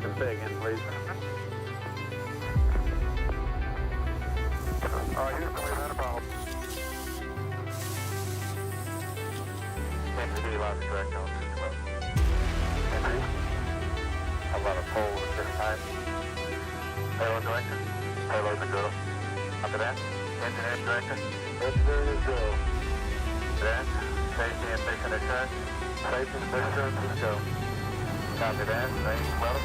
Just say again, please. Houston, we've had a problem. Entity lost direct on 212. Entity. A lot of poles at this time. Payload director. Payload to go. After that, engineering director. Engineering go. Then, safety and mission assurance. Safety and mission assurance, go. Copy that. Thanks, brother.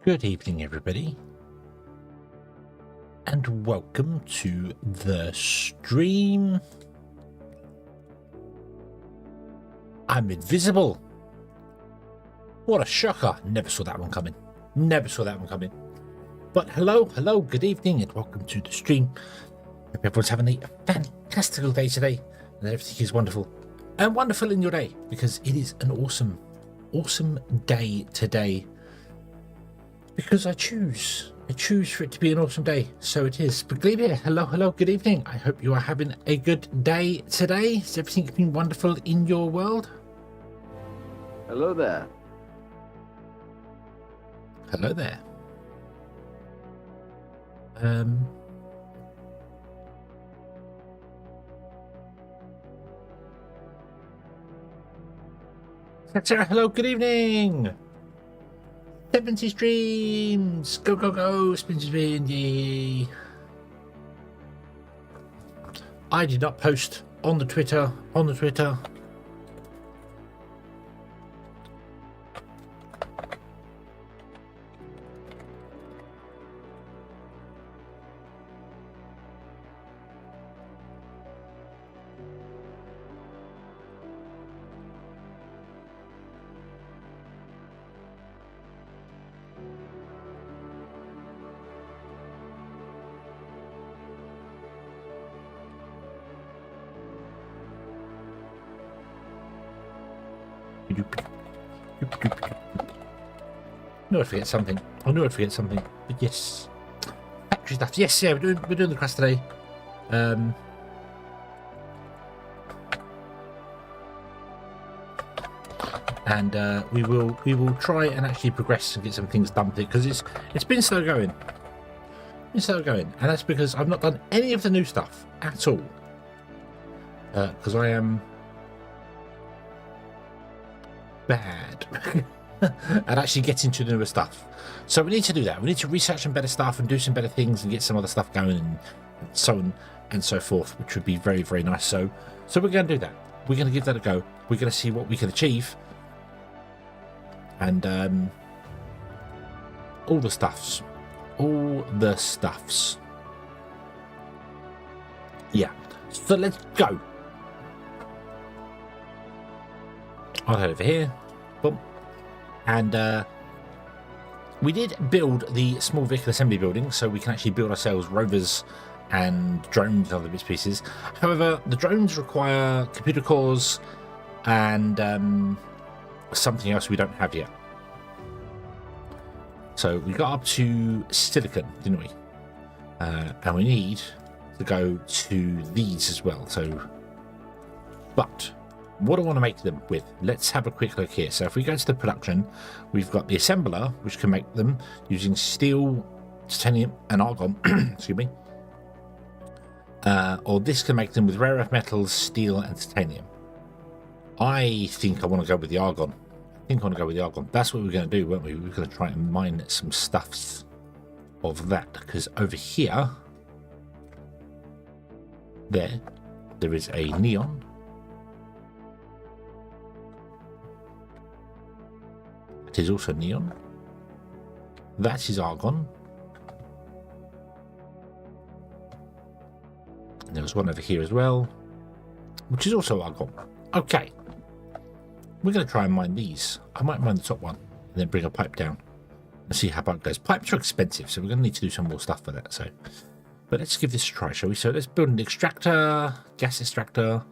Good evening, everybody, and welcome to the stream. I'm invisible. What a shocker. Never saw that one coming. Never saw that one coming. But hello, good evening, and welcome to the stream. Hope everyone's having a fantastical day today, and everything is wonderful. And wonderful in your day, because it is an awesome day today. Because I choose for it to be an awesome day, so it is. But Glebe, hello, good evening. I hope you are having a good day today. Is everything been wonderful in your world? Hello there. Hello there. Sarah, hello, good evening. 70 streams! Go! Spin. Yay! I did not post on the Twitter. I knew I'd forget something. But yes, factory stuff. Yes, yeah, we're doing the CRUST today. And we will try and actually progress and get some things done with it, because it's been slow going. And that's because I've not done any of the new stuff at all. Because I am bad at actually getting to the newer stuff. So we need to do that. We need to research some better stuff and do some better things and get some other stuff going and so on and so forth, which would be very, very nice. So we're going to do that. we're going to give that a go. We're going to see what we can achieve. And all the stuffs. All the stuffs. Yeah. So let's go. I'll head over here. Boom. And we did build the small vehicle assembly building, so we can actually build ourselves rovers and drones and other bits and pieces. However, the drones require computer cores and something else we don't have yet. So we got up to silicon, didn't we? And we need to go to these as well. So, but what do I want to make them with? Let's have a quick look here. So if we go to the production, we've got the assembler, which can make them using steel, titanium, and argon. Excuse me. Or this can make them with rare earth metals, steel, and titanium. I think I want to go with the argon. That's what we're going to do, weren't we? We're going to try and mine some stuffs of that, because over here, there is a neon. It is also neon. That is argon. And there was one over here as well, which is also argon. Okay. We're going to try and mine these. I might mine the top one and then bring a pipe down and see how it goes. Pipes are expensive, so we're going to need to do some more stuff for that. So, but let's give this a try, shall we? So let's build an extractor, gas extractor.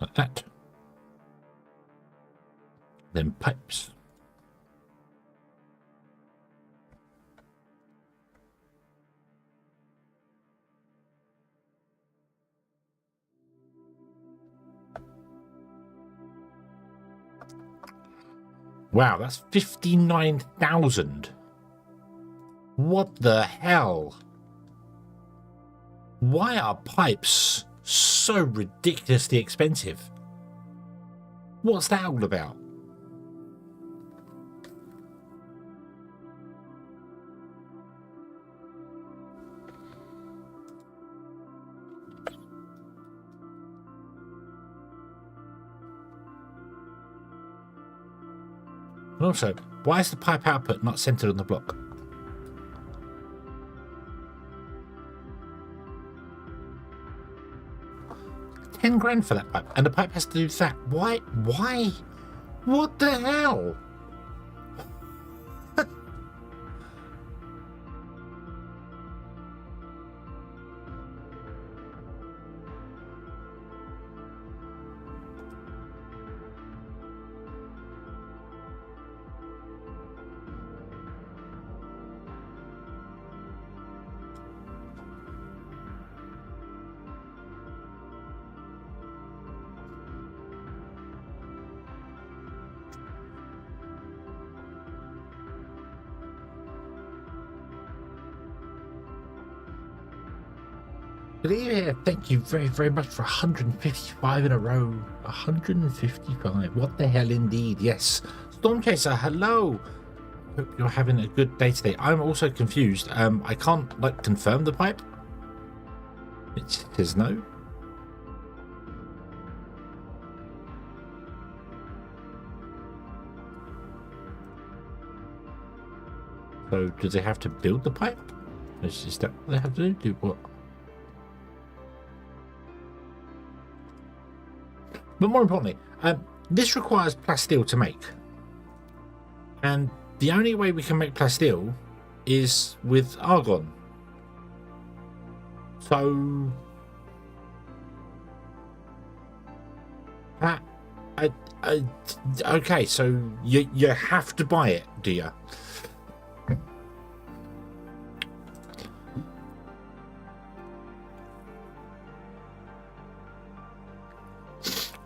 Like that. Then pipes. Wow, that's 59,000. What the hell? Why are pipes so ridiculously expensive? What's that all about? And also, why is the pipe output not centered on the block? $10,000 for that pipe, and the pipe has to do that. Why? Why? What the hell? Good evening. Thank you very, very much for 155 in a row. 155. What the hell indeed. Yes. Stormchaser, hello. Hope you're having a good day today. I'm also confused. I can't confirm the pipe. It says no. So do they have to build the pipe? Is that what they have to do? Do what? But more importantly, this requires plasteel to make. And the only way we can make plasteel is with argon. So... okay, so you have to buy it, do you?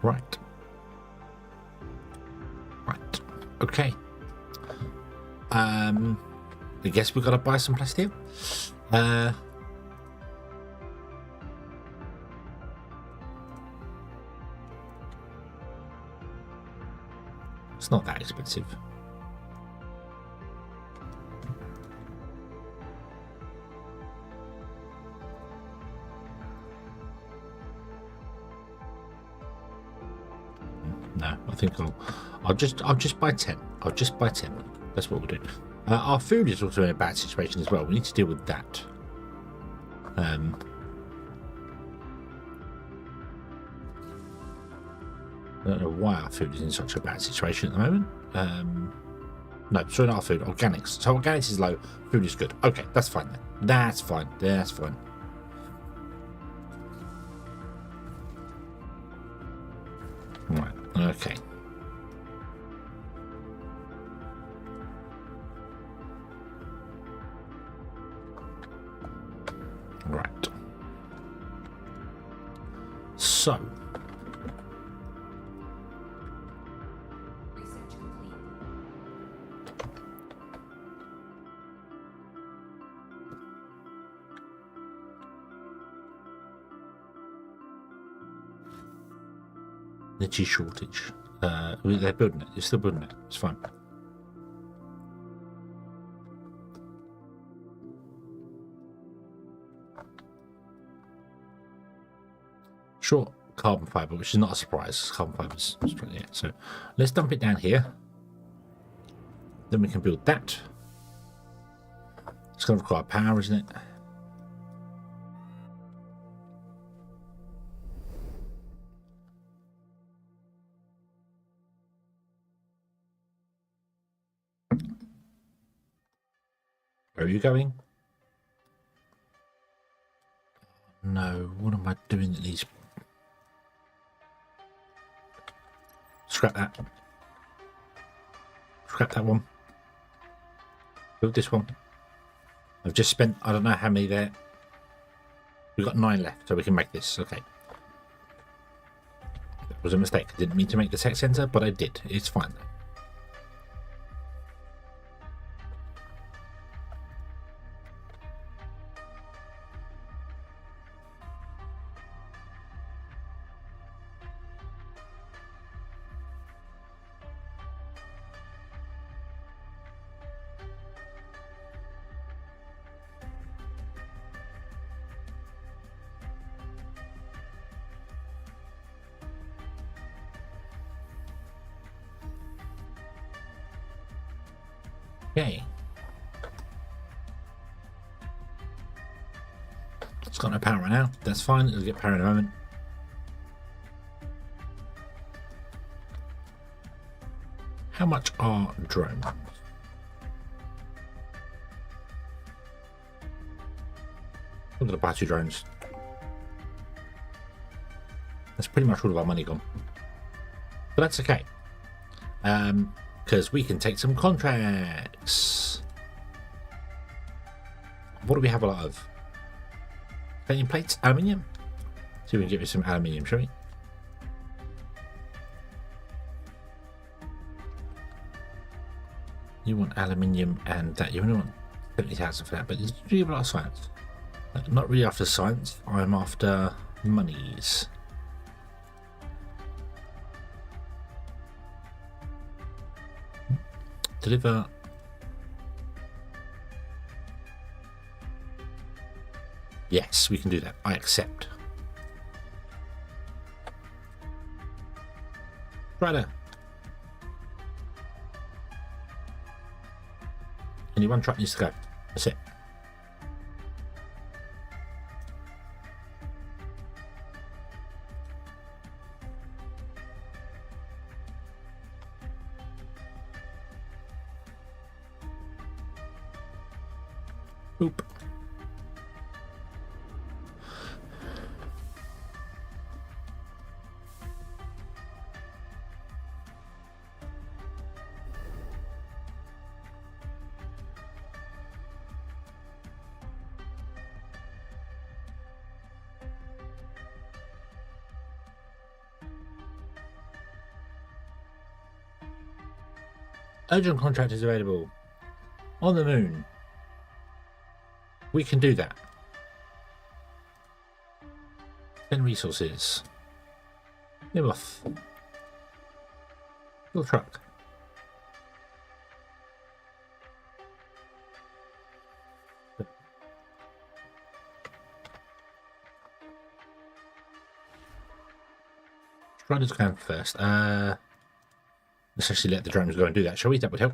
Right. Okay. I guess we've got to buy some plasteel. It's not that expensive. No, I think I'll just buy 10. I'll just buy 10. That's what we'll do. Our food is also in a bad situation as well. We need to deal with that. I don't know why our food is in such a bad situation at the moment. No, sorry, not our food. Organics. So organics is low. Food is good. Okay, that's fine then. That's fine. That's fine. Right. Okay. Right. So. Energy shortage. They're building it. They're still building it. It's fine. Short carbon fiber, which is not a surprise. Carbon fiber's yeah. So let's dump it down here. Then we can build that. It's going to require power, isn't it? Where are you going? No, what am I doing at these? Scrap that. Scrap that one. Build this one. I've just spent, I don't know how many there. We've got 9 left, so we can make this. Okay. That was a mistake. I didn't mean to make the tech center, but I did. It's fine. Okay. It's got no power right now. That's fine. It'll get power in a moment. How much are drones? I'm going to buy 2 drones. That's pretty much all of our money gone. But that's okay. Because we can take some contracts. What do we have a lot of? Painting plates, aluminium. See if we can get you some aluminium, shall we? You want aluminium and that. You only want 70,000 for that, but there's really a lot of science. I'm not really after science. I'm after monies. Deliver. Yes, we can do that. I accept. Rider. Only one truck needs to go. That's it. Oop. Urgent contract is available on the moon. We can do that. 10 resources. Live off. Your truck. Riders going first. Let's actually let the drones go and do that, shall we? That would help.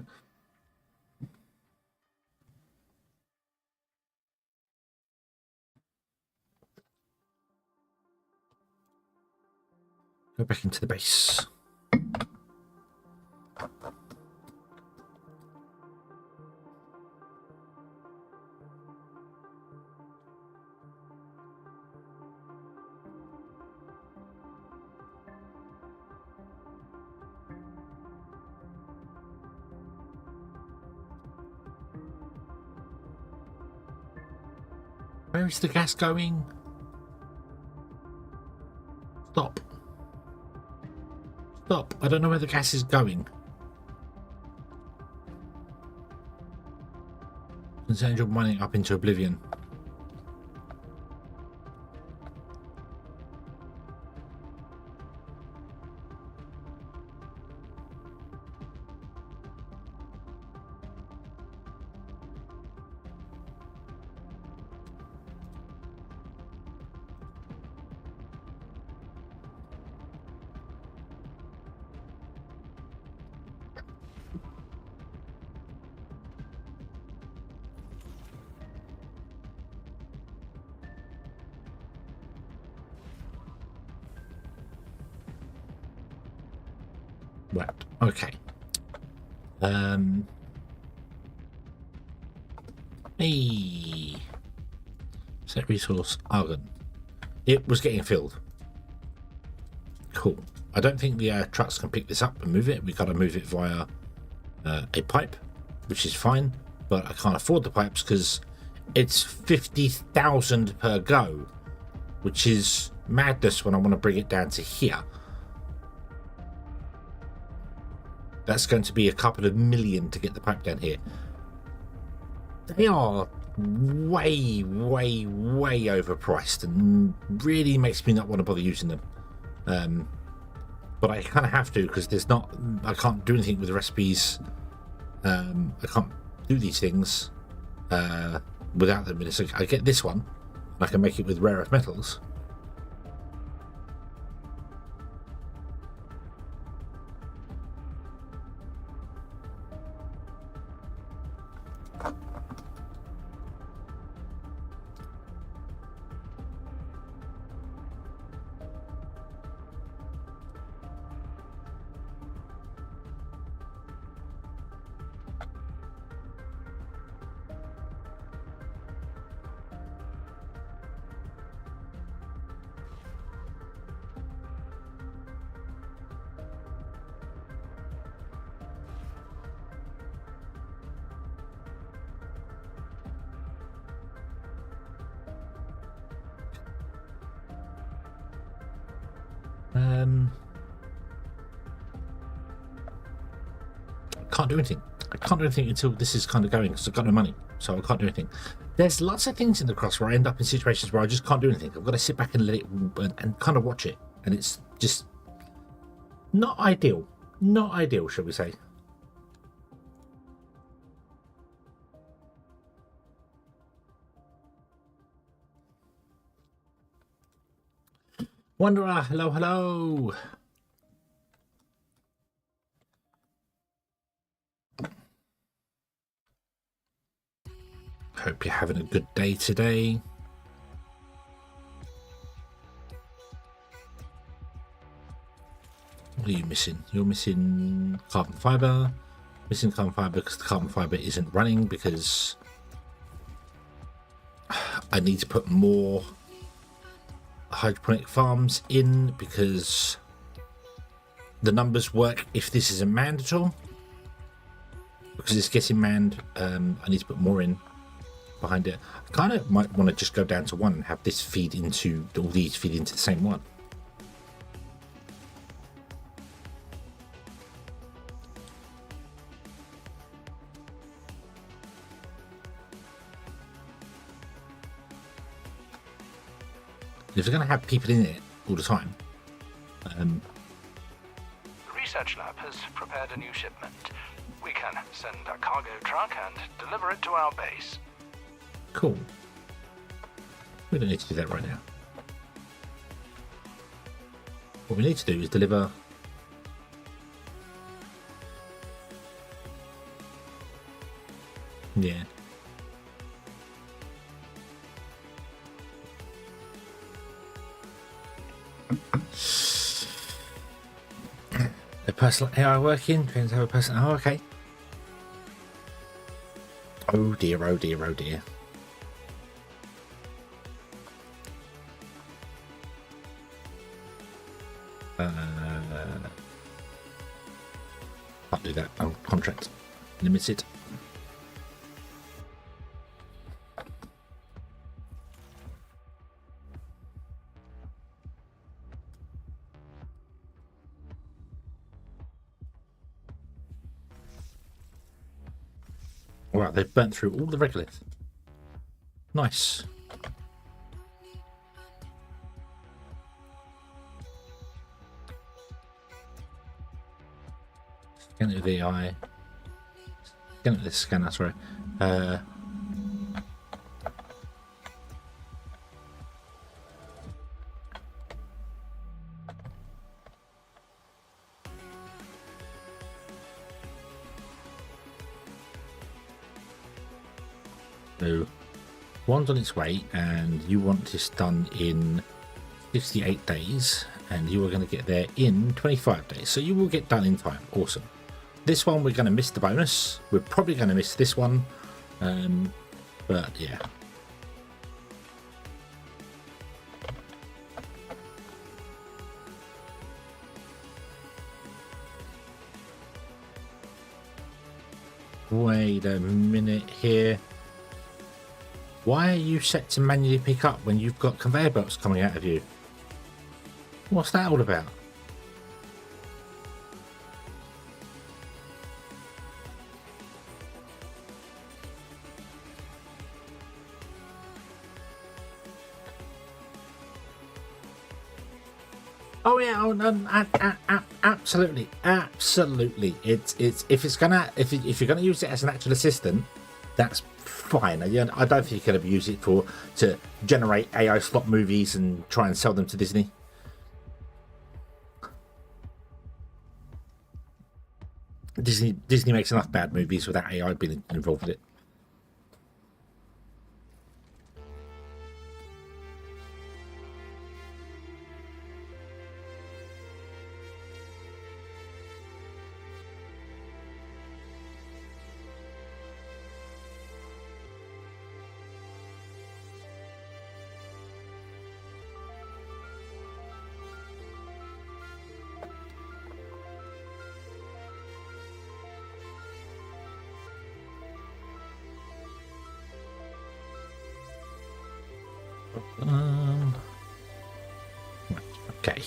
Go back into the base. Where is the gas going? Stop. Stop. I don't know where the gas is going. Concerns you're mining up into oblivion. Right, okay. Hey. Set resource argon. It was getting filled. Cool. I don't think the trucks can pick this up and move it. We got to move it via a pipe, which is fine, but I can't afford the pipes because it's 50,000 per go, which is madness when I want to bring it down to here. That's going to be a couple of million to get the pipe down here. They are way, way, way overpriced and really makes me not want to bother using them. But I kind of have to because there's not, I can't do anything with the recipes. I can't do these things without them. So I get this one, and I can make it with rare earth metals. Can't do anything. I can't do anything until this is kind of going because I've got no money, so I can't do anything. There's lots of things in the CRUST where I end up in situations where I just can't do anything. I've got to sit back and let it and kind of watch it, and it's just not ideal. Not ideal, shall we say? Wanderer, hello, hello. Hope you're having a good day today. What are you missing? You're missing carbon fiber. Missing carbon fiber because the carbon fiber isn't running because I need to put more hydroponic farms in because the numbers work if this isn't manned at all. Because it's getting manned, I need to put more in behind it. I kind of might want to just go down to one and have this feed into, all these feed into the same one. If you're going to have people in it all the time. The research lab has prepared a new shipment. We can send a cargo truck and deliver it to our base. Cool. We don't need to do that right now. What we need to do is deliver Yeah. The personal AI working depends how a person. Oh, okay. Oh dear, oh dear, oh dear. Can't do that. Oh, contract limited. Right, they've burnt through all the regolith. Nice. Scan it with the eye. Scan it with this scanner, sorry. So, one's on its way, and you want this done in 68 days, and you are going to get there in 25 days. So you will get done in time. Awesome. This one, we're going to miss the bonus. We're probably going to miss this one. But yeah. Wait a minute here. Why are you set to manually pick up when you've got conveyor belts coming out of you? What's that all about? Oh yeah, oh no, absolutely, absolutely. It's if you're gonna use it as an actual assistant, that's fine. I don't think you're gonna use it to generate AI slot movies and try and sell them to Disney. Disney makes enough bad movies without AI being involved in it. Okay.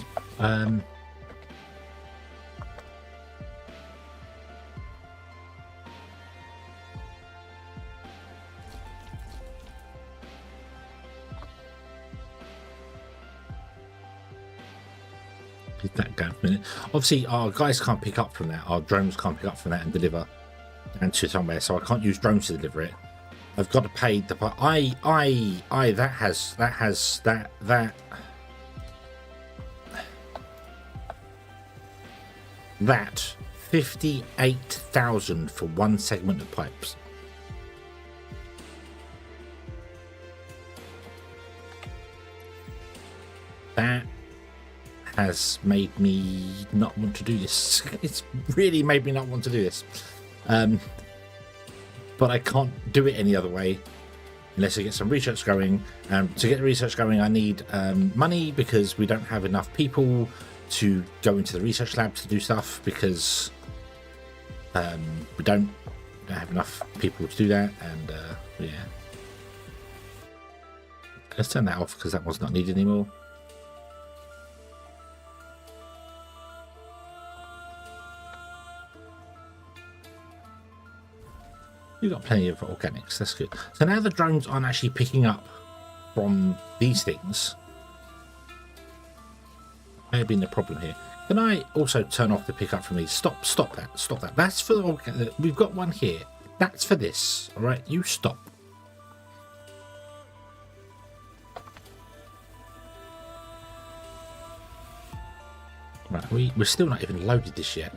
Did that go for a minute? Obviously, our guys can't pick up from that. Our drones can't pick up from that and deliver down to somewhere. So I can't use drones to deliver it. I've got to pay the. That 58,000 for one segment of pipes. That has made me not want to do this. It's really made me not want to do this. But I can't do it any other way unless I get some research going. To get the research going, I need money because we don't have enough people to go into the research lab to do stuff because we don't have enough people to do that. And yeah, let's turn that off because that one's not needed anymore. You've got plenty of organics, that's good. So now the drones aren't actually picking up from these things. May have been the problem here. Can I also turn off the pickup from these? Stop that. That's for the we've got one here. That's for this. Alright, you stop. Right, we're still not even loaded this yet.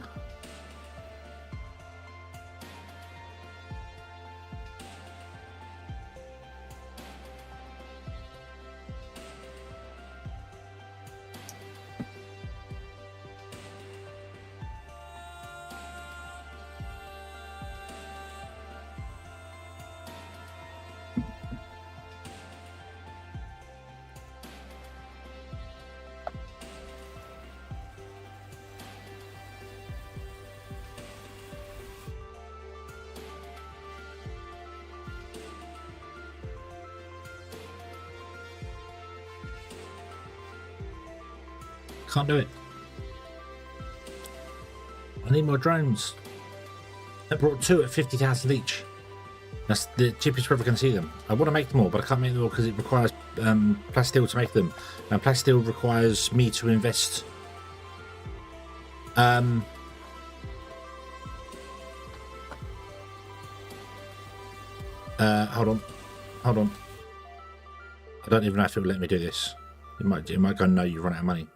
Can't do it. I need more drones. I brought 2 at 50,000 each. That's the cheapest we're ever going to see them. I want to make them all, but I can't make them all because it requires plasteel to make them. And plasteel requires me to invest. Hold on. I don't even know if it will let me do this. It might go, no, you run out of money.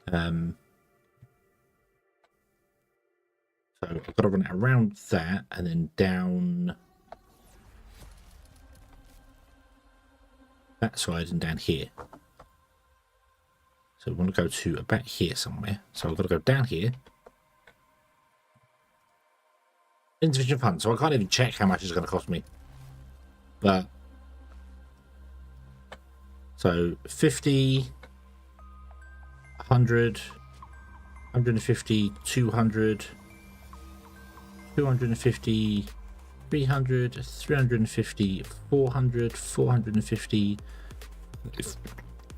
So I've got to run it around that and then down that side and down here. So we want to go to about here somewhere. So I've got to go down here. Insufficient funds. So I can't even check how much it's going to cost me. But so 50, 100, 150, 200, 250, 300, 350, 400, 450,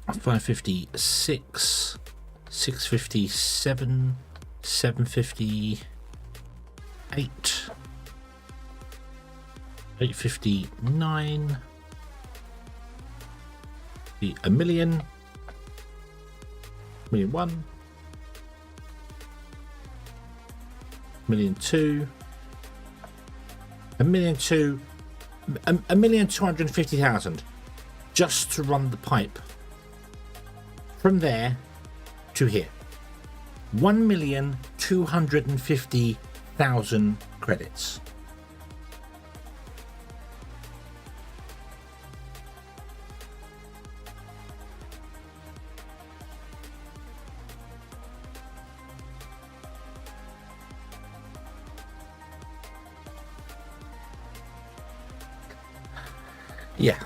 550, 6, 650, 7, 750, 8, 850, 9, a million, million one, million two, a million 250,000 just to run the pipe from there to here. 1,250,000 credits. Yeah.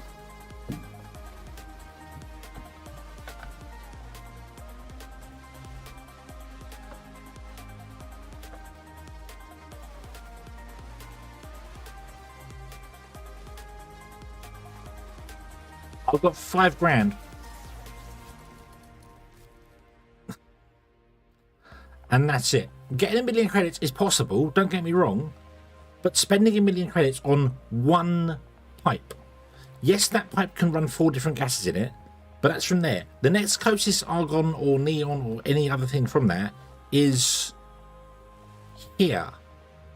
I've got 5 grand. And that's it. Getting 1 million credits is possible, don't get me wrong, but spending 1 million credits on one pipe. Yes, that pipe can run 4 different gases in it, but that's from there. The next closest argon or neon or any other thing from that is here,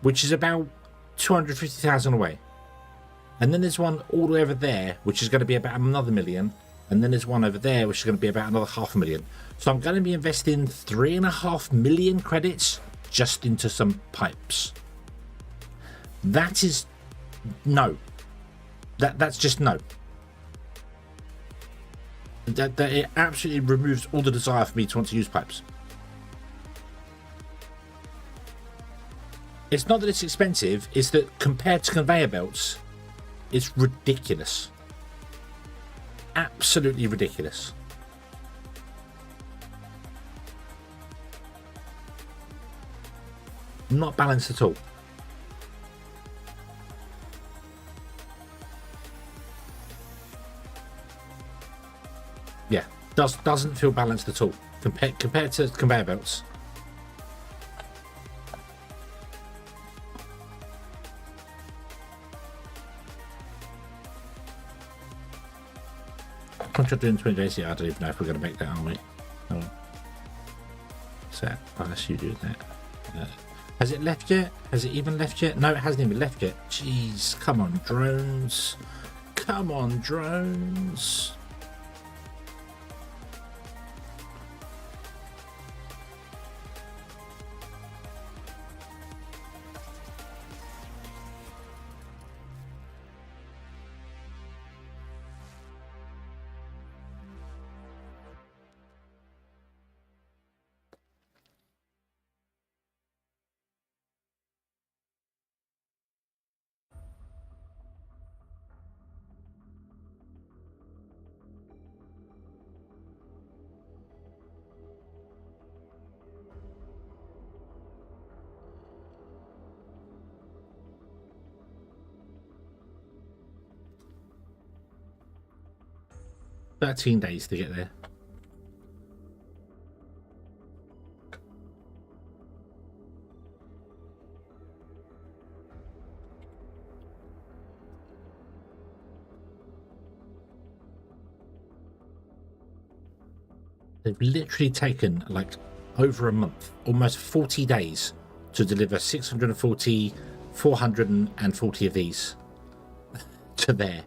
which is about 250,000 away. And then there's one all the way over there, which is going to be about another 1 million. And then there's one over there, which is going to be about another 500,000. So I'm going to be investing 3.5 million credits just into some pipes. That is no. That's just no. That it absolutely removes all the desire for me to want to use pipes. It's not that it's expensive, it's that compared to conveyor belts, it's ridiculous. Absolutely ridiculous. Not balanced at all. Yeah, doesn't feel balanced at all compared to conveyor belts. Contract doing 20 days. Yeah, I don't even know if we're going to make that, are we? Oh. So, unless you do that. Has it left yet? Has it even left yet? No, it hasn't even left yet. Jeez, come on, drones. Come on, drones. $13 days to get there. They've literally taken like over a month, almost 40 days to deliver 440 of these to there.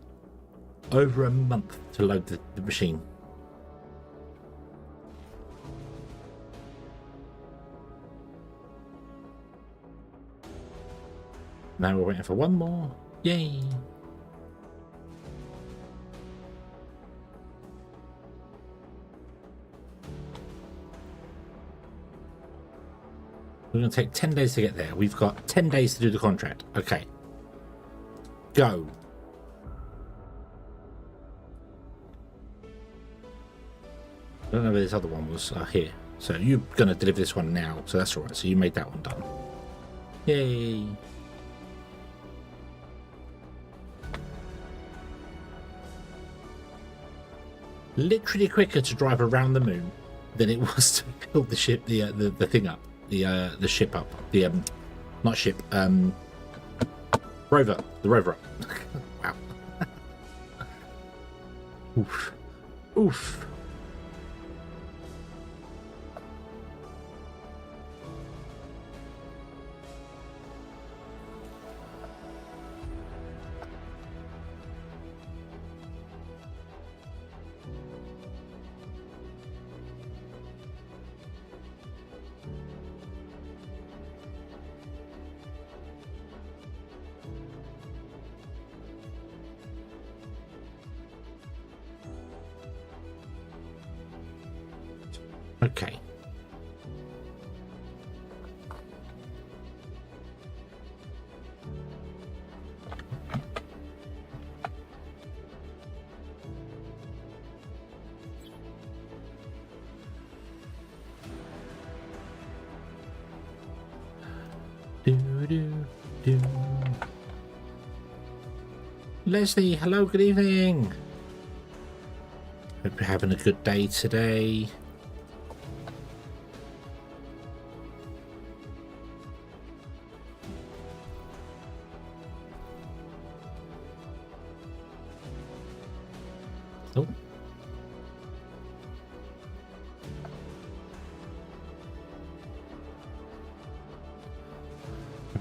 Over a month to load the machine. Now we're waiting for one more. Yay! We're going to take 10 days to get there. We've got 10 days to do the contract. Okay. Go. I don't know where this other one was. Here. So you're going to deliver this one now. So that's all right. So you made that one done. Yay. Literally quicker to drive around the moon than it was to build the ship, the thing up, the ship up, the not ship, rover, the rover up. Wow. Oof. Oof. Okay. Do. Leslie, hello, good evening. Hope you're having a good day today. Oh.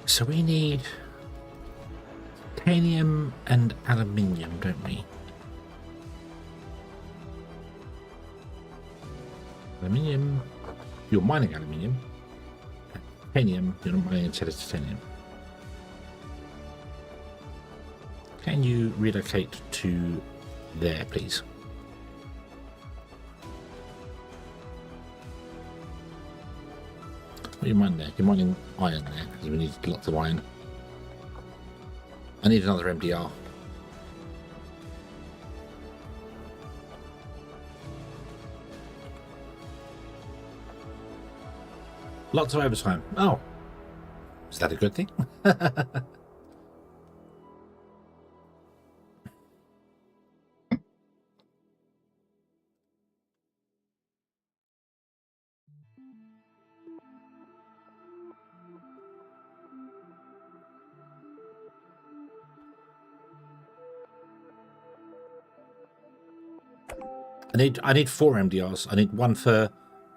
So we need titanium and aluminium, don't we? Aluminium. You're mining aluminium. Titanium. You're not mining instead of titanium. Can you relocate to there, please? What are you mining there? You're mining iron there, because we need lots of iron. I need another MDR. Lots of overtime. Oh. Is that a good thing? I need 4 MDRs. I need one for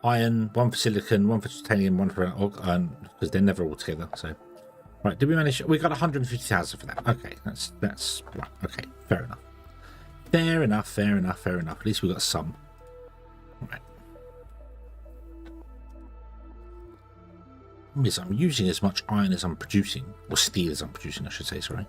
iron, one for silicon, one for titanium, one for iron, because they're never all together. So, right, did we manage? We got 150,000 for that. Okay, that's right. Okay, fair enough. Fair enough. Fair enough. Fair enough. At least we got some. Right. Yes, I'm using as much iron as I'm producing, or steel as I'm producing, I should say. Sorry.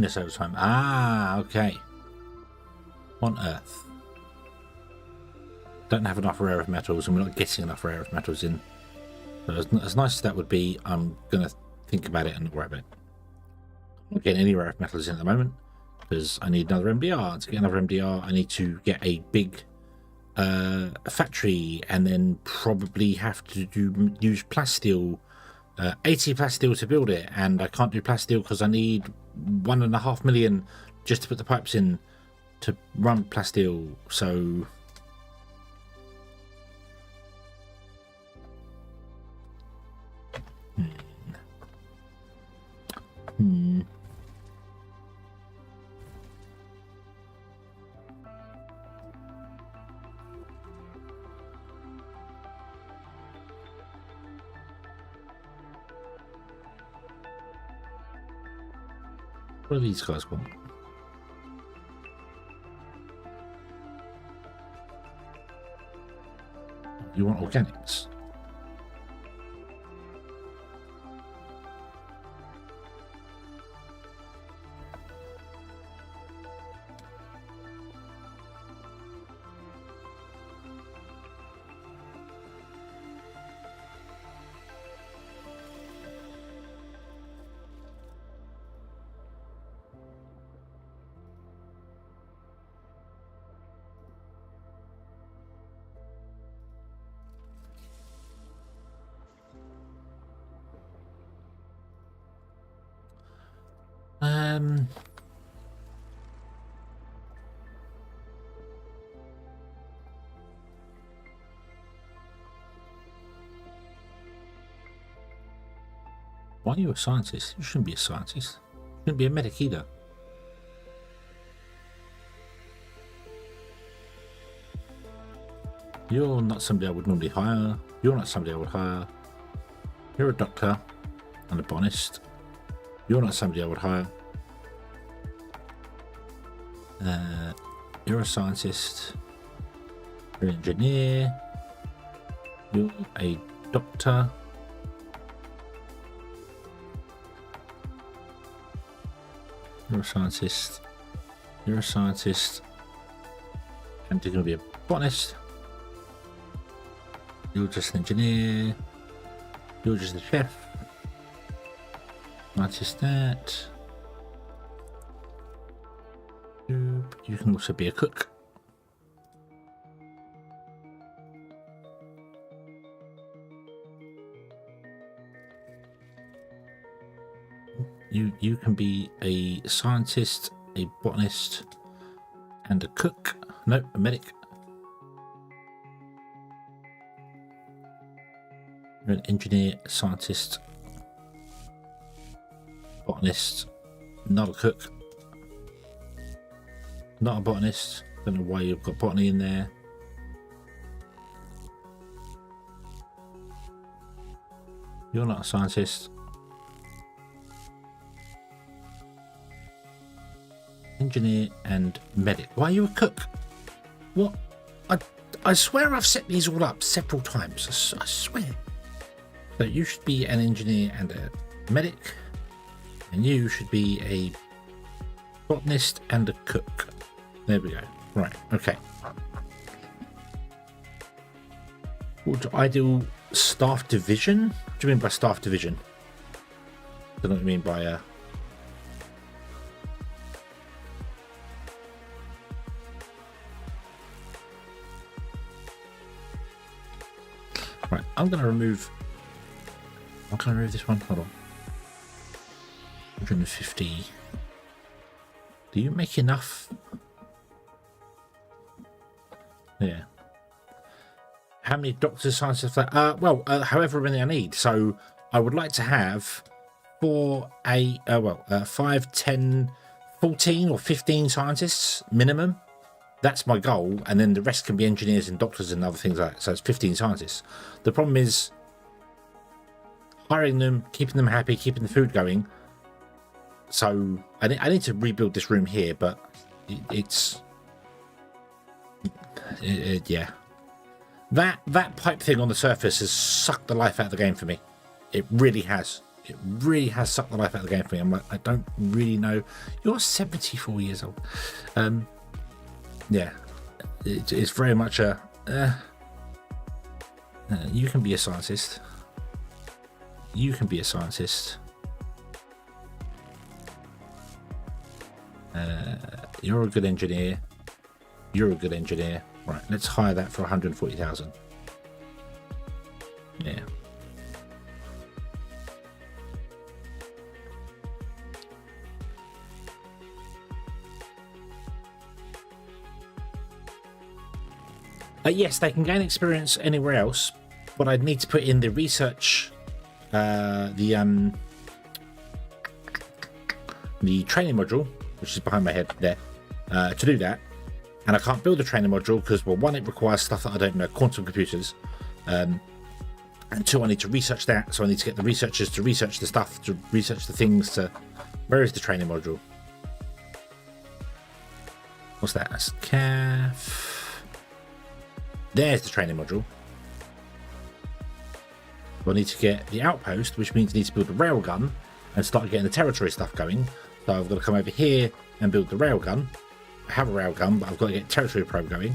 This overtime. Ah, okay. On Earth. Don't have enough rare earth metals, and we're not getting enough rare earth metals in. So as nice as that would be, I'm going to think about it and not worry about it. I'm not getting any rare earth metals in at the moment, because I need another MDR. To get another MDR, I need to get a big a factory and then probably have to use plasteel, 80 plasteel to build it, and I can't do plasteel because I need 1.5 million just to put the pipes in to run plasteel. So what do these guys want? You want organics? Why are you a scientist? You shouldn't be a scientist. You shouldn't be a medic either. You're not somebody I would normally hire. You're not somebody I would hire. You're a doctor and a botanist. You're not somebody I would hire. You're a scientist. You're an engineer. You're a doctor. You're a scientist. You're a scientist. And you're going to be a botanist. You're just an engineer. You're just a chef. Artist that. You can also be a cook. You can be a scientist, a botanist, and a cook. No, a medic. You're an engineer, scientist, botanist, not a cook, not a botanist. Don't know why you've got botany in there. You're not a scientist. Engineer and medic. Why are you a cook? What? I swear I've set these all up several times. I swear. So you should be an engineer and a medic, and you should be a botanist and a cook. There we go. Right. Okay. Would ideal staff division? What do you mean by staff division? I don't know what you mean by Right, I'm going to remove this one. Hold on. 150. Do you make enough? Yeah. How many doctors, scientists? However many I need. So I would like to have 5, 10, 14 or 15 scientists minimum. That's my goal, and then the rest can be engineers and doctors and other things like that. So it's 15 scientists. The problem is hiring them, keeping them happy, keeping the food going. So I need to rebuild this room here, but yeah. That pipe thing on the surface has sucked the life out of the game for me. It really has. It really has sucked the life out of the game for me. I'm like, I don't really know. You're 74 years old. Yeah, it's very much a you can be a scientist. You can be a scientist. You're a good engineer. You're a good engineer. Right, let's hire that for 140,000. Yeah. Yes, they can gain experience anywhere else, but I'd need to put in the research, the training module, which is behind my head there, to do that. And I can't build a training module because, well, one, it requires stuff that I don't know, quantum computers, and two, I need to research that, so I need to get the researchers to research the stuff, to research the things. To where is the training module? What's that? That's CAF. There's the training module. So I need to get the outpost, which means I need to build a railgun and start getting the territory stuff going. So I've got to come over here and build the railgun. I have a railgun, but I've got to get territory probe going.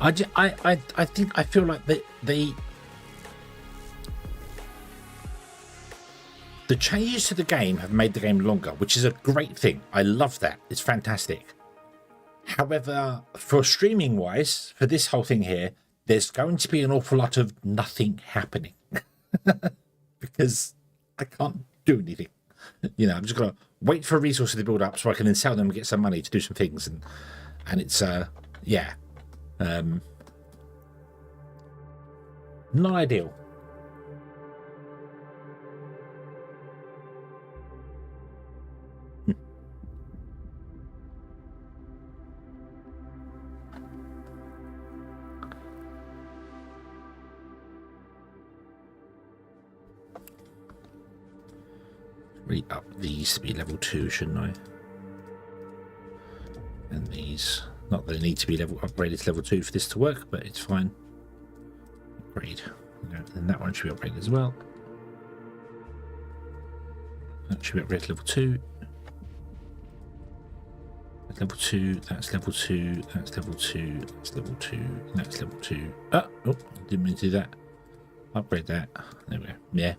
I feel like the changes to the game have made the game longer, which is a great thing. I love that. It's fantastic. However, for streaming wise, for this whole thing here, there's going to be an awful lot of nothing happening because I can't do anything. You know, I'm just gonna wait for resources to build up so I can then sell them and get some money to do some things, and it's yeah. Not ideal. Re-up these to be level 2, shouldn't I? And these, not that they need to be upgraded to level 2 for this to work, but it's fine. Upgrade. And that one should be upgraded as well. That should be upgraded to level 2. That's level 2, that's level 2, that's level 2, that's level 2, that's level 2. Oh, didn't mean to do that. Upgrade that. There we go. Yeah.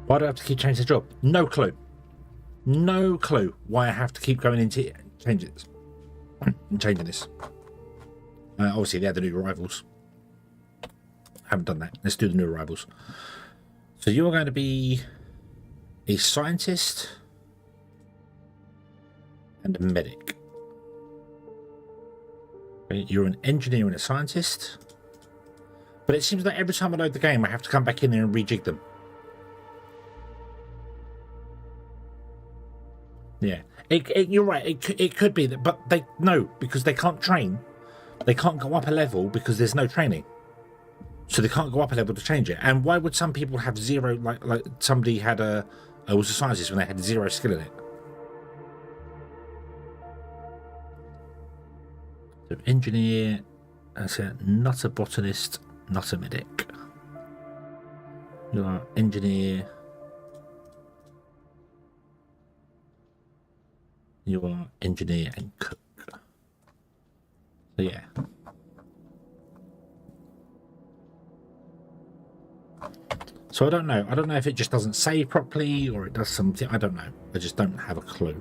Why do I have to keep changing the job? No clue. No clue why I have to keep going into it and changing this. Obviously, they had the new arrivals. Haven't done that. Let's do the new arrivals. So you're going to be a scientist and a medic. Okay, you're an engineer and a scientist. But it seems like every time I load the game, I have to come back in there and rejig them. Yeah, you're right. It could be that, but because they can't train. They can't go up a level because there's no training. So they can't go up a level to change it. And why would some people have zero? Like somebody had was a scientist when they had 0 skill in it. So engineer, not a botanist, not a medic. You are engineer. You are engineer and cook. So yeah. So I don't know. I don't know if it just doesn't save properly or it does something. I don't know. I just don't have a clue.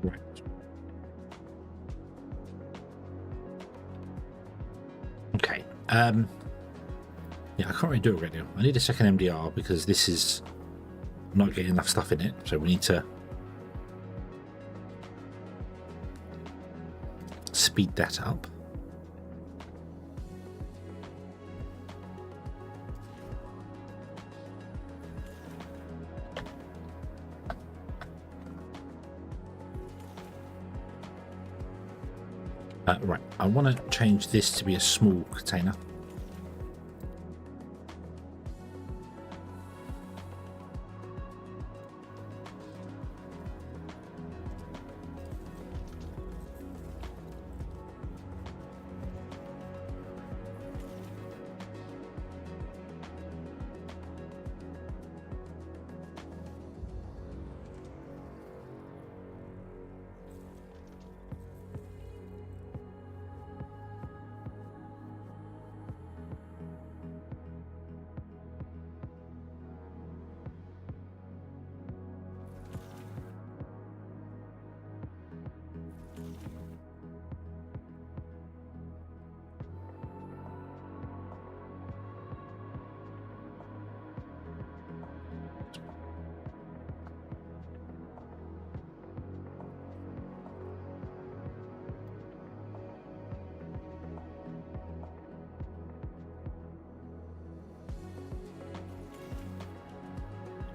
Right. Okay. Yeah, I can't really do it right now. I need a second MDR because this is not getting enough stuff in it. So we need to speed that up. Right, I want to change this to be a small container.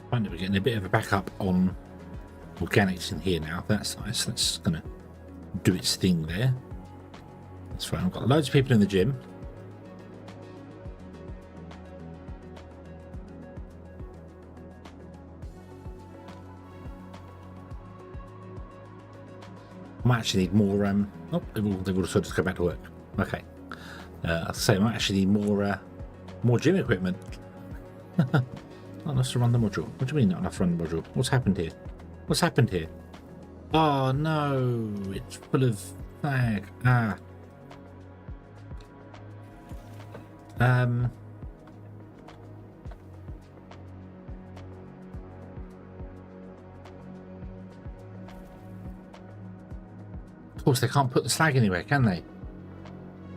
Find that we're getting a bit of a backup on organics in here now. That's nice. That's gonna do its thing there. That's fine. I've got loads of people in the gym. I might actually need more. Oh, they've all decided to go back to work. Okay. I'll say I might actually need more gym equipment. Not enough to run the module. What do you mean not enough to run the module? What's happened here? What's happened here? Oh no, it's full of flag. Ah. Of course, they can't put the slag anywhere, can they?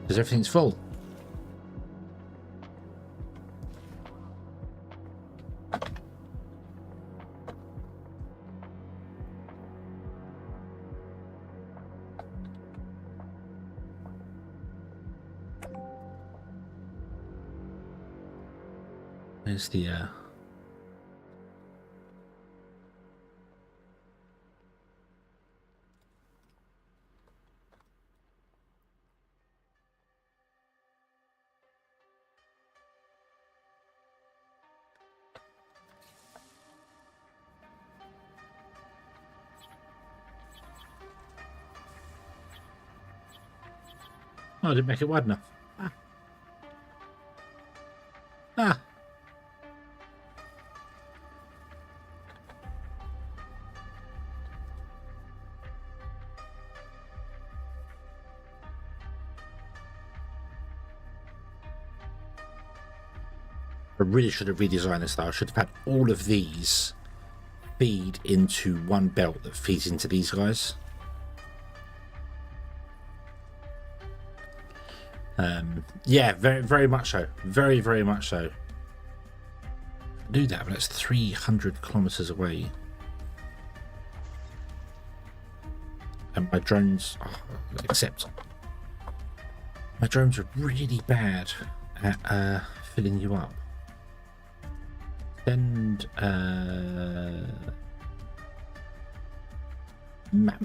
Because everything's full. There's the Oh, I didn't make it wide enough. Ah. I really should have redesigned this though. I should have had all of these feed into one belt that feeds into these guys. Yeah, very much so. Very much so. Do that, but that's 300 kilometers away. And my drones, except my drones are really bad at filling you up. Send map.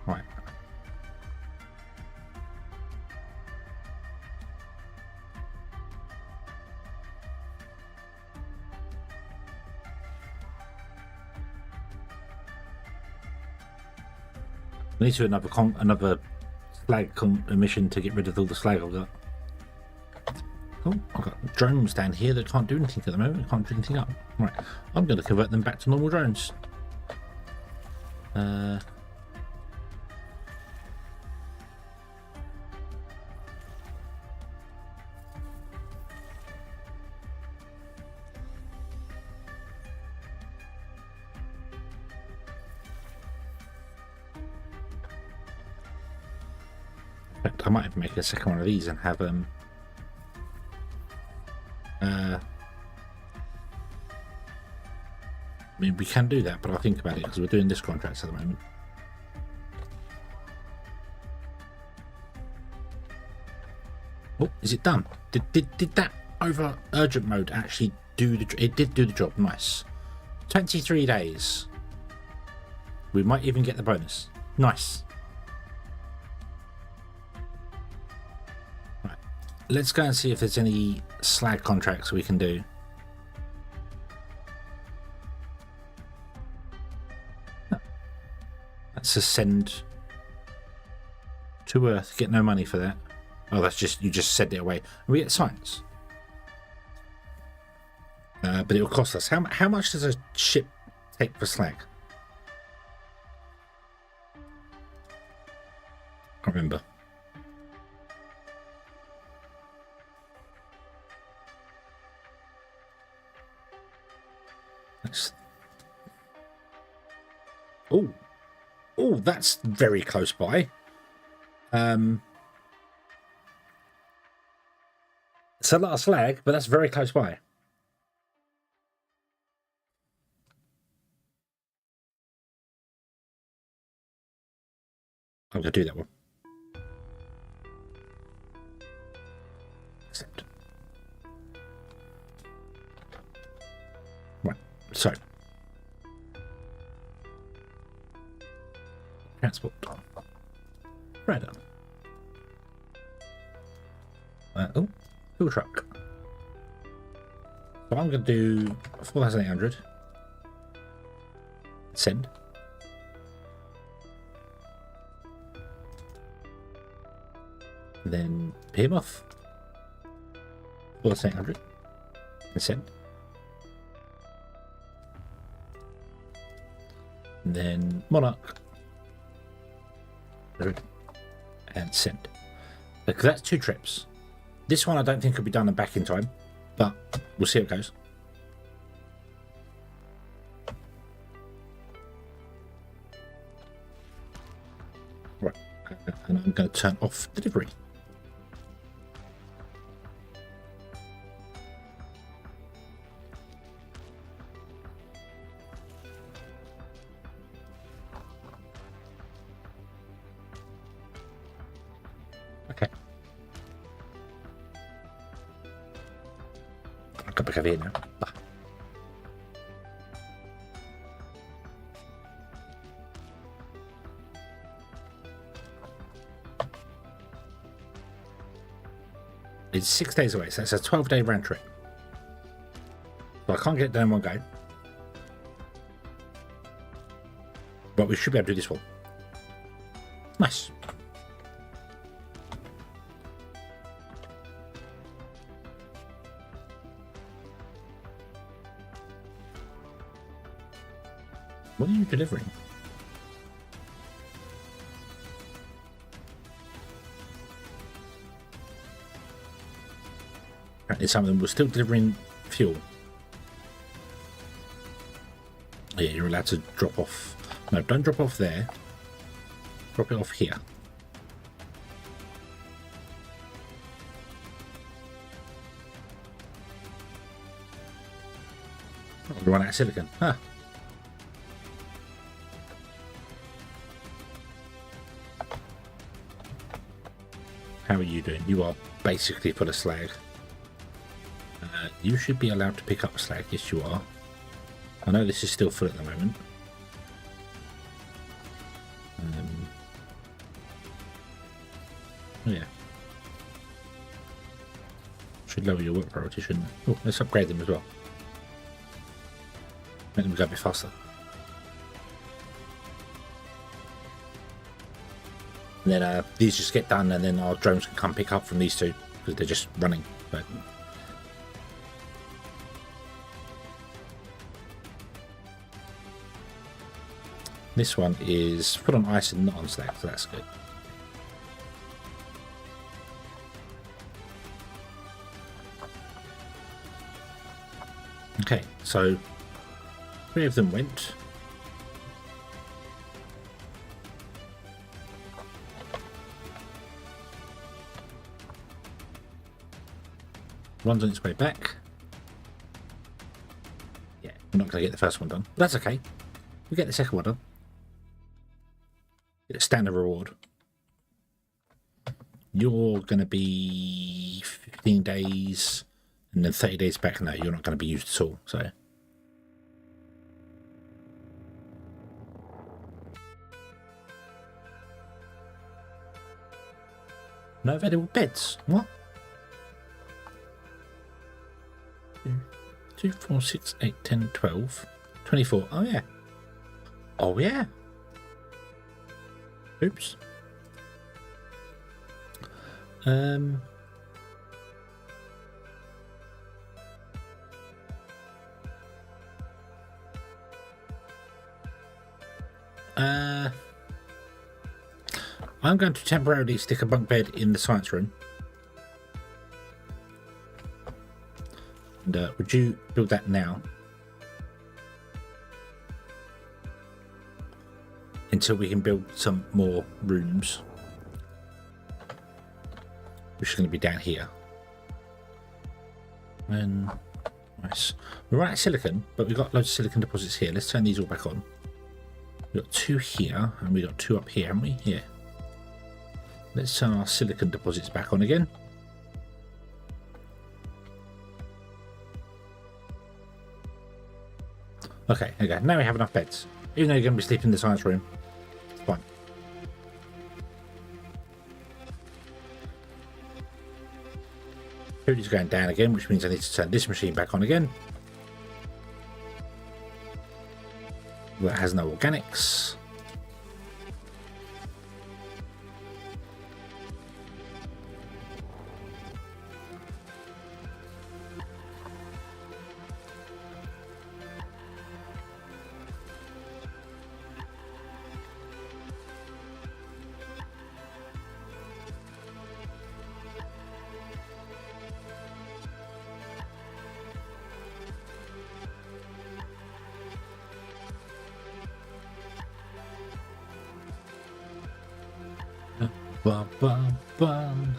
Right. We need to do another slag mission to get rid of all the slag I've got. Oh, I've got drones down here that can't do anything at the moment. Can't do anything up. Right, I'm going to convert them back to normal drones. fact, I might even make a second one of these and have I mean, we can do that, but I'll think about it because we're doing this contract at the moment. Oh, is it done? Did that over urgent mode actually do the? It did do the job. Nice. 23 days. We might even get the bonus. Nice. Right. Let's go and see if there's any slag contracts we can do. That's a send to Earth. Get no money for that. Oh, that's just, you just sent it away. We get science. But it will cost us. How much does a ship take for slag? Can't remember. Oh, that's very close by. It's a lot of slag, but that's very close by. I'm going to do that one. Accept. Right, so. Transport. Radar. Oh, fuel truck. So I'm going to do 4,800. Send. Then pay him off. 4,800. And send. And then Monarch. And send. Because that's 2 trips. This one I don't think could be done and back in time, but we'll see how it goes. Right, and I'm going to turn off delivery. Okay. I'll come back over here now. Ah. It's 6 days away, so it's a 12-day round trip. So I can't get it done in one go. But we should be able to do this one. Nice. What are you delivering? Apparently some of them were still delivering fuel. Yeah, you're allowed to drop off. No, don't drop off there. Drop it off here. Oh, we run out of silicon. Huh. How are you doing? You are basically full of slag. You should be allowed to pick up slag. Yes, you are. I know this is still full at the moment. Oh yeah. Should lower your work priority, shouldn't it? Oh, let's upgrade them as well. Make them go a bit faster. And then these just get done, and then our drones can come pick up from these two because they're just running. So. This one is put on ice and not on slag, so that's good. Okay, so 3 of them went. One's on its way back. Yeah, we're not going to get the first one done. That's okay. We get the second one done. Get a standard reward. You're going to be 15 days and then 30 days back. No, you're not going to be used at all. So. No available beds. What? 2, 4, 6, 8, 10, 12, 24. Oh, yeah. Oh, yeah. Oops. I'm going to temporarily stick a bunk bed in the science room. And would you build that now? Until we can build some more rooms. Which is going to be down here. And nice. We're right at silicon, but we've got loads of silicon deposits here. Let's turn these all back on. We've got 2 here, and we've got 2 up here, haven't we? Yeah. Let's turn our silicon deposits back on again. Okay, there we go. Now we have enough beds. Even though you're going to be sleeping in the science room. It's fine. Food is going down again, which means I need to turn this machine back on again. That has no organics. Bum, bum, bum.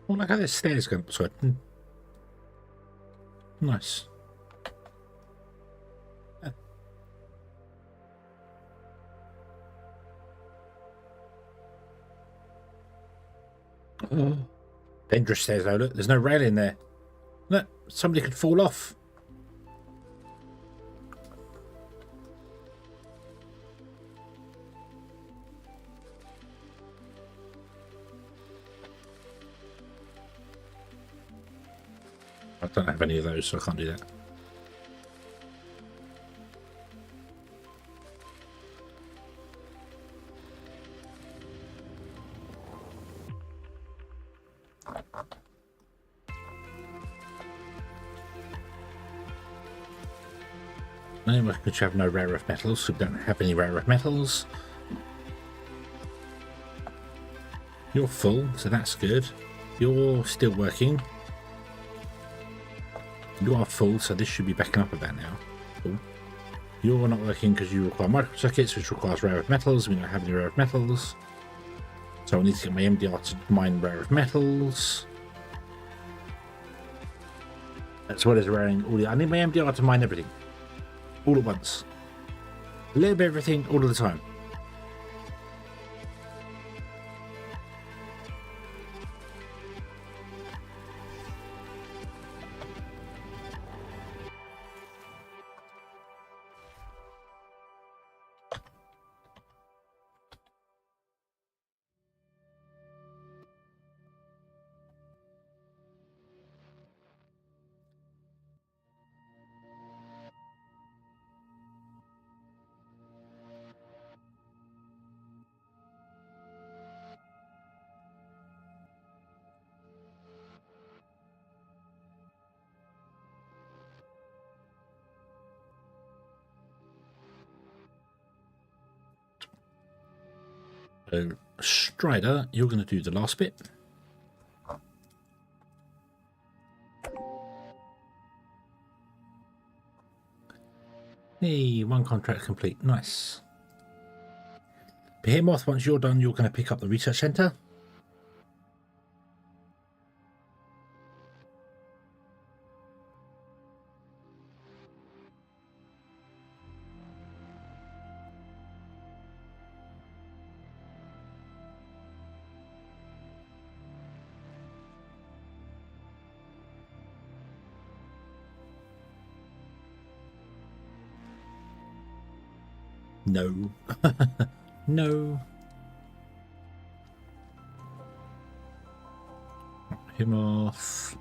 Oh, look how the stairs going up. Sorry. Nice. Oh. Dangerous stairs though, look, there's no rail in there. Look, somebody could fall off. I don't have any of those, so I can't do that. No, because you have no rare earth metals, so we don't have any rare earth metals. You're full, so that's good. You're still working. You are full, so this should be backing up about now. Cool. You're not working because you require microcircuits, which requires rare earth metals. We don't have any rare earth metals. So I need to get my MDR to mine rare earth metals. That's what is raring all the. I need my MDR to mine everything. All at once. A little bit of everything all of the time. So, Strider, you're going to do the last bit. Hey, one contract complete. Nice. Behemoth, once you're done, you're going to pick up the research center. No. No. Him off.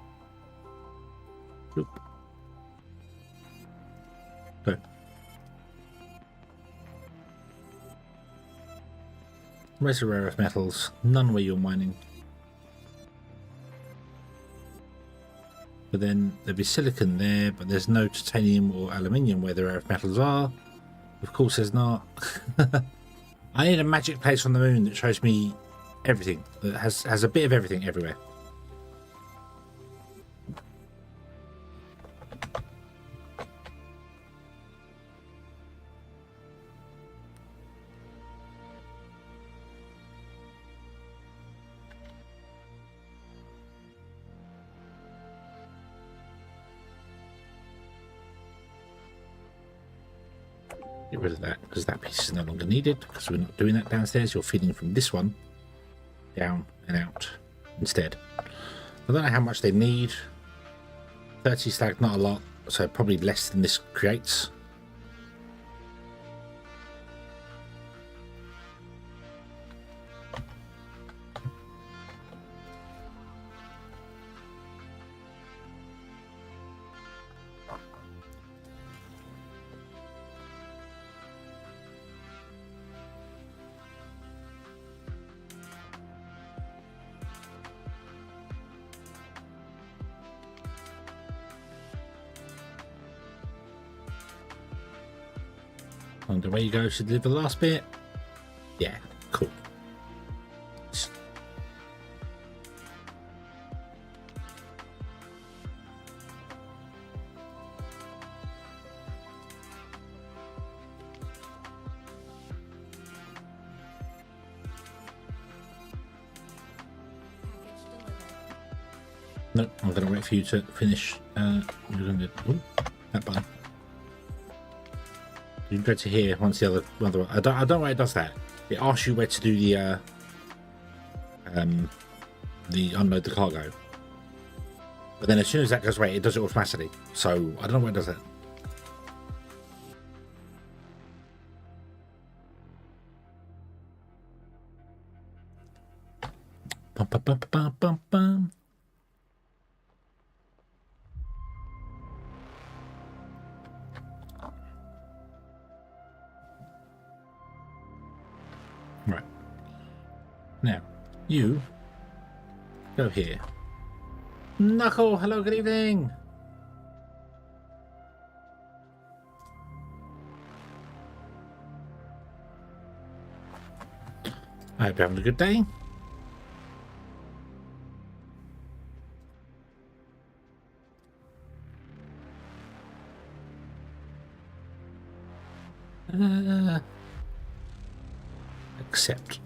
Oop. Go. Where's the rare earth metals? None where you're mining. But then there'd be silicon there, but there's no titanium or aluminium where the rare earth metals are. Of course there's not. I need a magic place on the moon that shows me everything. That has a bit of everything everywhere. Get rid of that because that piece is no longer needed because we're not doing that downstairs. You're feeding from this one down and out instead. I don't know how much they need. 30 stack, not a lot, so probably less than this creates. And away you go to deliver the last bit. Yeah, cool. No, I'm going to wait for you to finish. You're going to that button. You can go to here once the other one. I don't know why it does that. It asks you where to do the unload the cargo. But then as soon as that goes away, it does it automatically. So I don't know why it does that. Bum, bum, bum, bum, bum, bum. Right. Now, you go here. Knuckle, hello, good evening. I hope you're having a good day. Accept.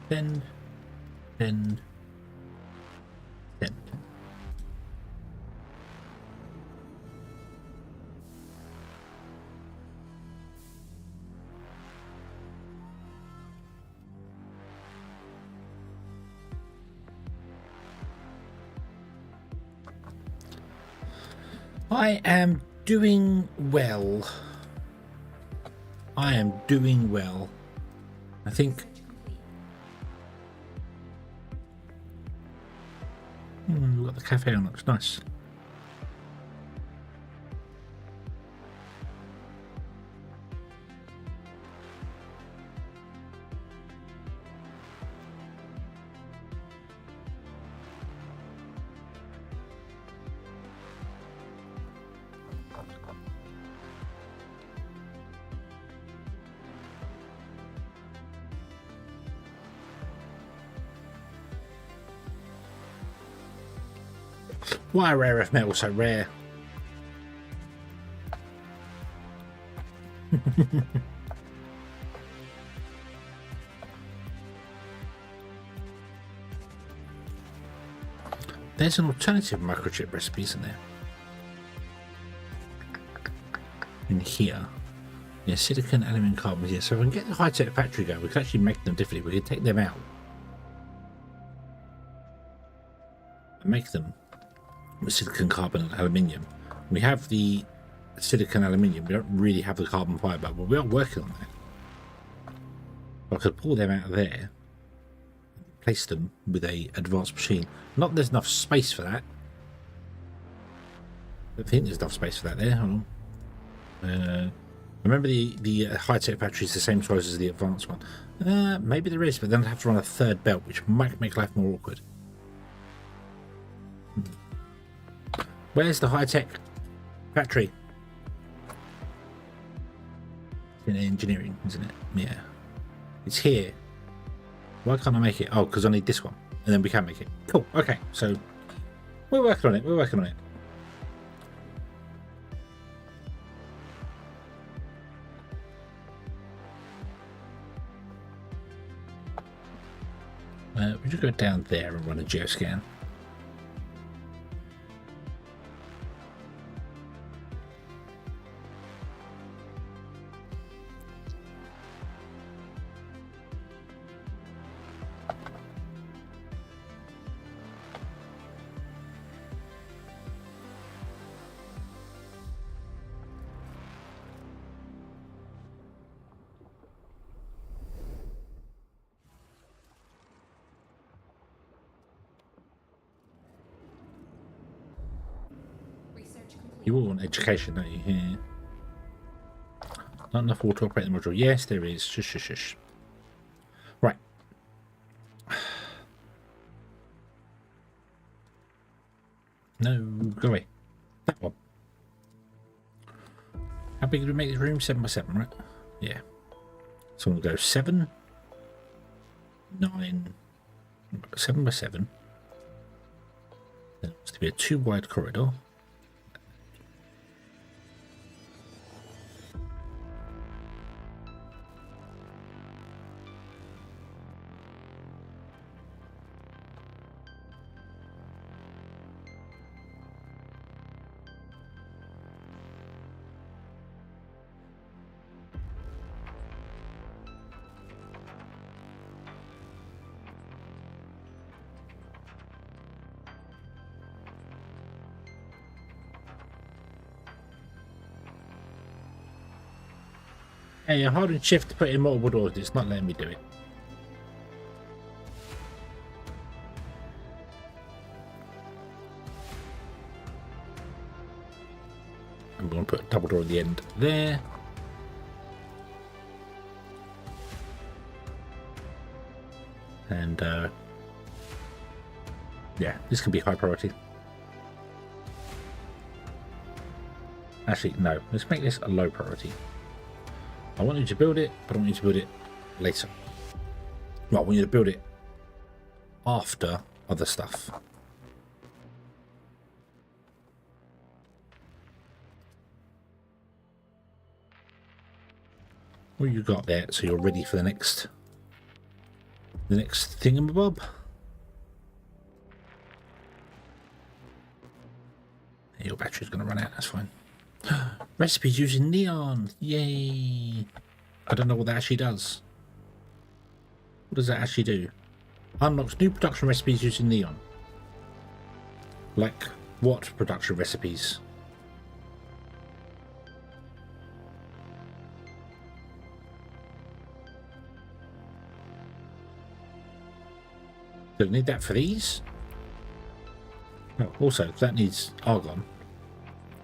Send. Send. Send. I am doing well. I am doing well. I think. We've got the cafe on, looks nice. Why are rare earth metal so rare? There's an alternative microchip recipe, isn't there? In here. Yeah, silicon, aluminium, carbon. Yeah, so if we can get the high-tech factory going, we can actually make them differently. We can take them out and make them with silicon, carbon, and aluminium. We have the silicon, aluminium. We don't really have the carbon fiber, but we are working on that. I could pull them out of there, place them with a advanced machine. Not that there's enough space for that. I think there's enough space for that there. Hold on. Remember the high-tech factory is the same size as the advanced one. Maybe there is, but then I'd have to run a third belt, which might make life more awkward. Where's the high-tech factory? In engineering, isn't it? Yeah. It's here. Why can't I make it? Oh, because I need this one. And then we can make it. Cool. Okay, so we're working on it. We're working on it. We should go down there and run a geoscan. You all want education, don't you? Yeah. Not enough water to operate the module. Yes, there is. Shush, shush, shush. Right. No, go away. That one. How big did we make this room? 7 by 7, right? Yeah. So we'll go 7, 9, 7 by 7. There wants to be a 2 wide corridor. Hey, I'm holding shift to put in multiple doors. It's not letting me do it. I'm going to put a double door at the end there. And yeah, this can be high priority. Actually, no. Let's make this a low priority. I want you to build it, but I want you to build it later. Well, I want you to build it after other stuff. What you got there? So you're ready for the next thingamabob. Your battery's going to run out. That's fine. Recipes using neon. Yay! I don't know what that actually does. What does that actually do? Unlocks new production recipes using neon. Like what production recipes? Don't need that for these. Oh, also, that needs argon.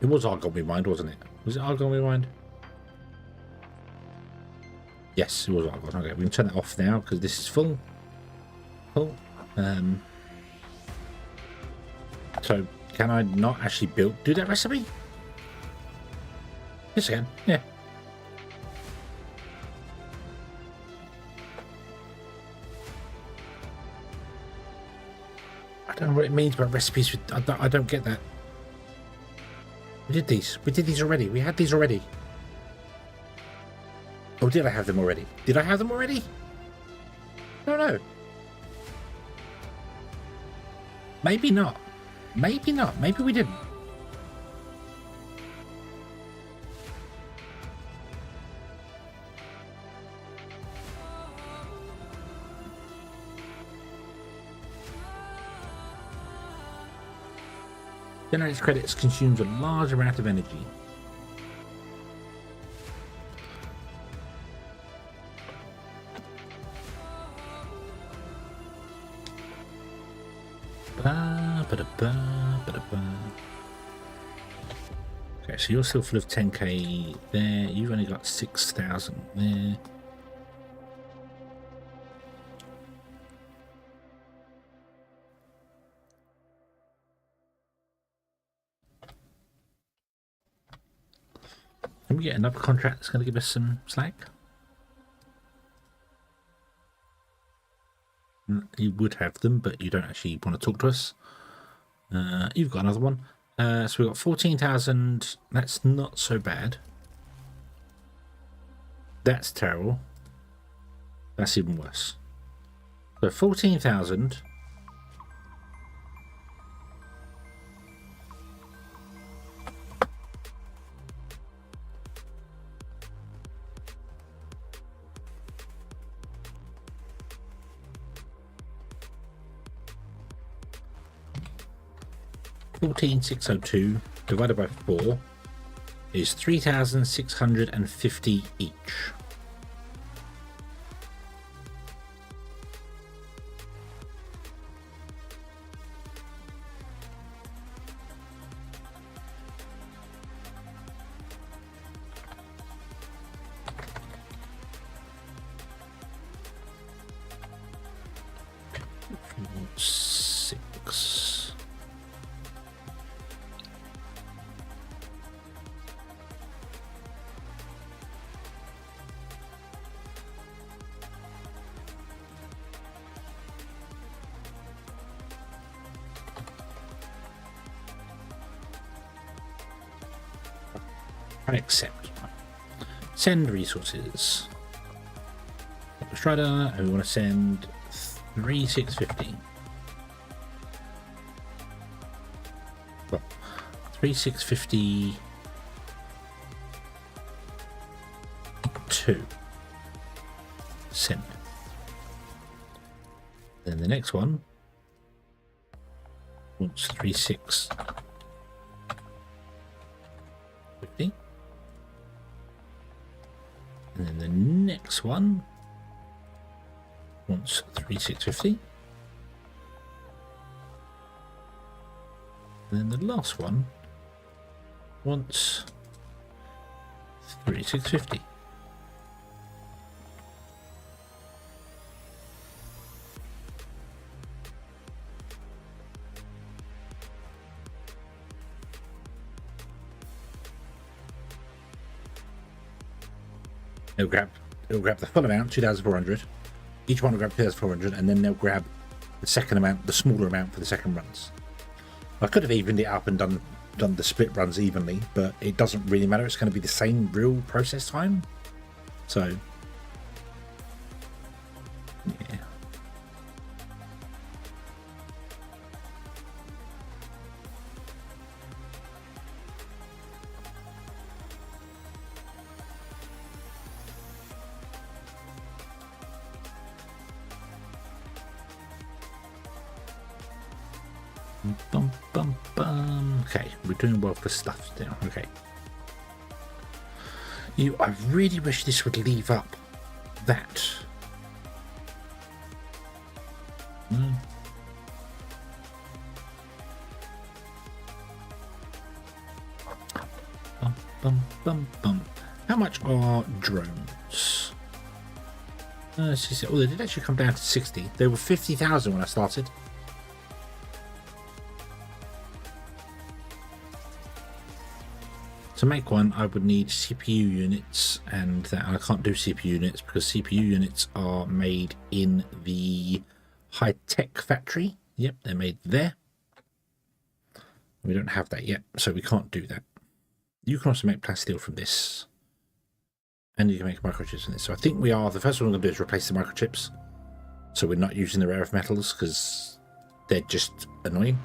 It was argon we mined, wasn't it? Was it argon we mined? Yes, it was argon. Okay, we can turn that off now because this is full. Full. So, can I not actually do that recipe? Yes, I can. Yeah. don't know what it means by recipes. I don't get that. We did these. We did these already. We had these already. Or did I have them already? Did I have them already? No, no. Maybe not. Maybe not. Maybe we didn't. Generates credits, consumes a large amount of energy. Okay, so you're still full of 10k there. You've only got 6,000 there. Can we get another contract that's going to give us some slack? You would have them, but you don't actually want to talk to us. You've got another one. So we've got 14,000. That's not so bad. That's terrible. That's even worse. So 14,000. $14,602 divided by 4 is 3,650 each. Accept. Send resources. Strider, and we want to send 3,650. Well, 3,650 2. Send. Then the next one wants 3,650. And then the next one wants 3,650. And then the last one wants 3,650. It'll grab the full amount, 2,400. Each one will grab 2,400, and then they'll grab the second amount, the smaller amount for the second runs. I could have evened it up and done the split runs evenly, but it doesn't really matter. It's going to be the same real process time. So, yeah. Bum, bum, bum. Okay, we're doing well for stuff now. Okay. I really wish this would leave up that. No. Bum, bum, bum, bum. How much are drones? Oh, they did actually come down to 60. They were 50,000 when I started. To make one, I would need CPU units, and that I can't do CPU units because CPU units are made in the high-tech factory Yep, they're made there. We don't have that yet, so we can't do that. You can also make plasteel from this. And you can make microchips from this. So I think we are, the first one we're going to do is replace the microchips. So we're not using the rare earth metals because they're just annoying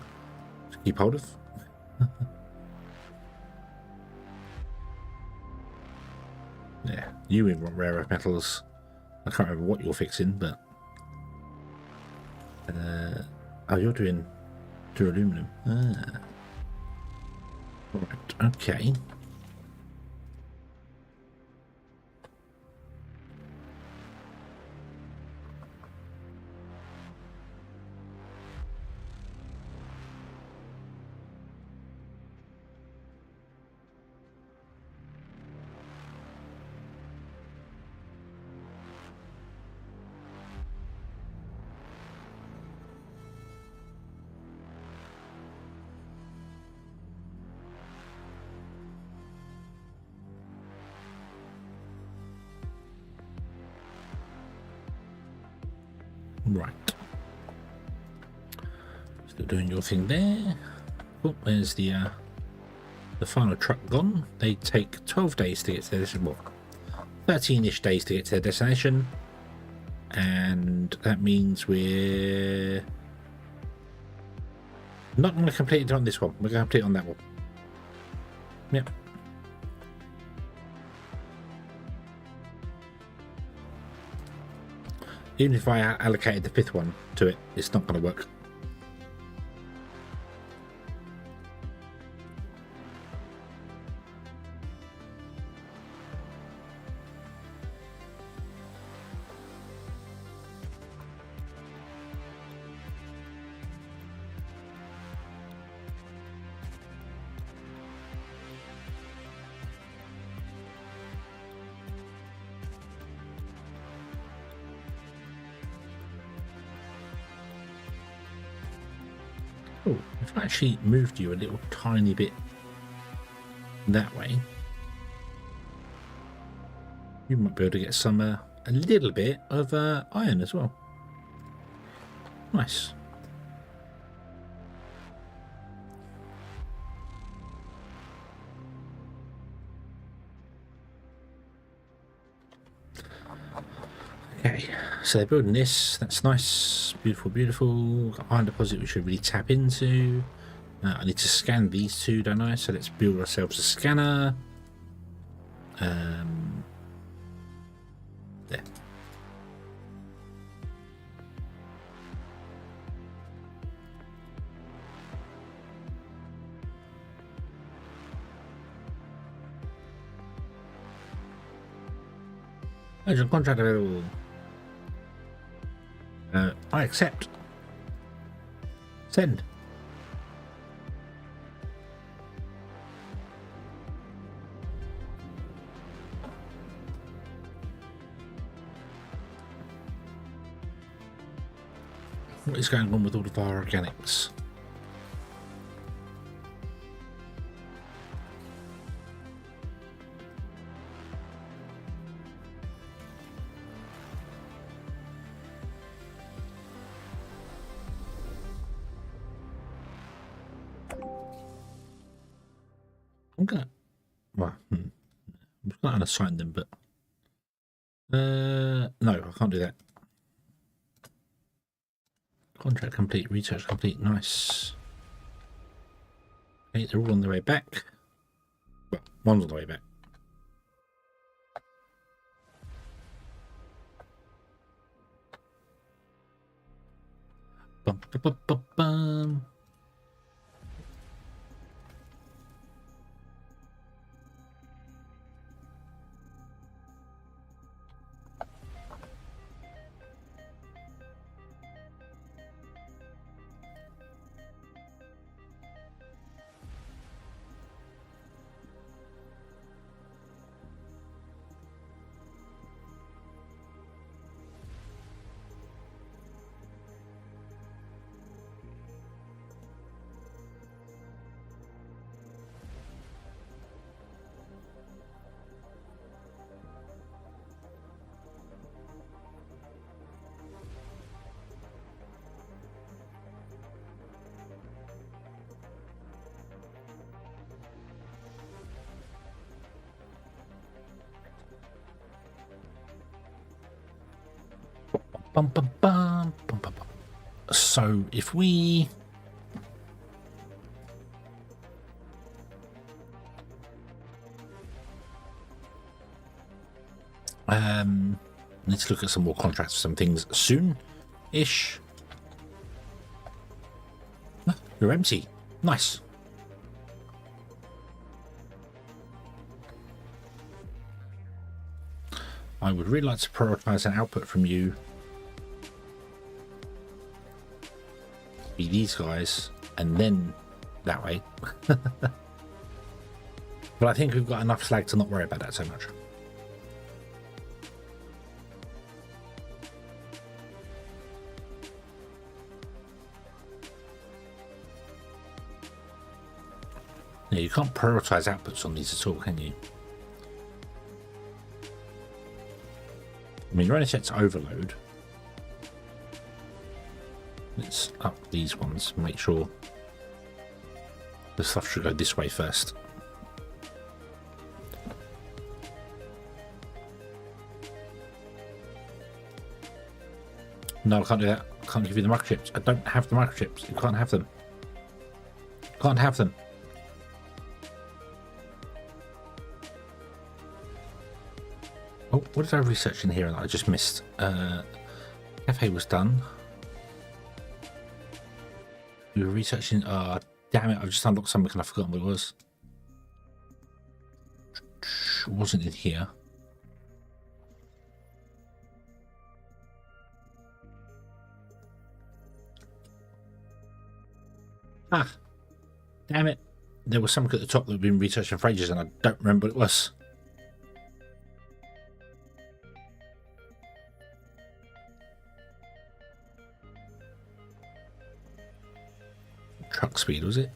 to keep hold of. Yeah, you even want rare earth metals. I can't remember what you're fixing, but... oh, you're doing duraluminum. Ah. Right, okay. Right. Still doing your thing there. Oh, there's the final truck gone. They take 12 days to get to their destination. Well, 13-ish days to get to their destination. And that means we're not going to complete it on this one. We're going to complete it on that one. Yep. Even if I allocated the 5th one to it, it's not going to work. Oh, if I actually moved you a little tiny bit that way, you might be able to get some a little bit of iron as well. Nice. Okay, so they're building this. That's nice. Beautiful, beautiful. Got iron deposit we should really tap into. I need to scan these two, don't I? So let's build ourselves a scanner. There. Urgent contract available. I accept. Send. What is going on with all of our organics? I'm gonna, well, I'm not gonna assign them, but no, I can't do that. Contract complete, research complete, nice. Okay, they're all on their way back. Well, one's on the way back. Bum, bum, bum, bum, bum. Bum, bum, bum, bum, bum, bum. So if we need to look at some more contracts for some things soon-ish. Ah, you're empty. Nice. I would really like to prioritize an output from you. Be these guys, and then that way. But I think we've got enough slag to not worry about that so much. Yeah, you can't prioritize outputs on these at all, can you? I mean, you're only set to overload. Let's up these ones, make sure the stuff should go this way first. No, I can't do that. I can't give you the microchips. I don't have the microchips. You can't have them. Can't have them. Oh, what did I research in here that I just missed? Cafe was done. We were researching. Damn it! I've just unlocked something and I've forgotten what it was. It wasn't in here. Ah, damn it! There was something at the top that we've been researching for ages, and I don't remember what it was. Truck speed, was it?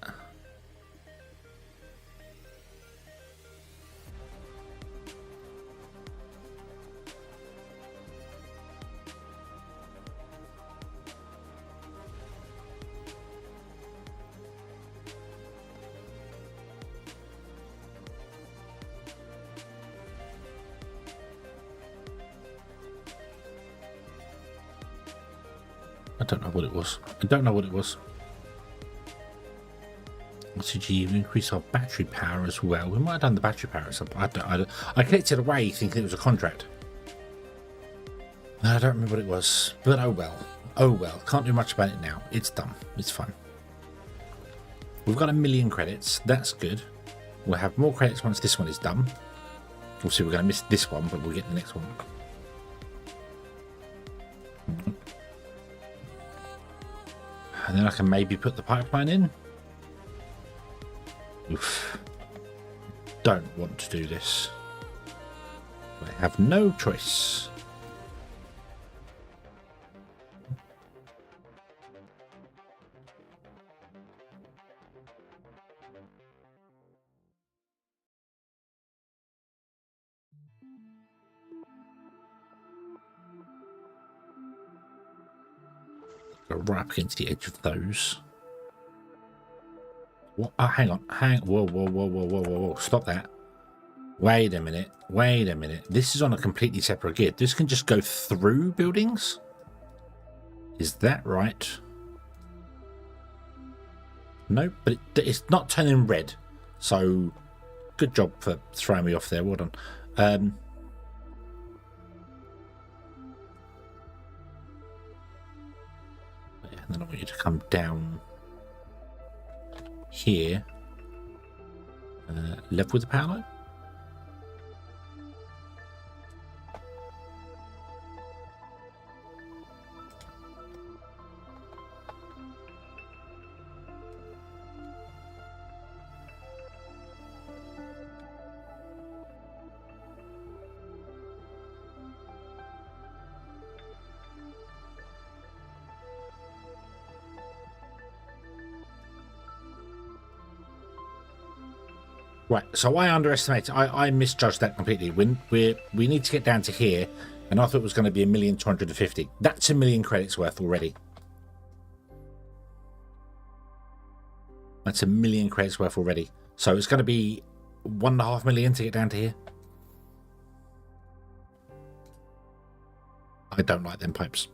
I don't know what it was. I don't know what it was. Did you increase our battery power as well? We might have done the battery power at some point. I clicked it away thinking it was a contract. I don't remember what it was, but oh well. Oh well. Can't do much about it now. It's done. It's fine. We've got 1 million credits. That's good. We'll have more credits once this one is done. Obviously, we're going to miss this one, but we'll get the next one. And then I can maybe put the pipeline in. Oof. Don't want to do this. I have no choice. Go right up against the edge of those. What? Oh, hang on. Whoa, whoa, whoa, whoa, whoa, whoa, whoa. Stop that. Wait a minute. Wait a minute. This is on a completely separate grid. This can just go through buildings? Is that right? No, but it's not turning red. So, good job for throwing me off there. Well done. And then I want you to come down here, level with the power line. Right, so I underestimated. I misjudged that completely. We need to get down to here, and I thought it was going to be 1,250,000. That's 1 million credits worth already. That's 1 million credits worth already. So it's going to be 1.5 million to get down to here. I don't like them pipes.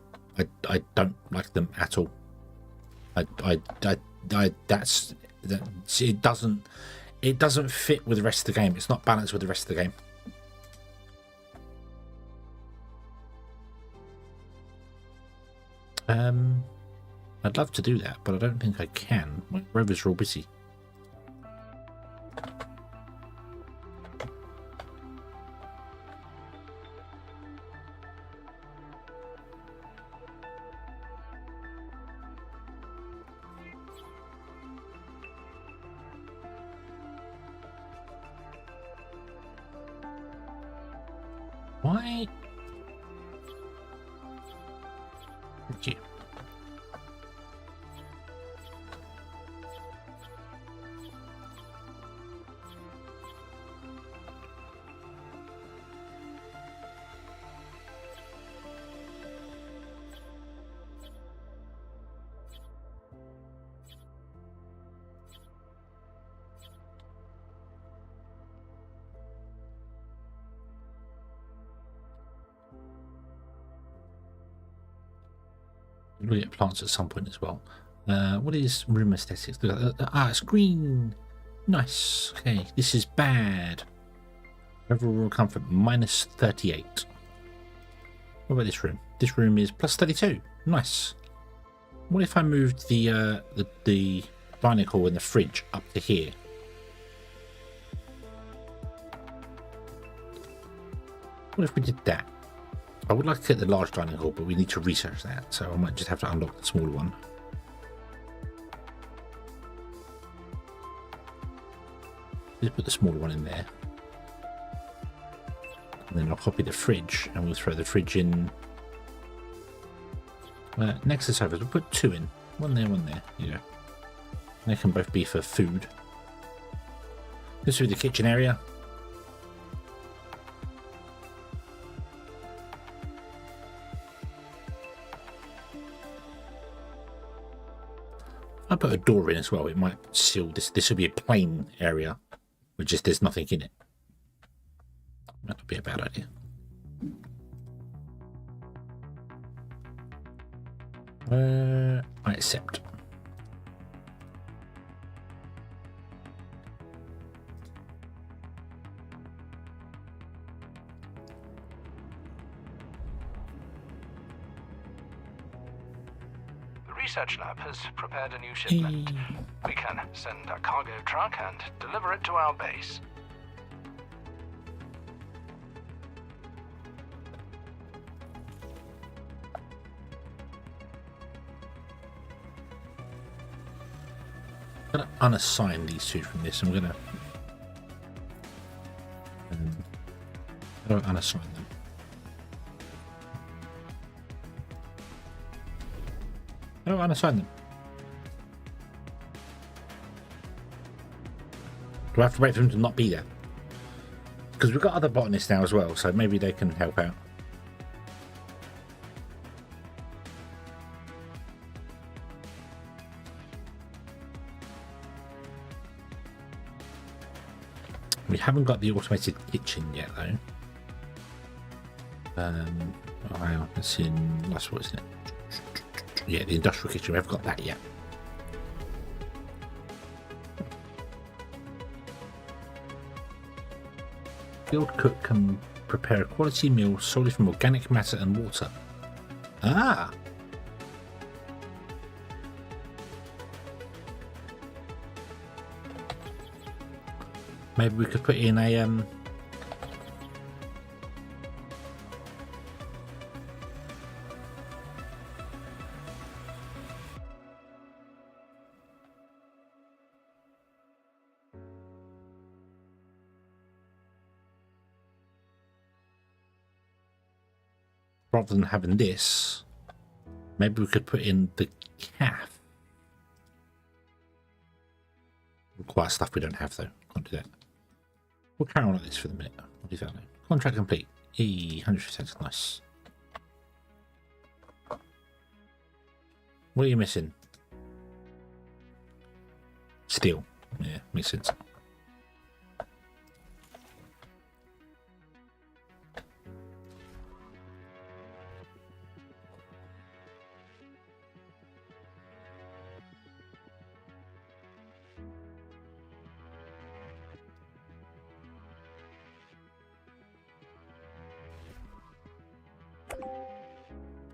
I don't like them at all. That's that. It doesn't fit with the rest of the game. It's not balanced with the rest of the game. I'd love to do that, but I don't think I can. My rovers are all busy. Why? Thank you. We'll get plants at some point as well. What is room aesthetics? It's green. Nice. Okay, this is bad. Overall comfort minus 38. What about this room? This room is plus 32. Nice. What if I moved the dining hall and the fridge up to here? What if we did that? I would like to get the large dining hall, but we need to research that, so I might just have to unlock the smaller one. Just put the smaller one in there. And then I'll copy the fridge, and we'll throw the fridge in next to the sofas. We'll put two in. One there, one there. There you go. They can both be for food. This will be the kitchen area. I put a door in as well. It might seal this. This will be a plain area, with just there's nothing in it. That would be a bad idea. I accept. The research lab has prepared a new shipment. We can send a cargo truck and deliver it to our base. I'm going to unassign these two from this. I'm going to how do I unassign them? How do I unassign them? Do I have to wait for them to not be there? Because we've got other botanists now as well, so maybe they can help out. We haven't got the automated kitchen yet, though. Oh, hang on, it's in last what, isn't it? Yeah, the industrial kitchen. We haven't got that yet. Skilled cook can prepare a quality meal solely from organic matter and water. Ah. Maybe we could put in a rather than having this, maybe we could put in the calf. Require stuff we don't have though. Can't do that. We'll carry on like this for the minute. What is that now? Contract complete. 100%. Nice. What are you missing? Steel. Yeah, makes sense.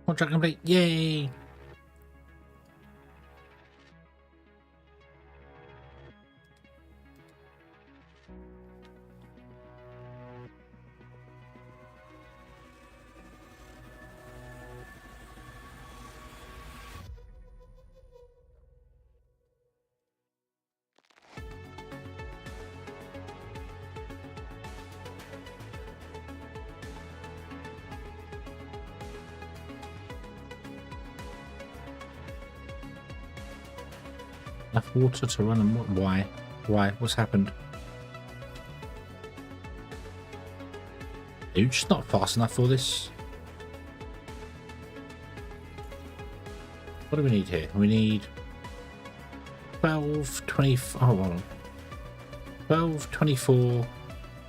Contract complete. Yay! Enough water to run and what? Why? Why? What's happened? Are you just not fast enough for this? What do we need here? We need 12, 20, oh, hold on. 12, 24,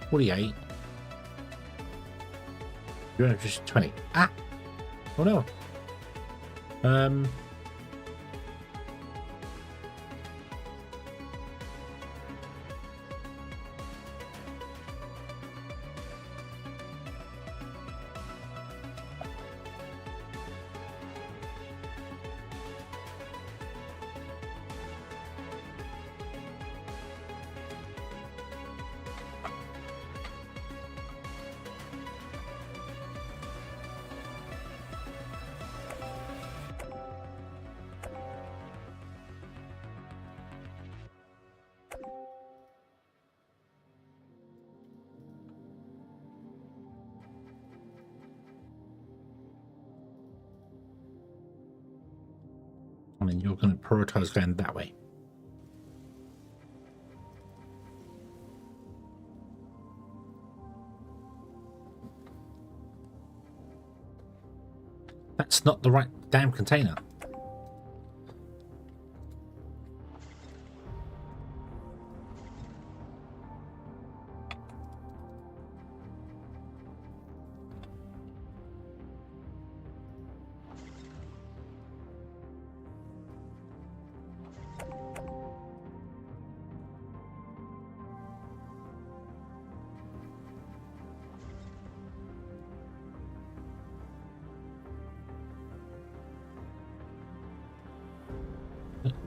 48. You're only just 20. Ah! Oh no. I mean, you're going to prioritize going that way. That's not the right damn container.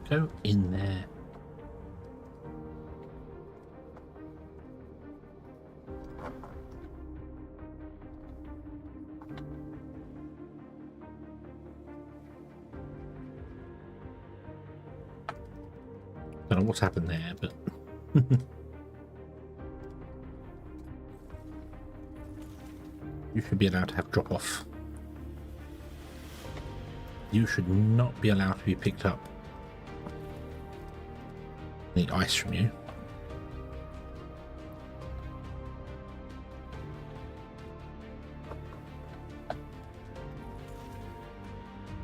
Go in there. Don't know what's happened there, but you should be allowed to have drop off. You should not be allowed to be picked up. Need ice from you.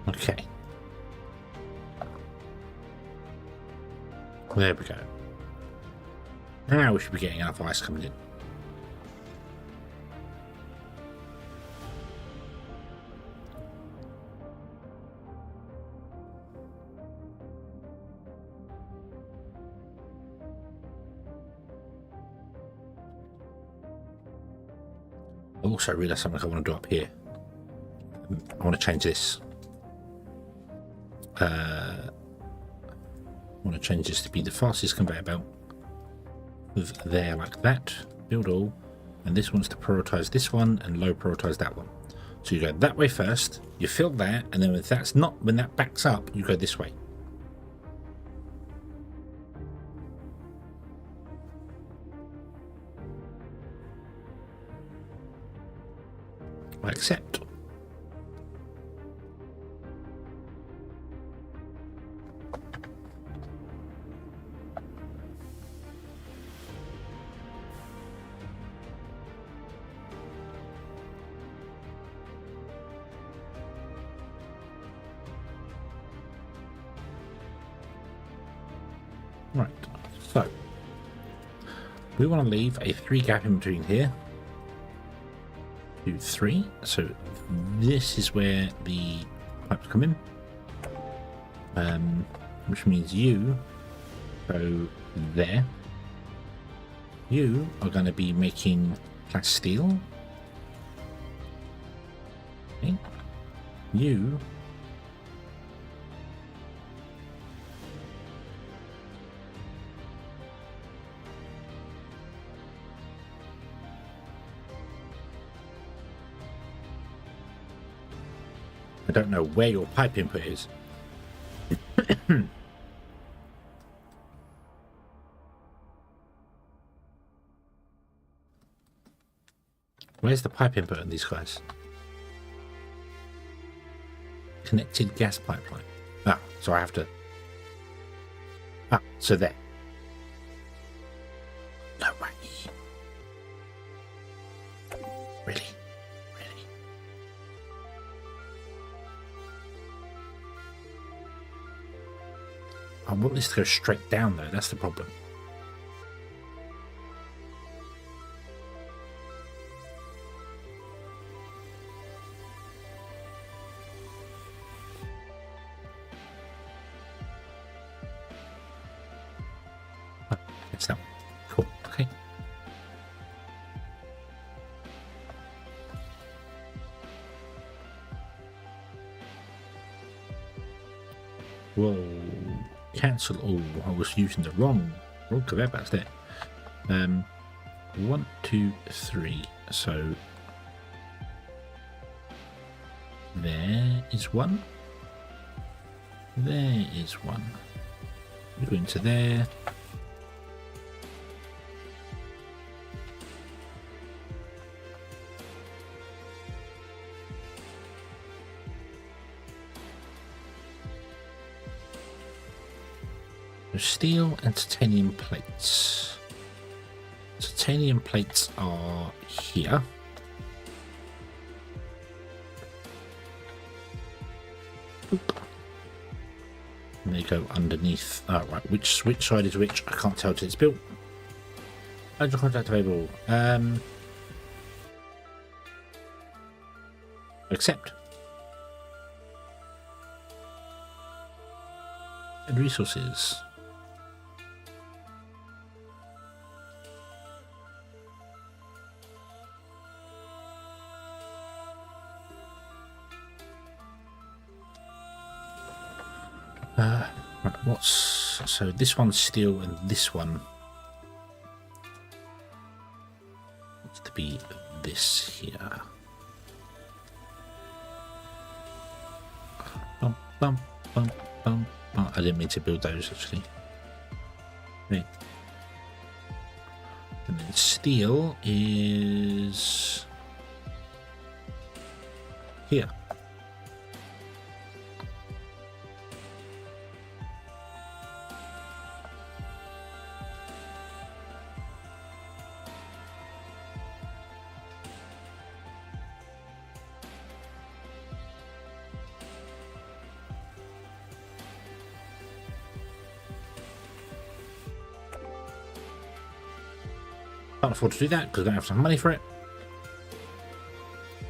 Okay. There we go. Now we should be getting enough ice coming in. I also realised something I want to do up here. I want to change this. I want to change this to be the fastest conveyor belt. With there like that. Build all. And this wants to prioritise this one and low prioritise that one. So you go that way first. You fill that, and then if that's not, when that backs up, you go this way. I accept. Right, so we want to leave a 3 gap in between here. 2, 3. So this is where the pipes come in, which means you go there. You are going to be making glass steel. Okay. You. I don't know where your pipe input is. Where's the pipe input on these guys? Connected gas pipeline. Ah, so I have to... Ah, so there. No way. Really? Really? I want this to go straight down though, that's the problem. It's that one. Cool. Okay. Whoa. Cancel. Oh, I was using the wrong caveat that's there. 1, 2, 3. So there is one. There is one. We go into there. Steel and titanium plates. Titanium plates are here. Oop. And they go underneath. Oh, right. Which side is which? I can't tell till it's built. Hydro contact available. Accept. And resources. Right, what's so this one's steel and this one needs to be this here. Bum, bum, bum, bum, bum. I didn't mean to build those actually. Right. And then steel is here. Can't afford to do that because I don't have some money for it,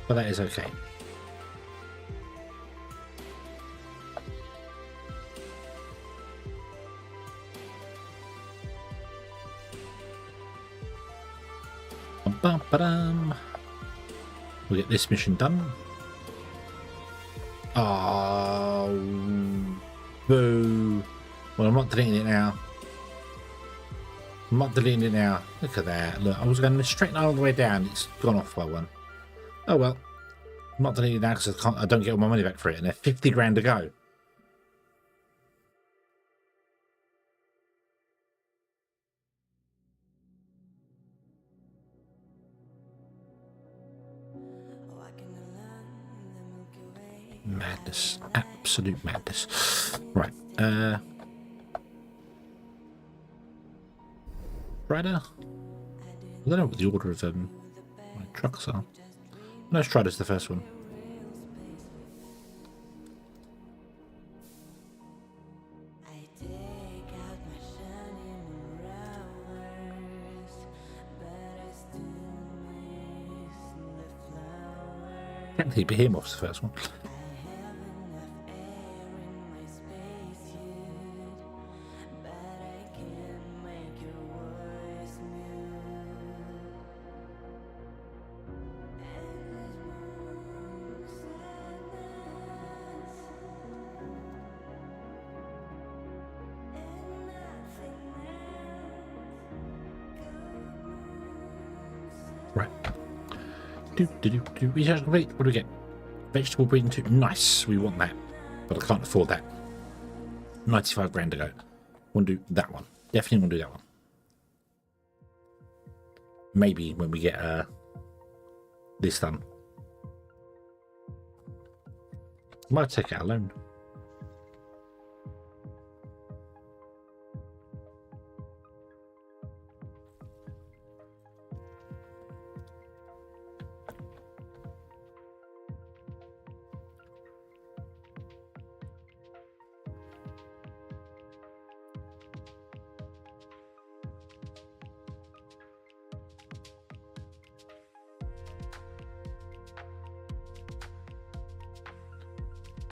but that is okay. We'll get this mission done. Oh, boo. Well, I'm not deleting it now. I'm not deleting it now. Look at that. Look, I was going to straighten all the way down. It's gone off by one. Oh well. I'm not deleting it now because I don't get all my money back for it. And they're 50 grand to go. Madness. Absolute madness. Right. Strider? I don't know what the order of my trucks are. No, Strider's the first one. Can't think Behemoth's the first one. Research complete. What do we get? Vegetable breeding tube. Nice. We want that, but I can't afford that. 95 grand to go. Want to do that one. Definitely want to do that one. Maybe when we get this done. Might take it alone.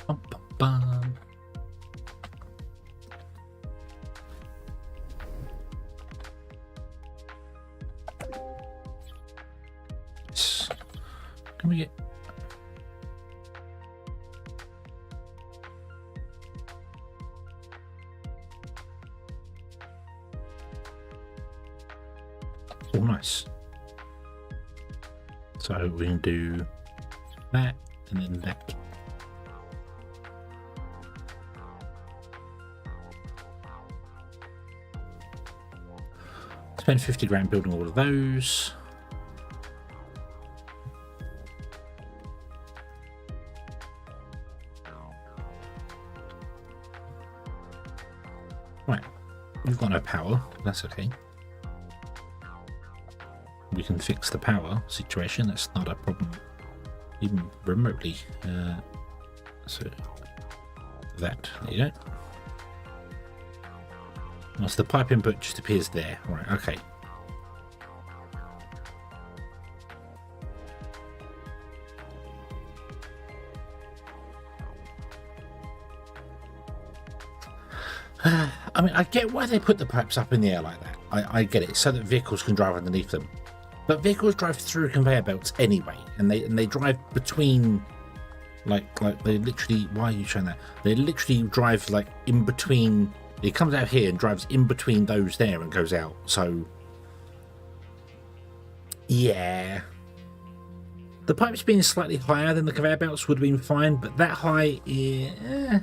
Bum, bum, bum. Yes. Can we get... Oh, nice. So we can do that and then that. Spend 50 grand building all of those. Right, we've got no power, that's okay. We can fix the power situation, that's not a problem, even remotely. So, that, there you go. Oh, so the pipe input just appears there. Right, okay. I mean, I get why they put the pipes up in the air like that. I get it, so that vehicles can drive underneath them. But vehicles drive through conveyor belts anyway, and they drive between, like they literally. Why are you showing that? They literally drive like in between. It comes out here and drives in between those there and goes out. So, yeah. The pipes being slightly higher than the conveyor belts would have been fine, but that high, yeah.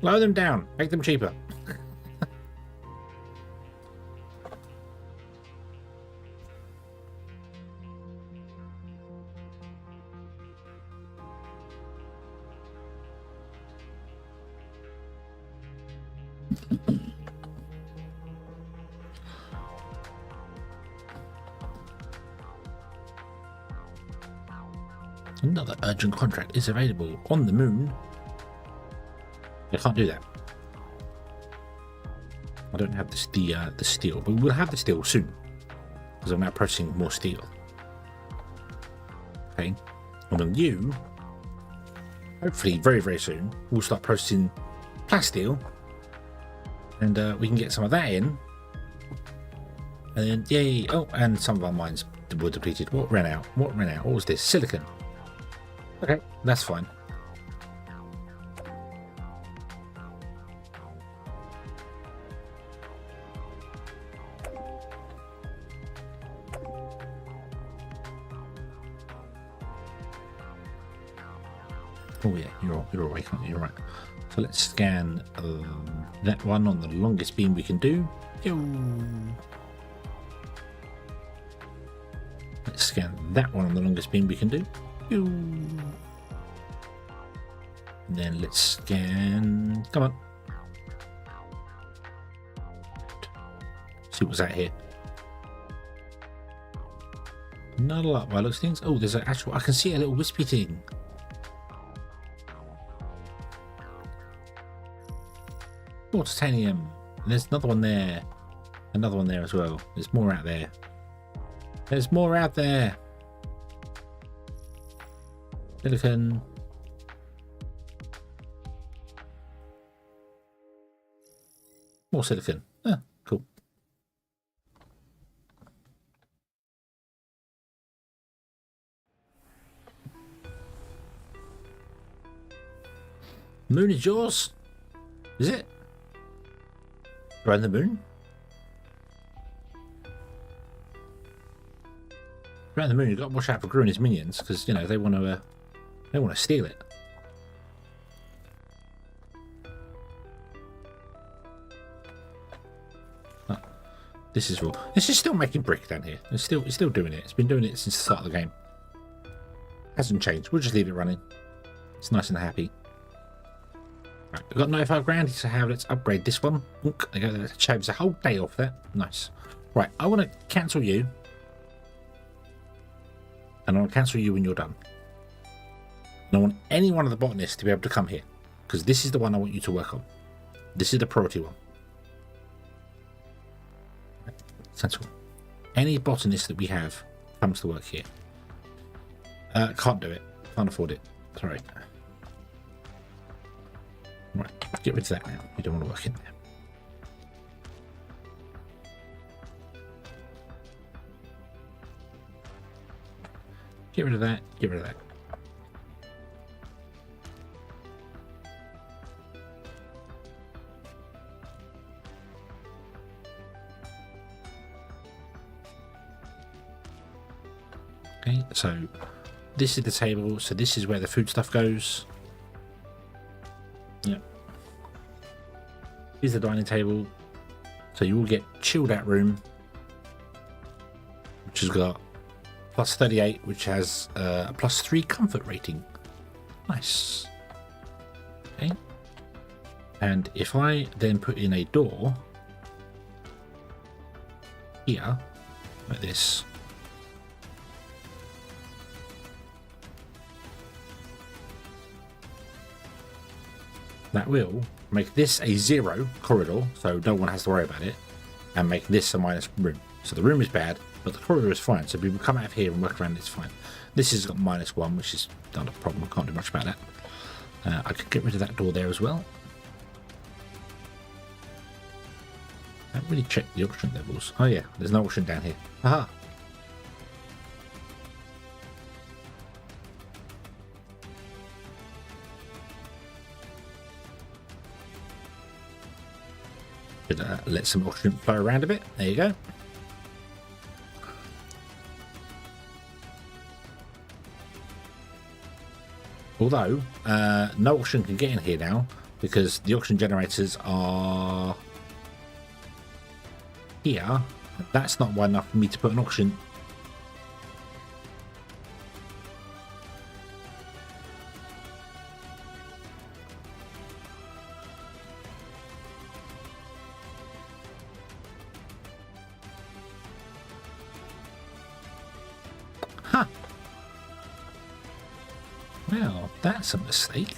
Lower them down, make them cheaper. Another urgent contract is available on the moon. I can't do that. I don't have the steel, but we'll have the steel soon because I'm now processing more steel. Okay, and then you, hopefully very, very soon, we'll start processing plasteel, and we can get some of that in. And then, yay! Oh, and some of our mines were depleted. What ran out? What ran out? What was this? Silicon. Okay, that's fine. Oh yeah, you're awake, aren't you? You're right. So let's scan that one on the longest beam we can do. Let's scan that one on the longest beam we can do. And then let's scan. Come on. See what's out here. Not a lot by those things. Oh, there's an actual. I can see a little wispy thing. More titanium. And there's another one there. Another one there as well. There's more out there. There's more out there. Silicon. More silicon. Ah, cool. Moon is yours? Is it? Around the moon? Around the moon, you've got to watch out for Gru and his minions, because, you know, they want to steal it. Oh, this is real. This is still making brick down here. It's still doing it. It's been doing it since the start of the game. Hasn't changed. We'll just leave it running. It's nice and happy. Right, we've got 95 grand, so how let's upgrade this one. There you go, that shaves a whole day off there. Nice. Right, I want to cancel you. And I want to cancel you when you're done. And I want any one of the botanists to be able to come here. Because this is the one I want you to work on. This is the priority one. Right, cancel. Any botanist that we have comes to work here. Can't do it. Can't afford it. Sorry. Right, get rid of that now. You don't want to work in there. Get rid of that. Get rid of that. Okay, so this is the table. So this is where the food stuff goes. Yep. Here's the dining table. So you will get chilled out room, which has got plus 38, which has a plus 3 comfort rating. Nice. Okay. And if I then put in a door here, like this, that will make this a 0 corridor, so no one has to worry about it, and make this a minus room. So the room is bad, but the corridor is fine. So people come out of here and work around, it's fine. This has got -1, which is not a problem. I can't do much about that. I could get rid of that door there as well. I haven't really checked the auction levels. Oh yeah, there's no auction down here. Aha! Let some oxygen flow around a bit. There you go. Although, no oxygen can get in here now because the oxygen generators are here. That's not wide enough for me to put an oxygen. Huh. Well, that's a mistake.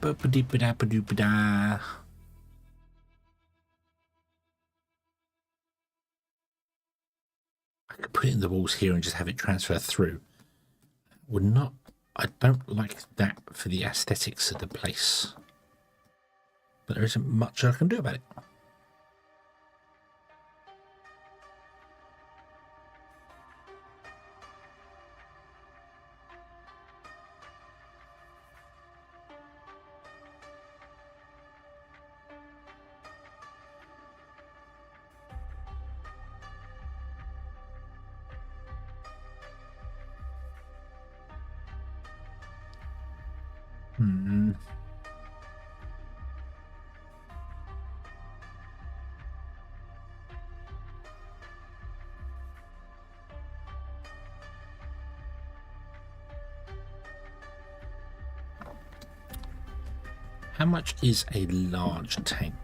Ba-ba-dee-ba-da-ba-doo-ba-da. I could put it in the walls here and just have it transfer through. Would not. I don't like that for the aesthetics of the place. But there isn't much I can do about it. How much is a large tank?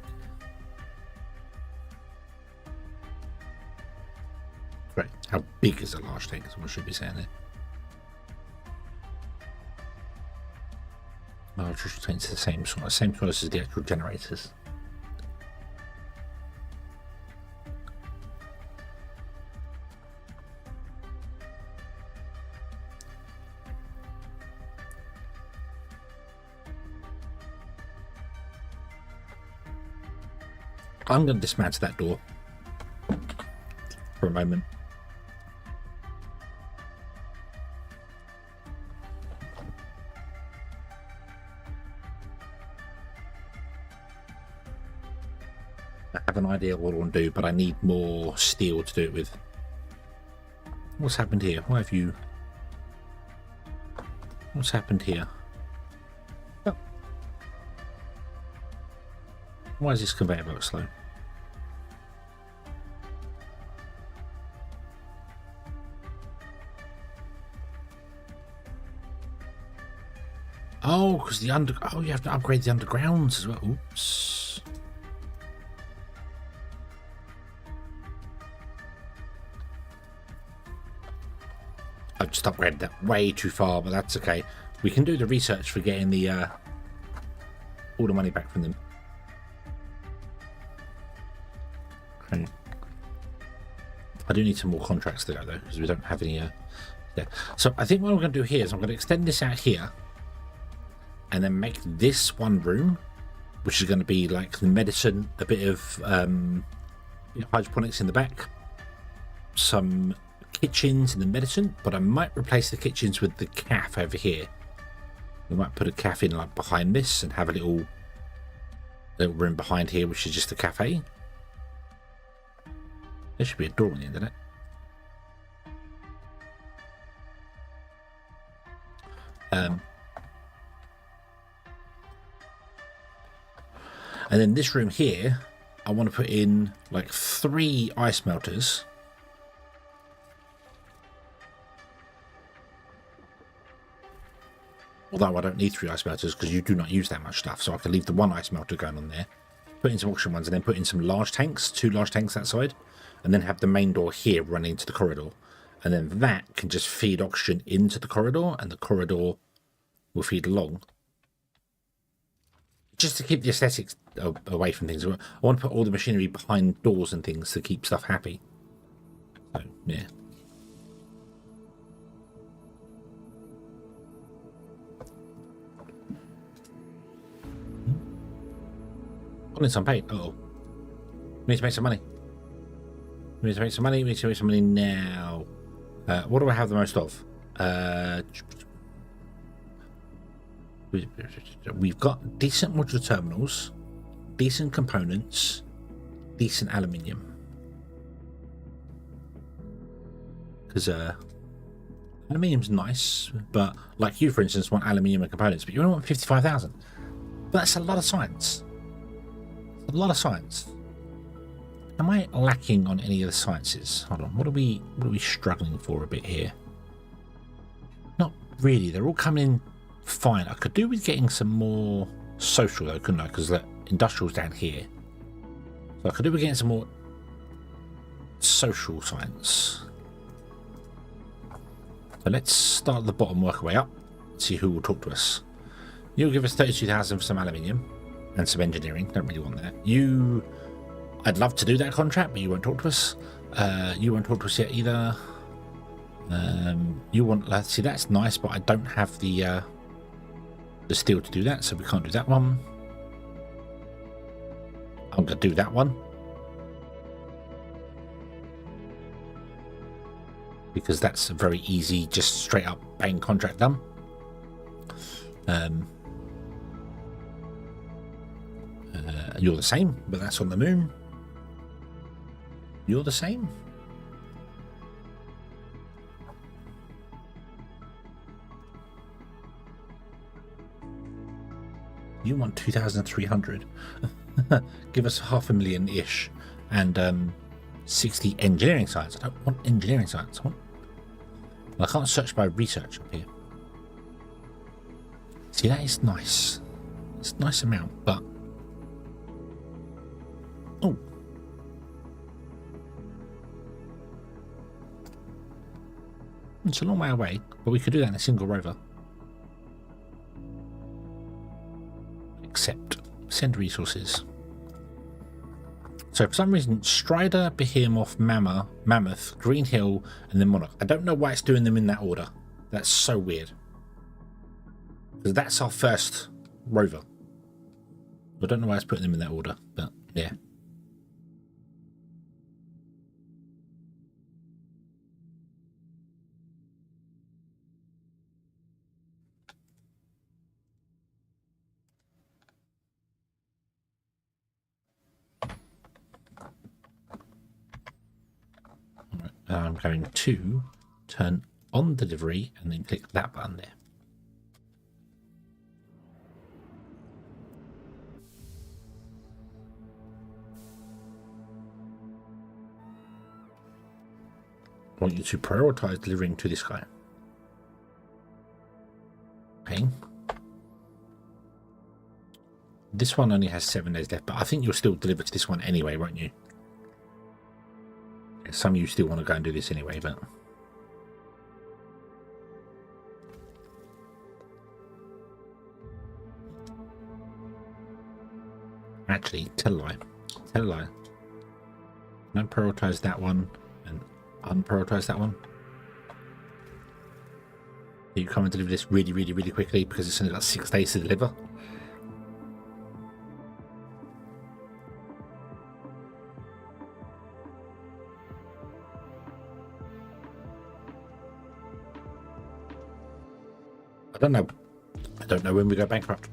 Right, how big is a large tank is what I should be saying there. Large tanks are the same size as the actual generators. I'm going to dismantle that door for a moment. I have an idea what I want to do, but I need more steel to do it with. What's happened here? Why have you... What's happened here? Oh. Why is this conveyor belt slow? Oh, because the under... Oh, you have to upgrade the undergrounds as well. Oops. I've just upgraded that way too far, but that's okay. We can do the research for getting the all the money back from them. Okay. I do need some more contracts to go though, because we don't have any. Yeah. So I think what I'm going to do here is I'm going to extend this out here, and then make this one room, which is going to be like the medicine, a bit of hydroponics in the back, some kitchens in the medicine, but I might replace the kitchens with the cafe over here. We might put a cafe in like behind this and have a little room behind here, which is just a cafe. There should be a door on the end of it. And then this room here, I want to put in like 3 ice melters. Although I don't need 3 ice melters because you do not use that much stuff, so I can leave the 1 ice melter going on there, put in some auction ones, and then put in some large tanks, 2 large tanks that side, and then have the main door here running into the corridor. And then that can just feed oxygen into the corridor, and the corridor will feed along. Just to keep the aesthetics away from things. I want to put all the machinery behind doors and things to keep stuff happy. So, yeah. On it's unpaid. Uh-oh. We need to make some money. We need to make some money. We need to make some money now. What do I have the most of? We've got decent modular terminals, decent components, decent aluminium. Because aluminium's nice, but like you, for instance, want aluminium and components, but you only want 55,000. But that's a lot of science. A lot of science. Am I lacking on any of the sciences? Hold on. What are we struggling for a bit here? Not really. They're all coming in fine. I could do with getting some more social though, couldn't I? Because the industrial's down here. So I could do with getting some more social science. So let's start at the bottom, work our way up, see who will talk to us. You'll give us 32,000 for some aluminium and some engineering. Don't really want that. You, I'd love to do that contract, but you won't talk to us. You won't talk to us yet either. You want, let's see, that's nice, but I don't have the steel to do that, so we can't do that one. I'm gonna do that one because that's a very easy, just straight up bang contract done. You're the same, but that's on the moon. You're the same. You want 2,300. Give us 500,000-ish and 60 engineering science. I don't want engineering science. I can't search by research up here. See, that is nice. It's a nice amount, but oh, it's a long way away, but we could do that in a single rover. Accept. Send resources. So for some reason, Strider, Behemoth, Mammoth, Green Hill, and then Monarch. I don't know why it's doing them in that order. That's so weird. Because that's our first rover. I don't know why it's putting them in that order, but yeah. And I'm going to turn on delivery and then click that button there. I want you to prioritize delivering to this guy. Okay. This one only has 7 days left, but I think you'll still deliver to this one anyway, won't you? Some of you still want to go and do this anyway, but... Actually, tell a lie. Tell a lie. Don't prioritize that one and unprioritize that one. You come and deliver this really, really, really quickly because it's only got 6 days to deliver. I don't know. I don't know when we go bankrupt.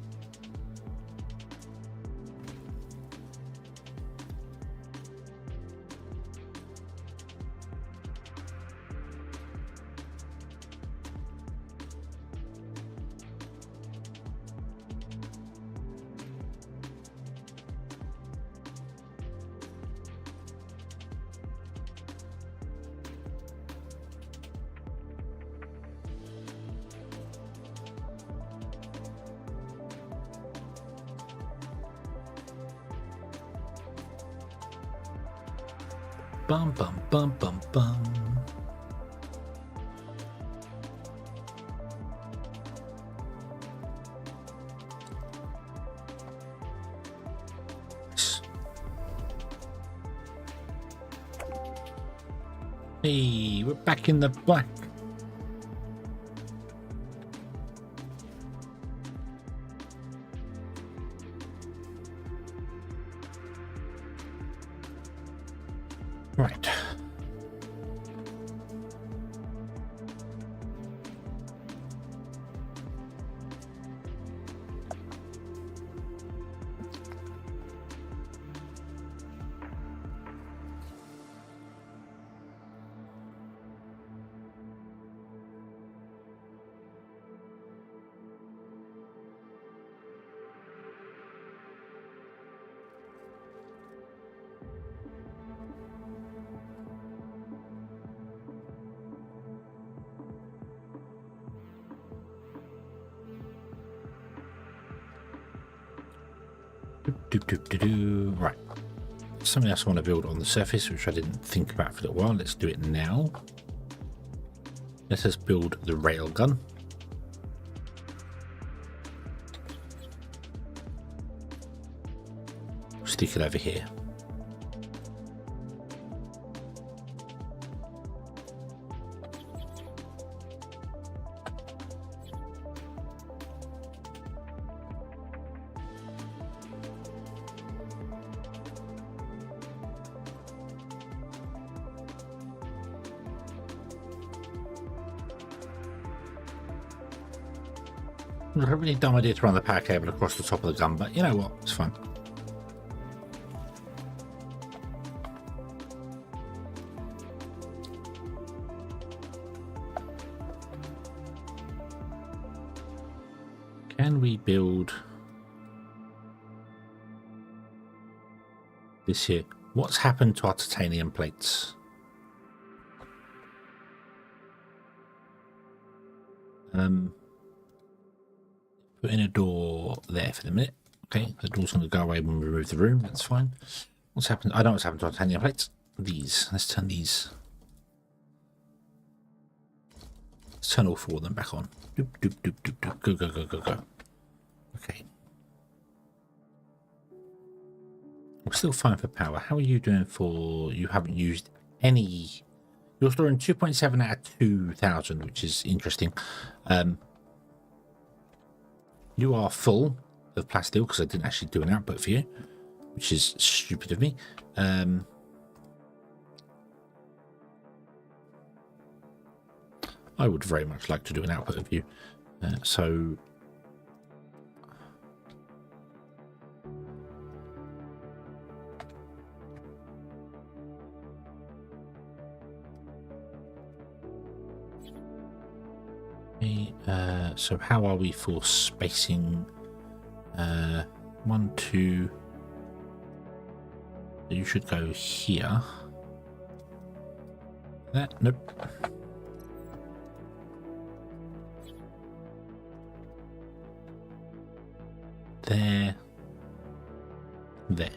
Bum bum bum bum bum. Hey, we're back in the black. Right. Right. Something else I want to build on the surface, which I didn't think about for a little while. Let's do it now. Let us build the railgun. Stick it over here. It was a really dumb idea to run the power cable across the top of the gun, but you know what? It's fun. Can we build this here? What's happened to our titanium plates? Put in a door there for the minute. Okay, the door's going to go away when we remove the room. That's fine. What's happened? I know what's happened to our titanium plates. These. Let's turn these. Let's turn all 4 of them back on. Doop, doop, doop, doop, doop. Go, go, go, go, go. Okay. We're still fine for power. How are you doing for... You haven't used any... You're storing 2.7 out of 2,000, which is interesting. You are full of plasteel because I didn't actually do an output for you, which is stupid of me. I would very much like to do an output of you. So Okay, so how are we for spacing? 1, 2. You should go here. That, nope. There. There.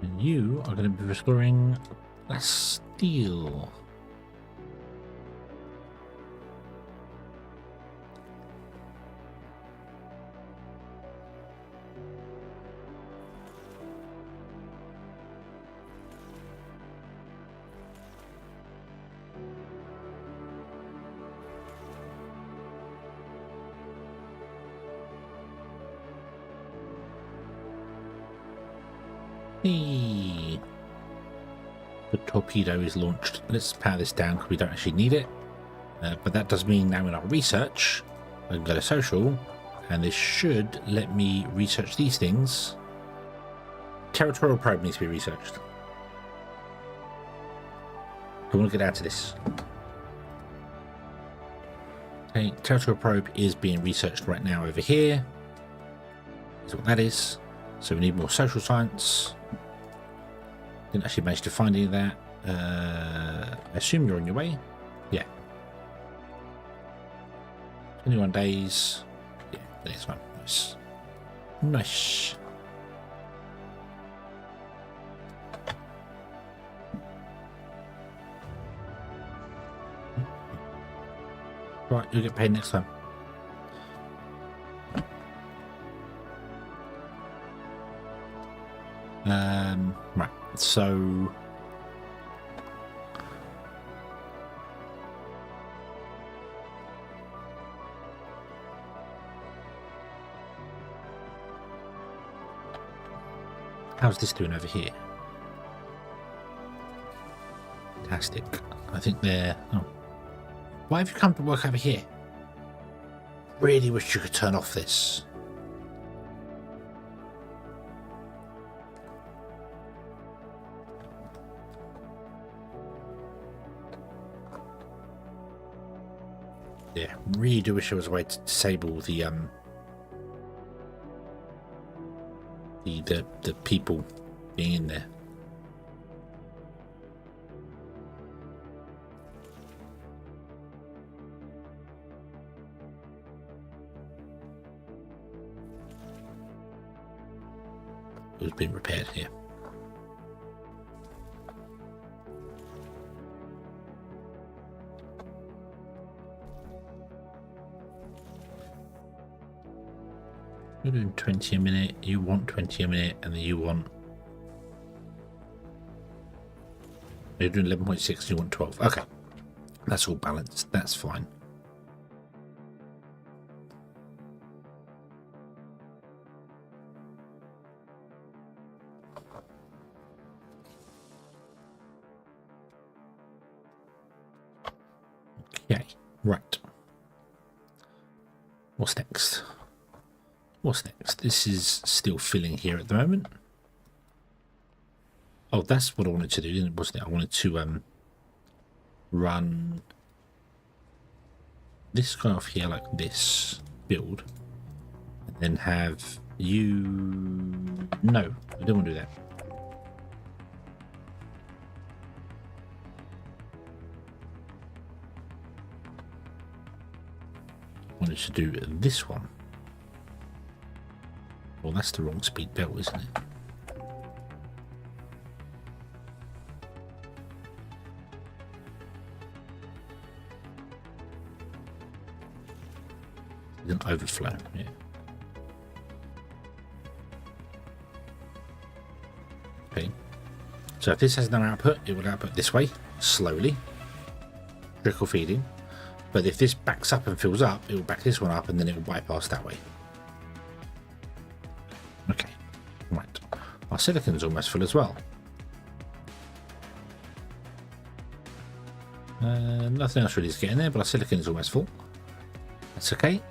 And you are going to be restoring steel. Hey. The torpedo is launched. Let's power this down because we don't actually need it. But that does mean now in our research, I can go to social, and this should let me research these things. Territorial probe needs to be researched. I want to get out to this. Okay, territorial probe is being researched right now over here. That's what that is. So we need more social science. Didn't actually manage to find any of that. I assume you're on your way. Yeah. 21 days. Yeah, the next one. Nice. Nice. Right, you'll get paid next time. Right, so how's this doing over here? Fantastic. I think they're... Oh. Why have you come to work over here? Really wish you could turn off this. Yeah, really do wish there was a way to disable the people being in there. It was being repaired here. You're doing 20 a minute, you want 20 a minute, and then you want... You're doing 11.6, you want 12. Okay. That's all balanced. That's fine. Okay, right. What's next? What's next? This is still filling here at the moment. Oh, that's what I wanted to do, wasn't it? I wanted to run this guy off here like this, build, and then have you... No, I don't want to do that. I wanted to do this one. Well, that's the wrong speed belt, isn't it? It's an overflow, yeah. Okay. So if this has no output, it will output this way, slowly, trickle feeding. But if this backs up and fills up, it will back this one up and then it will bypass that way. Okay, right. Our silicon's almost full as well. Nothing else really is getting there, but our silicon is almost full. That's okay.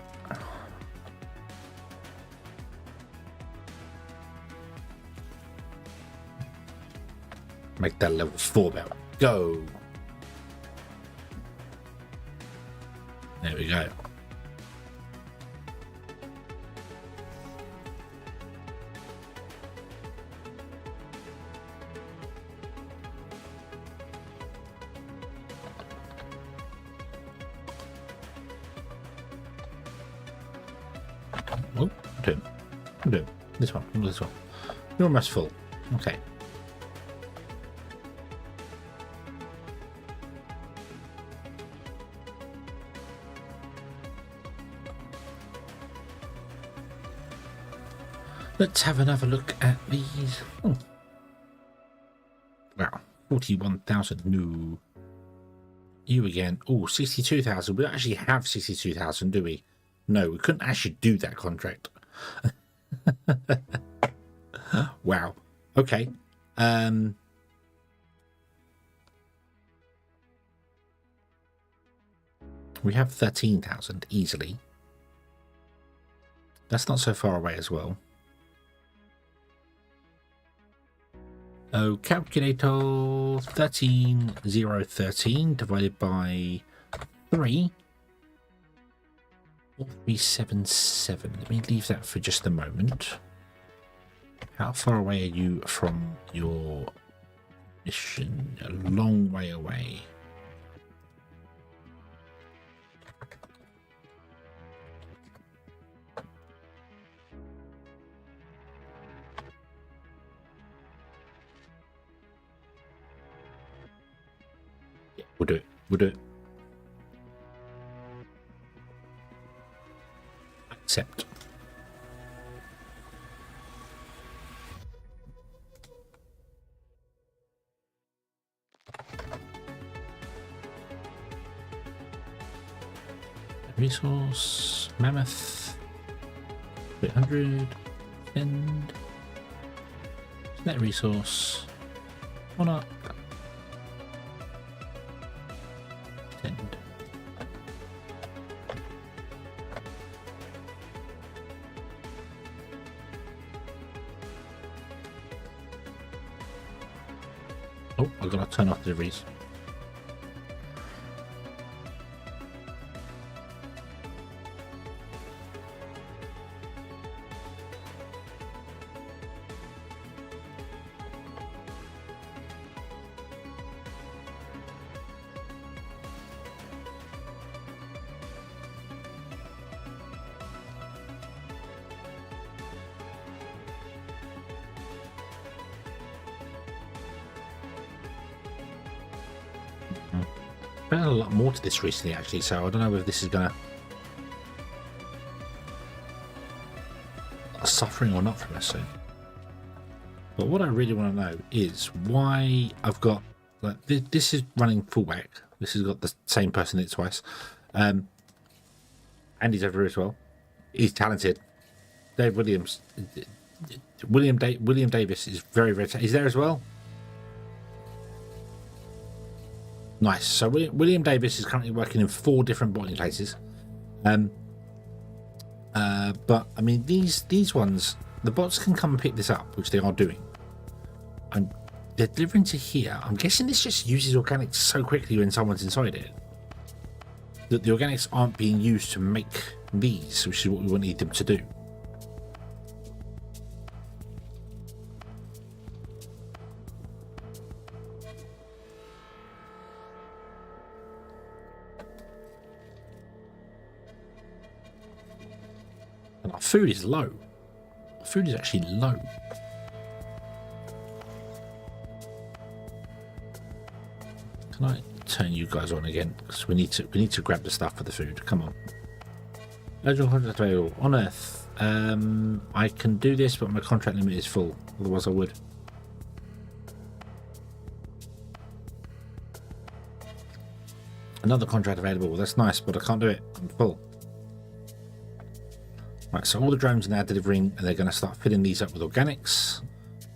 Make that level 4 bell. Go! There we go. Oh, do. This one, this one. You're almost full. Okay. Let's have another look at these. Oh. Wow, 41,000. No. You again. Oh, 62,000. We don't actually have 62,000, do we? No, we couldn't actually do that contract. Wow. Okay. We have 13,000 easily. That's not so far away as well. Oh, calculator, 13,013 divided by 3. 4377. Let me leave that for just a moment. How far away are you from your mission? A long way away. Yeah, we'll do it. We'll do it. Accept. Resource, mammoth, 800, send, net resource, one up, send. Oh, I've got to turn off deliveries. I've done a lot more to this recently, actually, so I don't know if this is gonna suffering or not from us soon. But what I really want to know is why I've got like this is running fullback. This has got the same person in it twice. Andy's over here as well. He's talented. Dave Williams, William Davis is very he's there as well. Nice. So William Davis is currently working in 4 different bottling places. But I mean these ones, the bots can come and pick this up, which they are doing. And they're delivering to here. I'm guessing this just uses organics so quickly when someone's inside it that the organics aren't being used to make these, which is what we wanted them to do. And our food is low. Our food is actually low. Can I turn you guys on again? Because we need to grab the stuff for the food. Come on. Urgent contract available on Earth. I can do this, but my contract limit is full. Otherwise, I would. Another contract available. That's nice, but I can't do it. I'm full. Right, so all the drones are now delivering, and they're going to start filling these up with organics.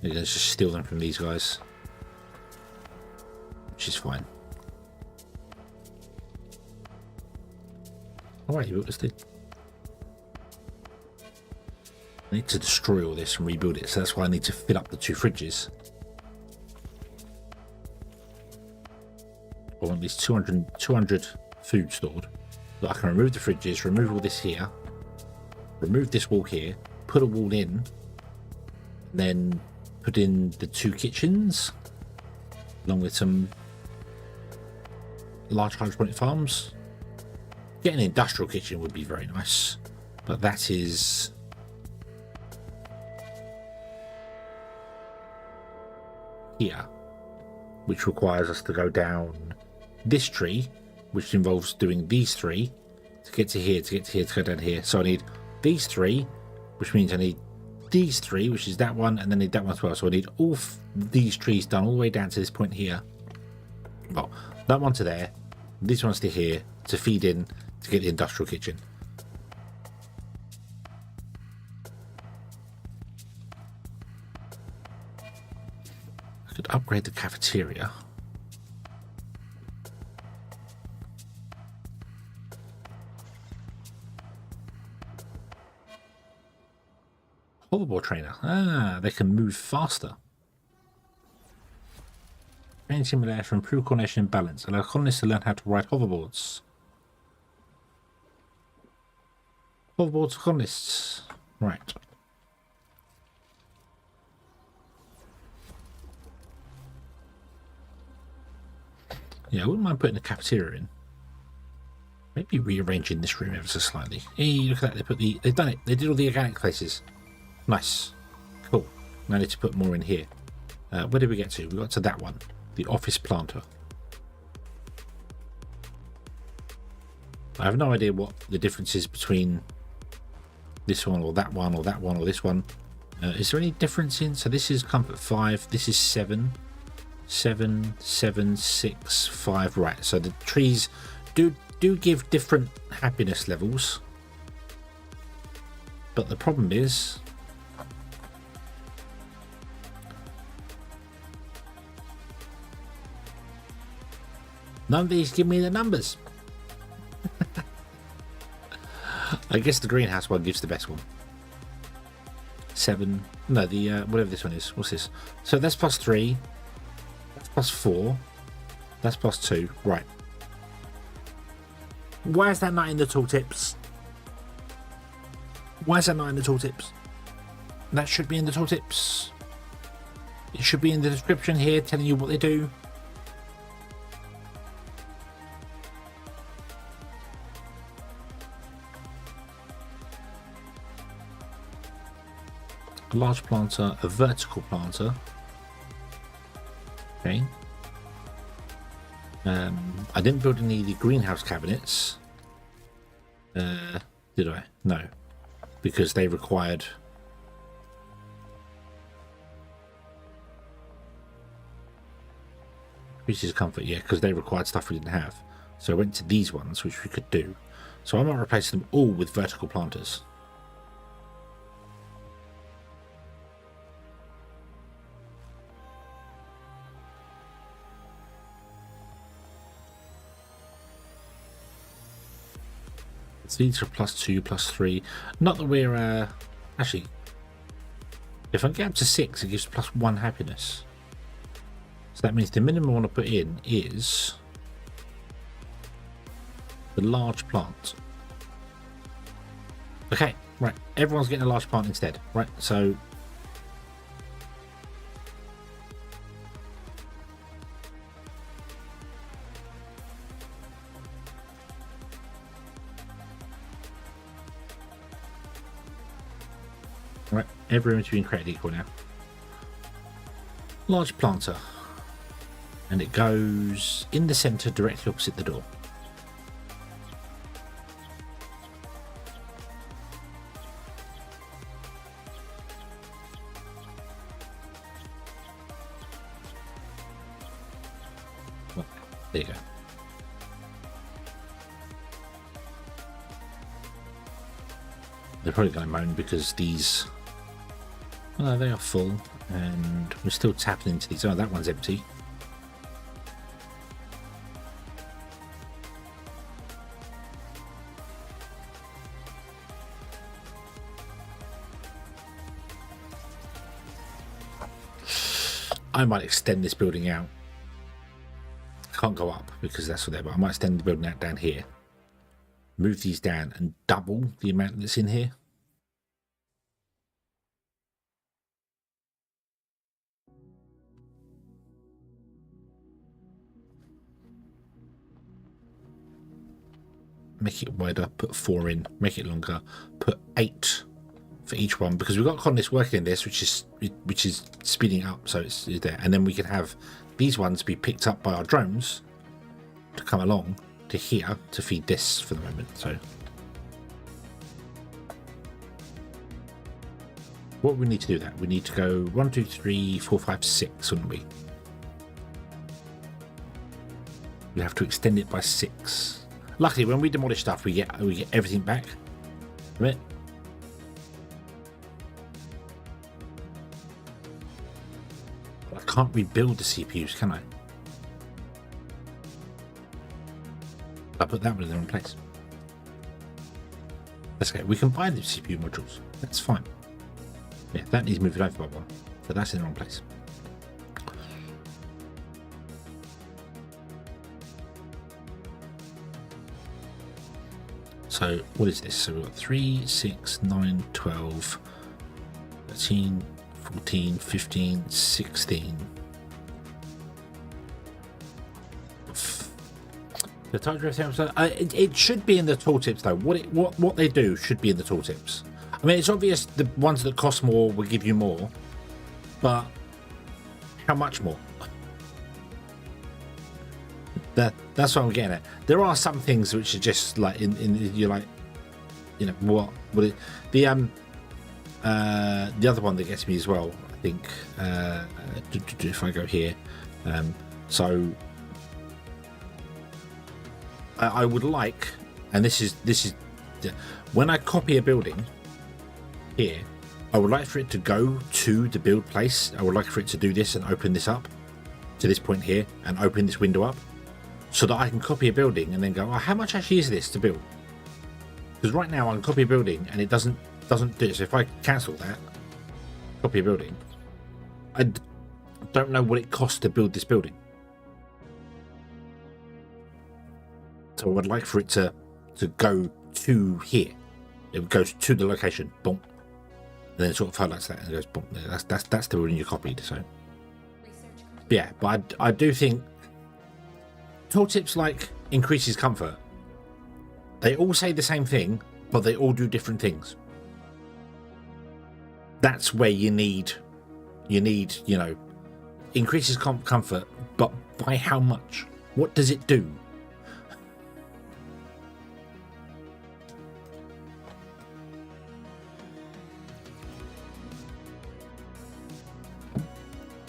They're going to just steal them from these guys, which is fine. Alright, you built this thing. I need to destroy all this and rebuild it, so that's why I need to fill up the 2 fridges. I want at least 200 food stored. So I can remove the fridges, remove all this here, remove this wall here, put a wall in, and then put in the 2 kitchens, along with some large hydroponic farms. Getting an industrial kitchen would be very nice, but that is here, which requires us to go down this tree, which involves doing these 3 to get to here, to get to here, to go down here. So I need these 3, which means I need these 3, which is that one, and then I need that one as well. So I need all these trees done all the way down to this point here. Well, that one to there, this one's to here, to feed in to get the industrial kitchen. I could upgrade the cafeteria. Hoverboard trainer. Ah, they can move faster. Training simulator for improved coordination and balance. Allow colonists to learn how to ride hoverboards. Hoverboards for colonists. Right. Yeah, I wouldn't mind putting the cafeteria in. Maybe rearranging this room ever so slightly. Hey, look at that. They've done it. They did all the organic places. Nice. Cool. Now I need to put more in here. Where did we get to? We got to that one. The office planter. I have no idea what the difference is between this one or that one or that one or this one. Is there any difference in? So this is comfort 5. This is 7. 7, 7, 6, 5. Right. So the trees do give different happiness levels. But the problem is, none of these give me the numbers. I guess the greenhouse one gives the best one. 7. No, the whatever this one is. What's this? So that's plus 3. That's plus 4. That's plus 2. Right. Why is that not in the tooltips? Why is that not in the tooltips? That should be in the tooltips. It should be in the description here telling you what they do. A large planter, a vertical planter. Okay. I didn't build any of the greenhouse cabinets. Did I? No. Because they required... Increases comfort, yeah, because they required stuff we didn't have. So I went to these ones, which we could do. So I might replace them all with vertical planters. These are +2, +3. Not that we're actually, if I get up to 6, it gives +1 happiness. So that means the minimum I want to put in is the large plant. Okay, right. Everyone's getting a large plant instead, right? So right, everyone's being created equal now. Large planter. And it goes in the center directly opposite the door. Well, there you go. They're probably going to moan because these, well, they are full, and we're still tapping into these. Oh, that one's empty. I might extend this building out. Can't go up because that's what they're, but I might extend the building out down here. Move these down and double the amount that's in here. Make it wider, put 4 in, make it longer, put 8 for each one, because we've got colonists working in this, which is speeding up, so it's there. And then we can have these ones be picked up by our drones to come along to here to feed this for the moment. So what we need to do that, we need to go 1, 2, 3, 4, 5, 6, wouldn't we? We have to extend it by 6. Luckily, when we demolish stuff, we get everything back from it. But I can't rebuild the CPUs, can I? I put that one in the wrong place. That's okay. We can buy the CPU modules. That's fine. Yeah, that needs moving over by 1. So that's in the wrong place. So what is this? So we've got 3, 6, 9, 12, 13, 14, 15, 16. The type drift episode, it should be in the tooltips though. What they do should be in the tooltips. I mean, it's obvious the ones that cost more will give you more, but how much more? That's what I'm getting at. There are some things which are just like in you're like, you know, what it, the other one that gets me as well, I think, if I go here, so I would like, and this is when I copy a building here, I would like for it to go to the build place. I would like for it to do this and open this up to this point here and open this window up, so that I can copy a building and then go, oh, how much actually is this to build? Because right now I can copy a building and it doesn't do it. So if I cancel that, copy a building, I don't know what it costs to build this building. So I would like for it to go to here. It goes to the location, boom, and then it sort of highlights that and goes boom. That's the building you copied. So yeah, but I do think tooltips like increases comfort, they all say the same thing, but they all do different things. That's where you need, you know, increases comfort, but by how much? What does it do?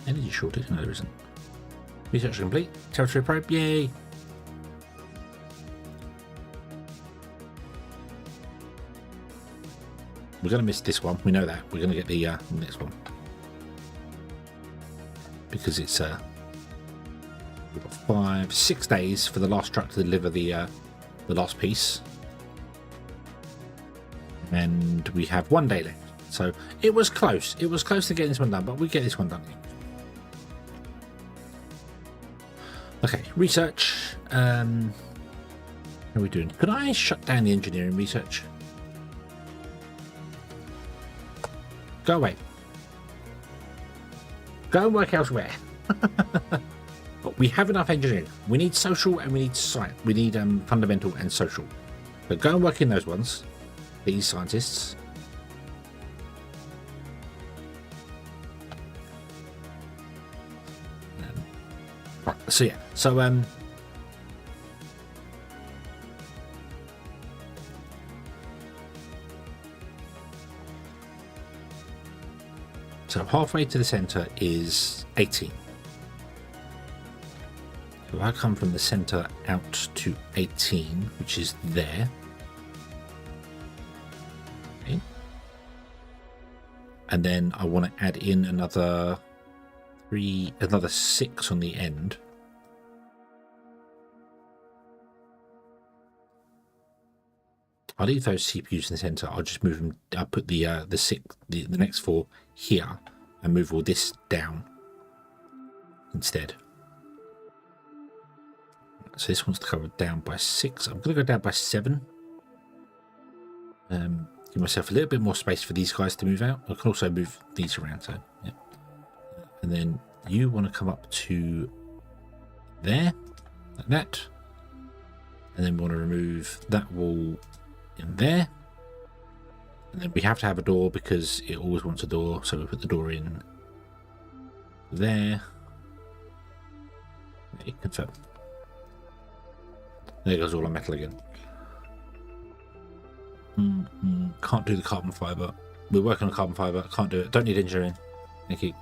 Energy shortage? No, there isn't. Research complete. Territory probe. Yay! We're going to miss this one. We know that. We're going to get the next one. Because it's we've got 5, 6 days for the last truck to deliver the last piece. And we have 1 day left. So it was close. It was close to getting this one done, but we get this one done. Okay, research. How are we doing? Could I shut down the engineering research? Go away. Go and work elsewhere. But we have enough engineering. We need social and we need science. We need fundamental and social. So go and work in those ones, these scientists. Right, so yeah, so so halfway to the center is 18. So I come from the center out to 18, which is there. Okay. and then I want to add in another 6 on the end. I'll leave those CPUs in the center. I'll just move them. I'll put the next 4 here and move all this down instead. So this wants to go down by 6. I'm going to go down by 7. Give myself a little bit more space for these guys to move out. I can also move these around. So yeah. And then you want to come up to there, like that. And then we want to remove that wall in there. And then we have to have a door because it always wants a door. So we put the door in there. Okay, confirm. There goes all our metal again. Can't do the carbon fiber. We're working on carbon fiber. Can't do it. Don't need engineering. Thank you.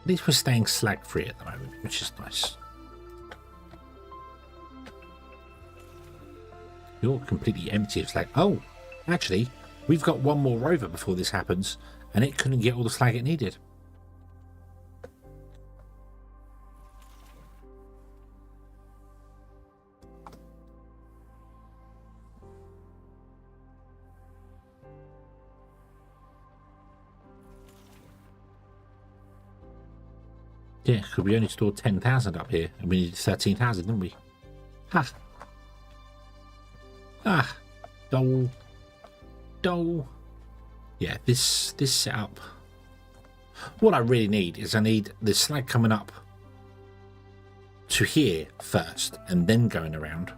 At least we're staying slag free at the moment, which is nice. You're completely empty of slag. Oh, actually, we've got one more rover before this happens, and it couldn't get all the slag it needed. Yeah, because we only stored 10,000 up here, and we needed 13,000, didn't we? Ha! Ah! Dole. Dole. Yeah, this setup. What I really need is I need the slag coming up to here first, and then going around.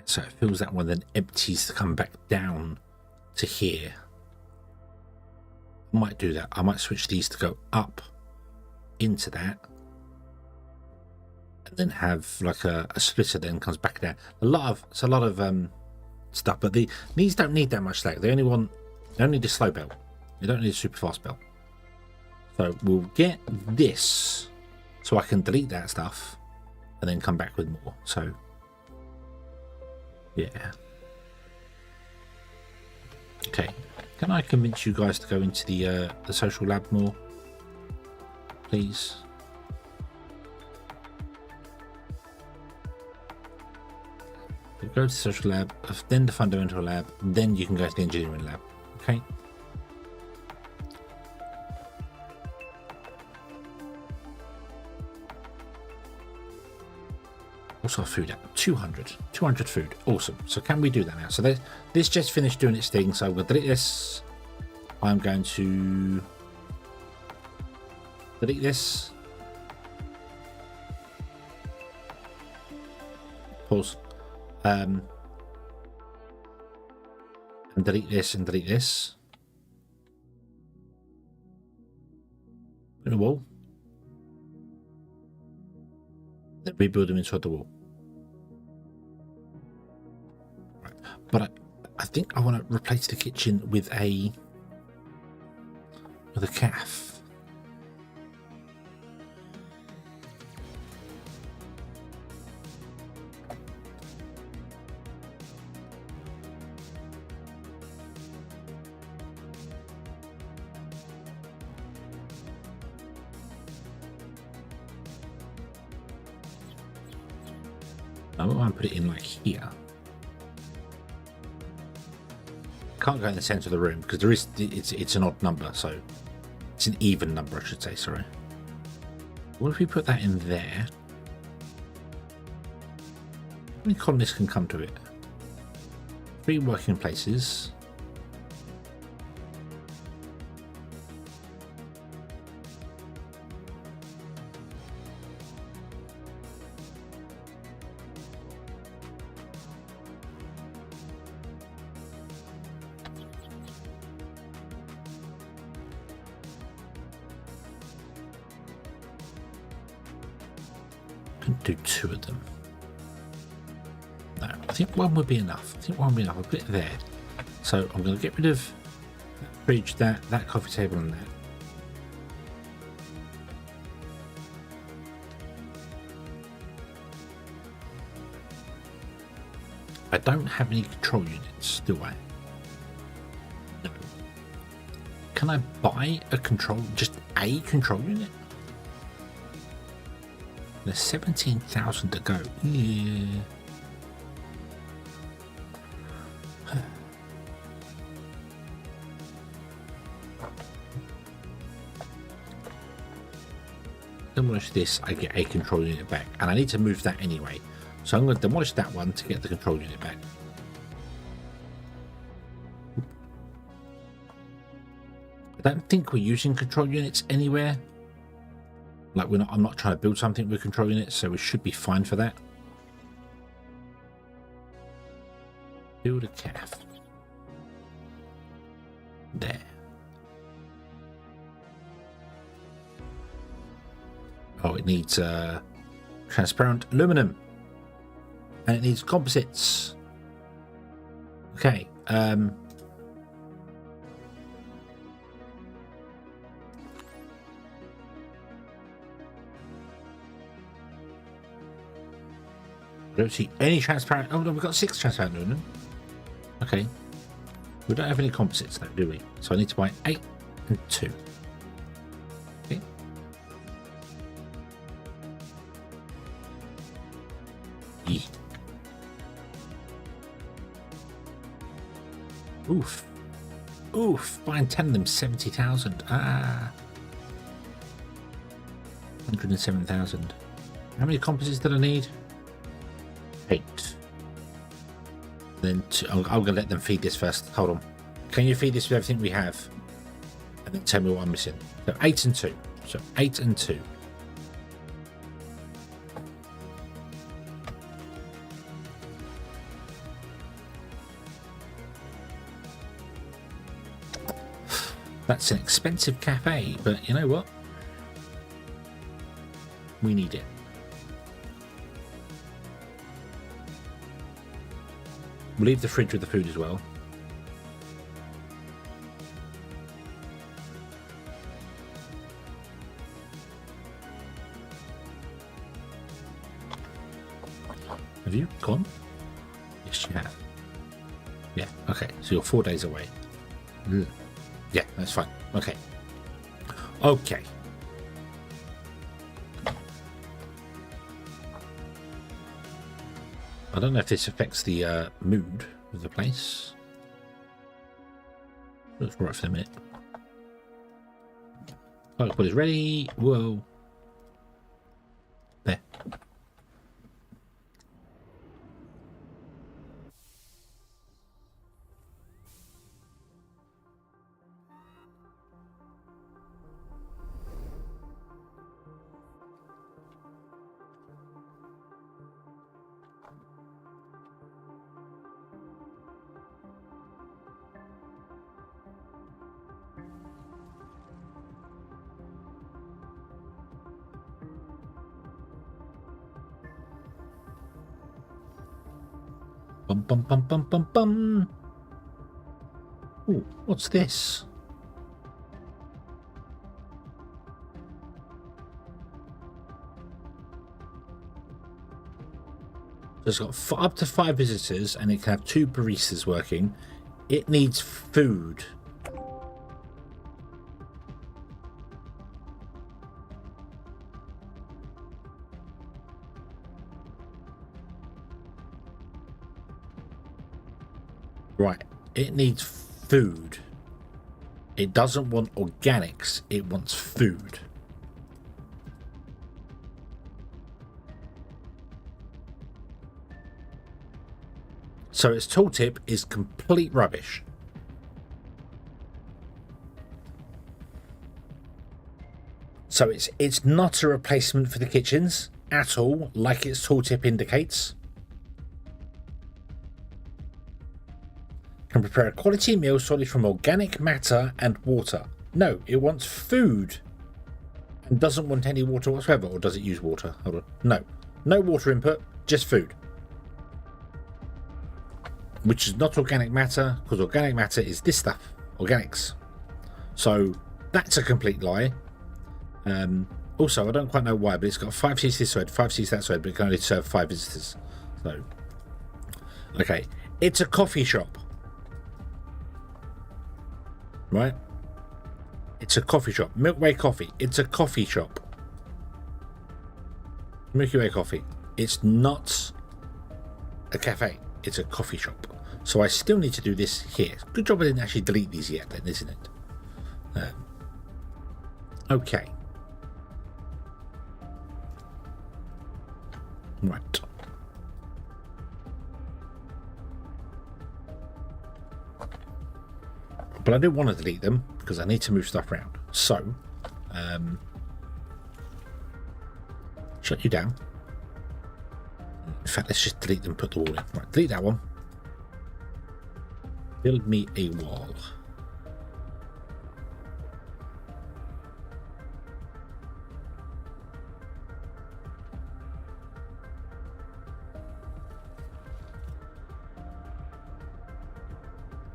So it fills that one, then empties to come back down to here. I might do that. I might switch these to go up into that, and then have like a splitter then comes back down. A lot of stuff, but these don't need that much slag. They only need a slow belt. They don't need a super fast belt. So we'll get this, so I can delete that stuff, and then come back with more. So. Yeah. Okay. Can I convince you guys to go into the social lab more, please? You go to the social lab, then the fundamental lab, then you can go to the engineering lab. Okay. Also food at 200 food. Awesome. So can we do that now? So this just finished doing its thing, so I'm going to delete this. I'm going to delete this. Pause. And delete this and delete this. Put in a wall. Then rebuild them inside the wall. Right. But I think I want to replace the kitchen with a calf. I might put it in like here. Can't go in the center of the room because it's an odd number, so It's an even number, I should say, sorry. What if we put that in there? How many colonists can come to it? 3 working places. Do 2 of them. No, I think 1 would be enough. I think 1 would be enough. I'll put it there. So I'm going to get rid of that fridge, that coffee table, and that. I don't have any control units, do I? No. Can I buy a control, just a control unit? There's 17,000 to go. Yeah. Demolish this, I get a control unit back, and I need to move that anyway. So I'm going to demolish that one to get the control unit back. I don't think we're using control units anywhere. Like I'm not trying to build something with control units, so we should be fine for that. Build a calf. There. Oh, it needs transparent aluminum. And it needs composites. Okay. I don't see any transparent. Oh no, we've got 6 transparent aluminum. Okay. We don't have any composites though, do we? So I need to buy 8 and 2. Okay. Yeah. Oof. Oof. Buying 10 of them, 70,000. Ah. 107,000. How many composites did I need? 8. Then I'm going to let them feed this first. Hold on. Can you feed this with everything we have? And then tell me what I'm missing. So 8 and 2. So 8 and 2. That's an expensive cafe, but you know what? We need it. We'll leave the fridge with the food as well. Have you gone? Yes, you have. Yeah, okay. So you're 4 days away. Yeah, that's fine. Okay. Okay. I don't know if this affects the mood of the place. Let's right for a minute. What is ready? Whoa. There. Bum bum bum bum bum bum. Ooh, what's this? It's got up to 5 visitors and it can have 2 baristas working. It needs food. Right, it needs food. It doesn't want organics, it wants food. So its tooltip is complete rubbish. So it's not a replacement for the kitchens at all, like its tooltip indicates. Can prepare a quality meal solely from organic matter and water. No, it wants food and doesn't want any water whatsoever. Or does it use water? Hold on. No. No water input, just food. Which is not organic matter, because organic matter is this stuff, organics. So that's a complete lie. Also, I don't quite know why, but it's got 5 seats this side, 5 seats that side, but it can only serve 5 visitors. So, okay. It's a coffee shop. Right? It's a coffee shop. Milky Way Coffee. It's a coffee shop. Milky Way Coffee. It's not a cafe. It's a coffee shop. So I still need to do this here. Good job I didn't actually delete these yet then, isn't it? Okay. Right. But I don't want to delete them because I need to move stuff around. So, shut you down. In fact, let's just delete them, put the wall in. Right, delete that one. Build me a wall.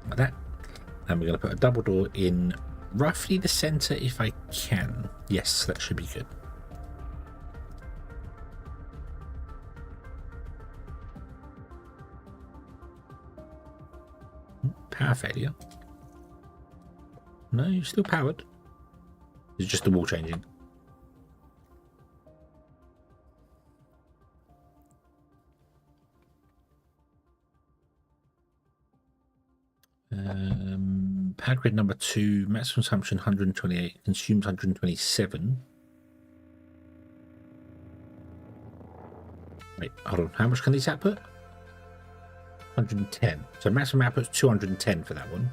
Like that. And we're going to put a double door in roughly the center if I can. Yes, that should be good. Power failure. No, you're still powered. It's just the wall changing. Power grid number 2, maximum consumption 128, consumes 127. Wait, hold on. How much can these output? 110. So maximum output's 210 for that one.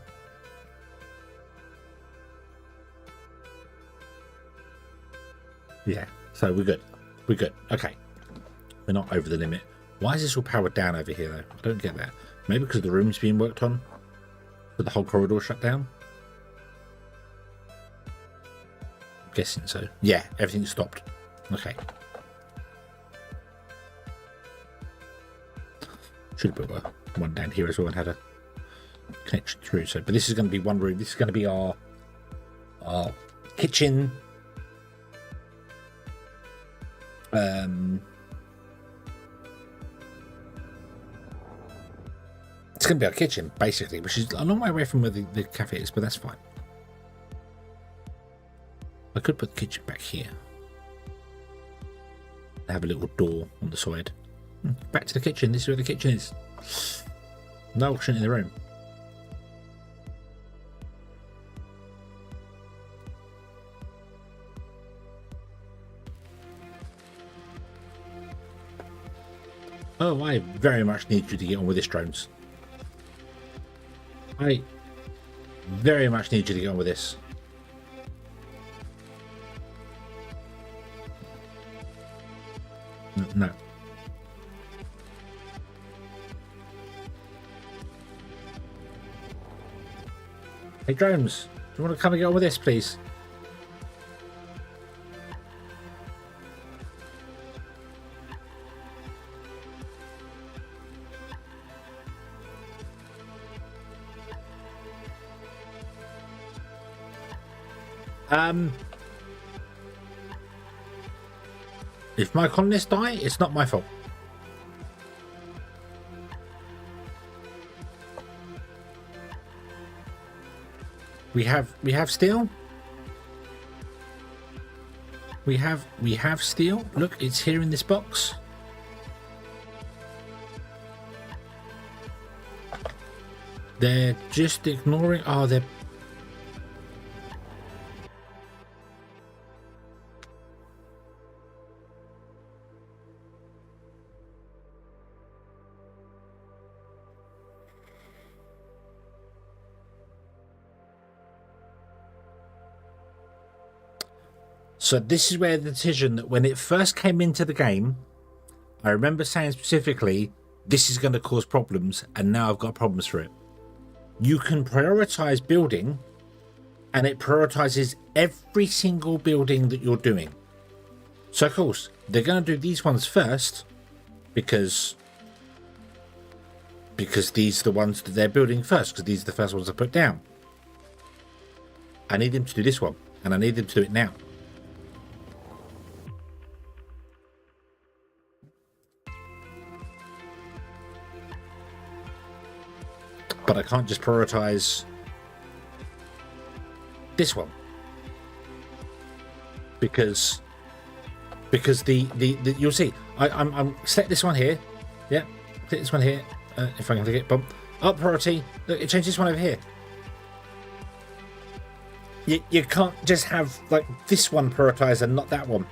Yeah, so we're good. We're good. Okay. We're not over the limit. Why is this all powered down over here, though? I don't get that. Maybe because the room's being worked on? With the whole corridor shut down? I'm guessing so. Yeah, everything's stopped. Okay. Should have put one down here as well and had a connection through. So, but this is going to be one room. This is going to be our kitchen. It's going to be our kitchen, basically, which is a long way away from where the cafe is, but that's fine. I could put the kitchen back here. Have a little door on the side. Back to the kitchen. This is where the kitchen is. No option in the room. Oh, I very much need you to get on with this, drones. I very much need you to get on with this. No. Hey, drones, do you want to come and get on with this, please? If my colonists die, it's not my fault. We have steel. We have steel. Look, it's here in this box. They're just ignoring. Oh, they're. So this is where the decision that when it first came into the game, I remember saying specifically, this is going to cause problems, and now I've got problems for it. You can prioritize building, and it prioritizes every single building that you're doing. So of course, they're going to do these ones first, because these are the ones that they're building first, because these are the first ones I put down. I need them to do this one, and I need them to do it now. But I can't just prioritize this one, because the you'll see I'm set this one here, yeah, click this one here, if I can click it, bump up priority, look, it changed this one over here. You can't just have like this one prioritized and not that one.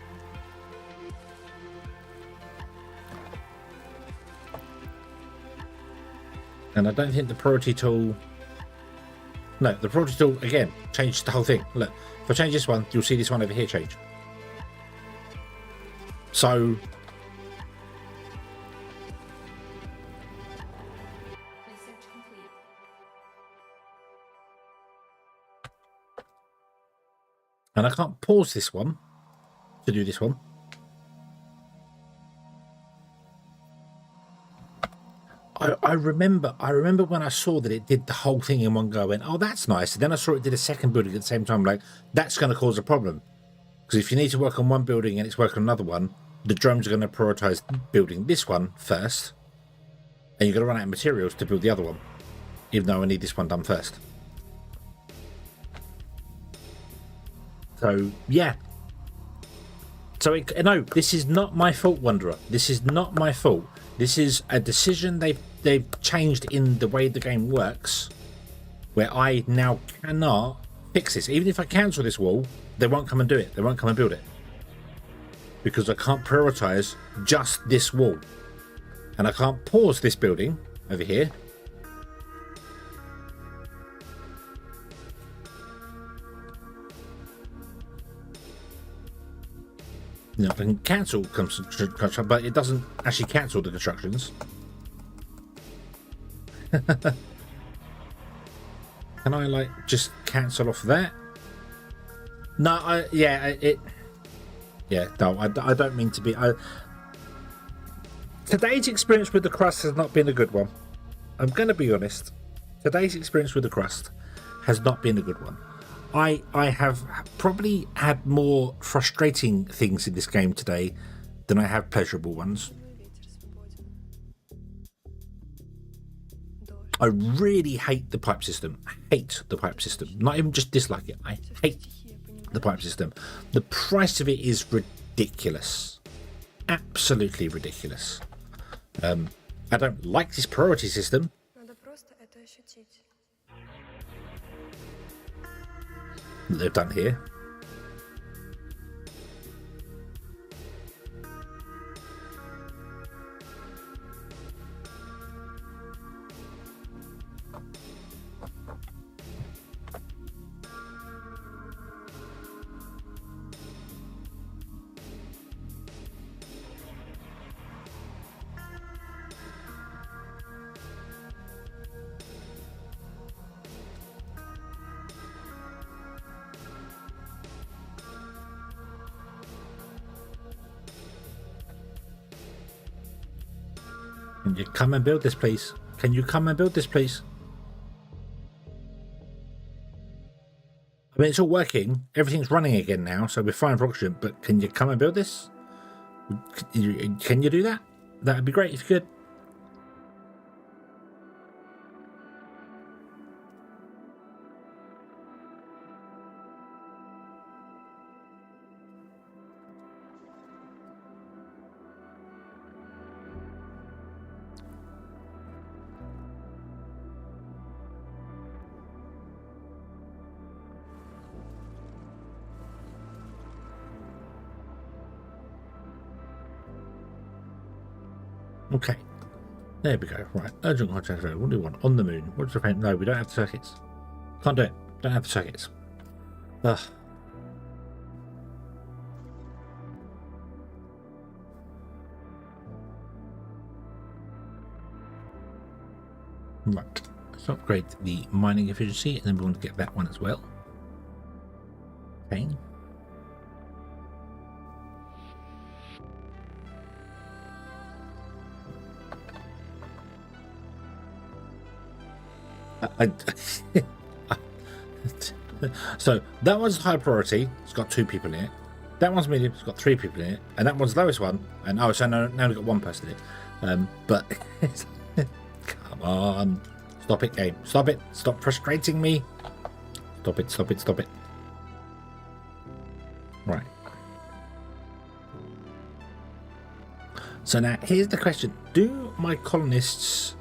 And I don't think the priority tool... No, the priority tool, again, changed the whole thing. Look, if I change this one, you'll see this one over here change. So... Research complete. And I can't pause this one to do this one. I remember when I saw that it did the whole thing in one go, I went, oh, that's nice. And then I saw it did a second building at the same time, like, that's going to cause a problem. Because if you need to work on one building and it's working on another one, the drones are going to prioritize building this one first. And you're going to run out of materials to build the other one, even though I need this one done first. So, yeah. So, no, this is not my fault, Wanderer. This is not my fault. This is a decision they've changed in the way the game works, where I now cannot fix this. Even if I cancel this wall, they won't come and do it. They won't come and build it. Because I can't prioritize just this wall. And I can't pause this building over here. You know, I can cancel construction, but it doesn't actually cancel the constructions. Can I like just cancel off that? No, yeah, no, I don't mean to be. Today's experience with the CRUST has not been a good one. I'm going to be honest. Today's experience with the CRUST has not been a good one. I have probably had more frustrating things in this game today than I have pleasurable ones. I really hate the pipe system. I hate the pipe system. Not even just dislike it. I hate the pipe system. The price of it is ridiculous. Absolutely ridiculous. I don't like this priority system. That they've done here. Can you come and build this, please? Can you come and build this, please? I mean, it's all working. Everything's running again now, so we're fine for oxygen. But can you come and build this? Can you do that? That'd be great if you could. Okay, there we go. Right, urgent contact. What do we want? On the moon. What's the frame? No, we don't have the circuits. Can't do it. Don't have the circuits. Ugh. Right. Let's upgrade the mining efficiency, and then we want to get that one as well. Okay. So that one's high priority. It's got 2 people in it. That one's medium. It's got 3 people in it, and that one's lowest one. And oh, so now we've got 1 person in it. But come on, stop it, game. Stop it. Stop frustrating me. Stop it. Stop it. Stop it. Right. So now here's the question: do my colonists?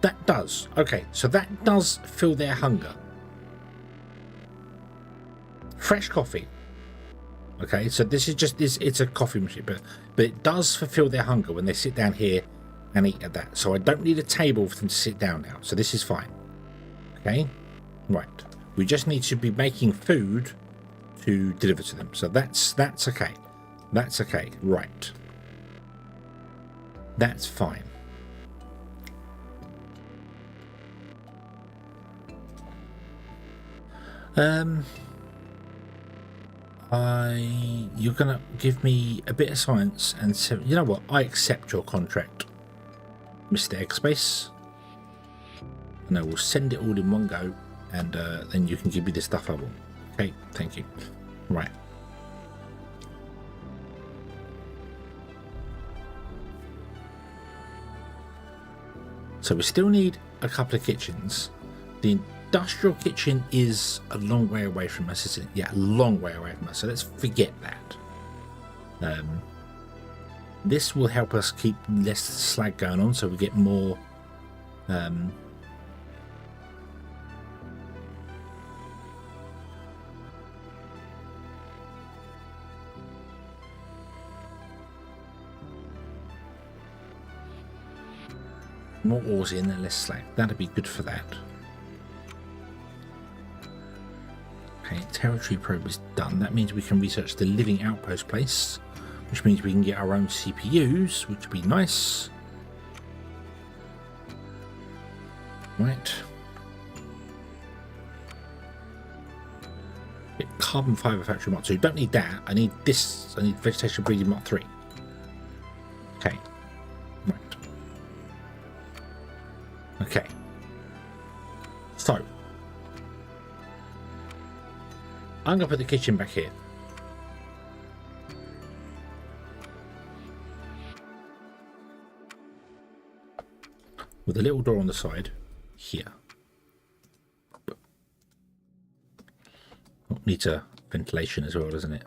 That does. Okay, so that does fill their hunger. Fresh coffee. Okay, so this is just this. It's a coffee machine, but it does fulfill their hunger when they sit down here and eat at that. So I don't need a table for them to sit down now. So this is fine. Okay, right. We just need to be making food to deliver to them. So that's okay. That's okay. Right. That's fine. You're gonna give me a bit of science and so, you know what? I accept your contract, Mr. Eggspace, and I will send it all in one go, and then you can give me the stuff I want. Okay, thank you. Right. So we still need a couple of kitchens. The industrial kitchen is a long way away from us, isn't it? Yeah, a long way away from us. So let's forget that. This will help us keep less slag going on, so we get more. More ores in and less slag. That'd be good for that. Okay, territory probe is done. That means we can research the living outpost place, which means we can get our own CPUs, which would be nice. Right. Get carbon fiber factory Mark 2. Don't need that. I need this. I need vegetation breeding Mark 3. Okay. Right. Okay. So. I'm going to put the kitchen back here. With a little door on the side here. Oh, needs a ventilation as well, doesn't it?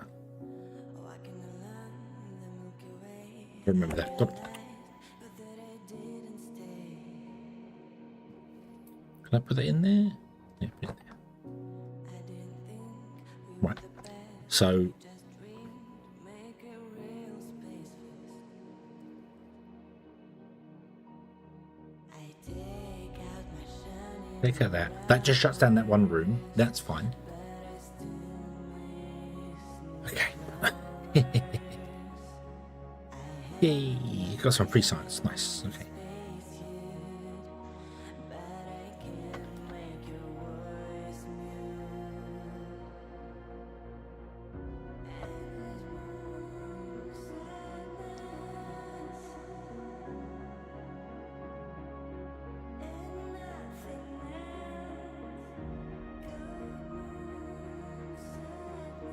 Remember that. Got it. Can I put that in there? Yeah, put it in there. Right, so take out that. That just shuts down that one room. That's fine. Okay. Yay! Got some free science. Nice. Okay.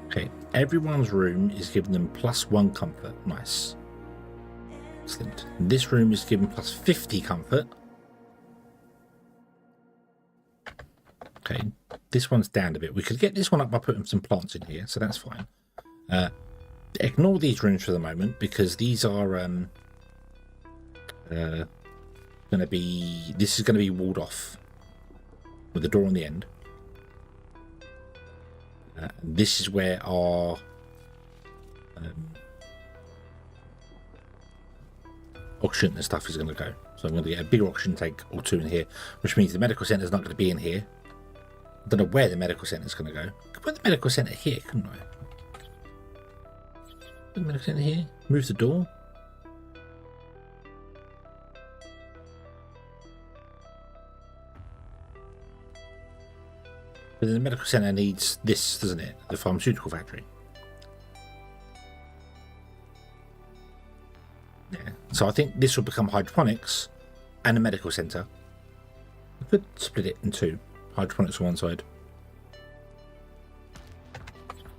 Okay, everyone's room is giving them +1 comfort. Nice. Excellent. This room is given +50 comfort. Okay, this one's down a bit. We could get this one up by putting some plants in here, so that's fine. Ignore these rooms for the moment, because these are going to be... This is going to be walled off with the door on the end. This is where our oxygen and stuff is going to go. So I'm going to get a bigger oxygen tank or 2 in here, which means the medical centre is not going to be in here. I don't know where the medical centre is going to go. I could put the medical centre here, couldn't I? Put the medical centre here. Move the door. But the medical center needs this, doesn't it? The pharmaceutical factory. Yeah. So I think this will become hydroponics and a medical center. I could split it in two. Hydroponics on one side.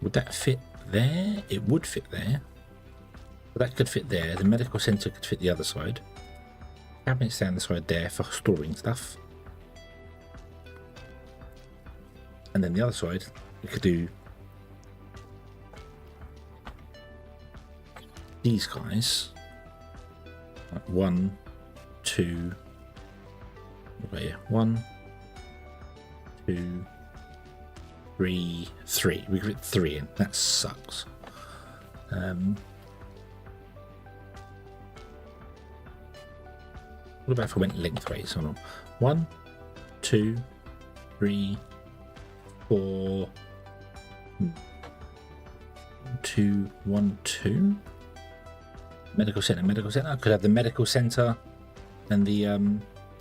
Would that fit there? It would fit there. But that could fit there. The medical center could fit the other side. Cabinets down the side there for storing stuff. And then the other side, we could do these guys. Like 1, 2. Okay, 1, 2, 3, 3. We could fit 3 in. That sucks. What about if I went lengthways? Hold on. 1, 2, 3, 4. 2, 1, 2. Medical center, medical center. I could have the medical center and the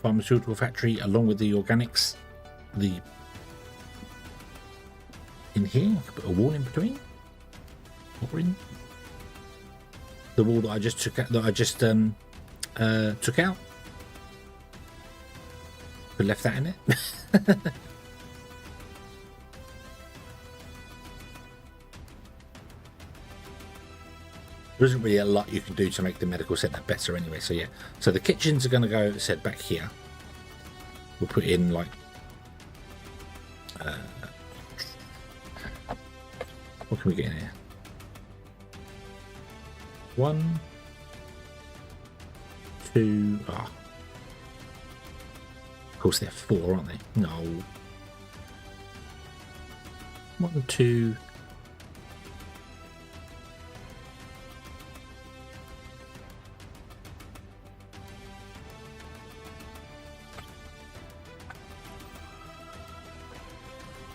pharmaceutical factory along with the organics. The in here, I could put a wall in between. Or in the wall that I just took out. That I just took out. Could left that in it. There isn't really a lot you can do to make the medical center better anyway, so yeah. So the kitchens are going to go, as I said, back here. We'll put in like what can we get in here? 1, 2. Ah, of course they're 4, aren't they? No. 1, 2.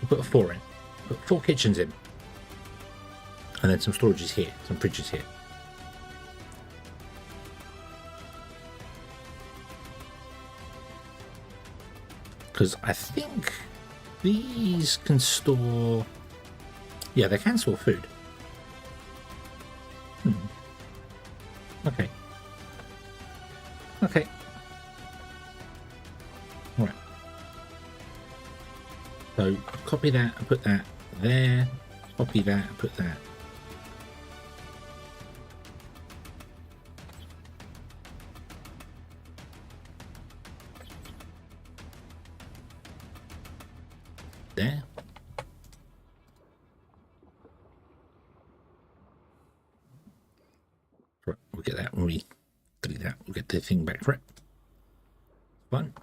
Put a 4 in. Put 4 kitchens in. And then some storages here, some fridges here. Because I think these can store... Yeah, they can store food. Okay. Okay. Alright. So copy that and put that there. Copy that and put that. There. Right, we'll get that when we delete that. We'll get the thing back for it. Fun.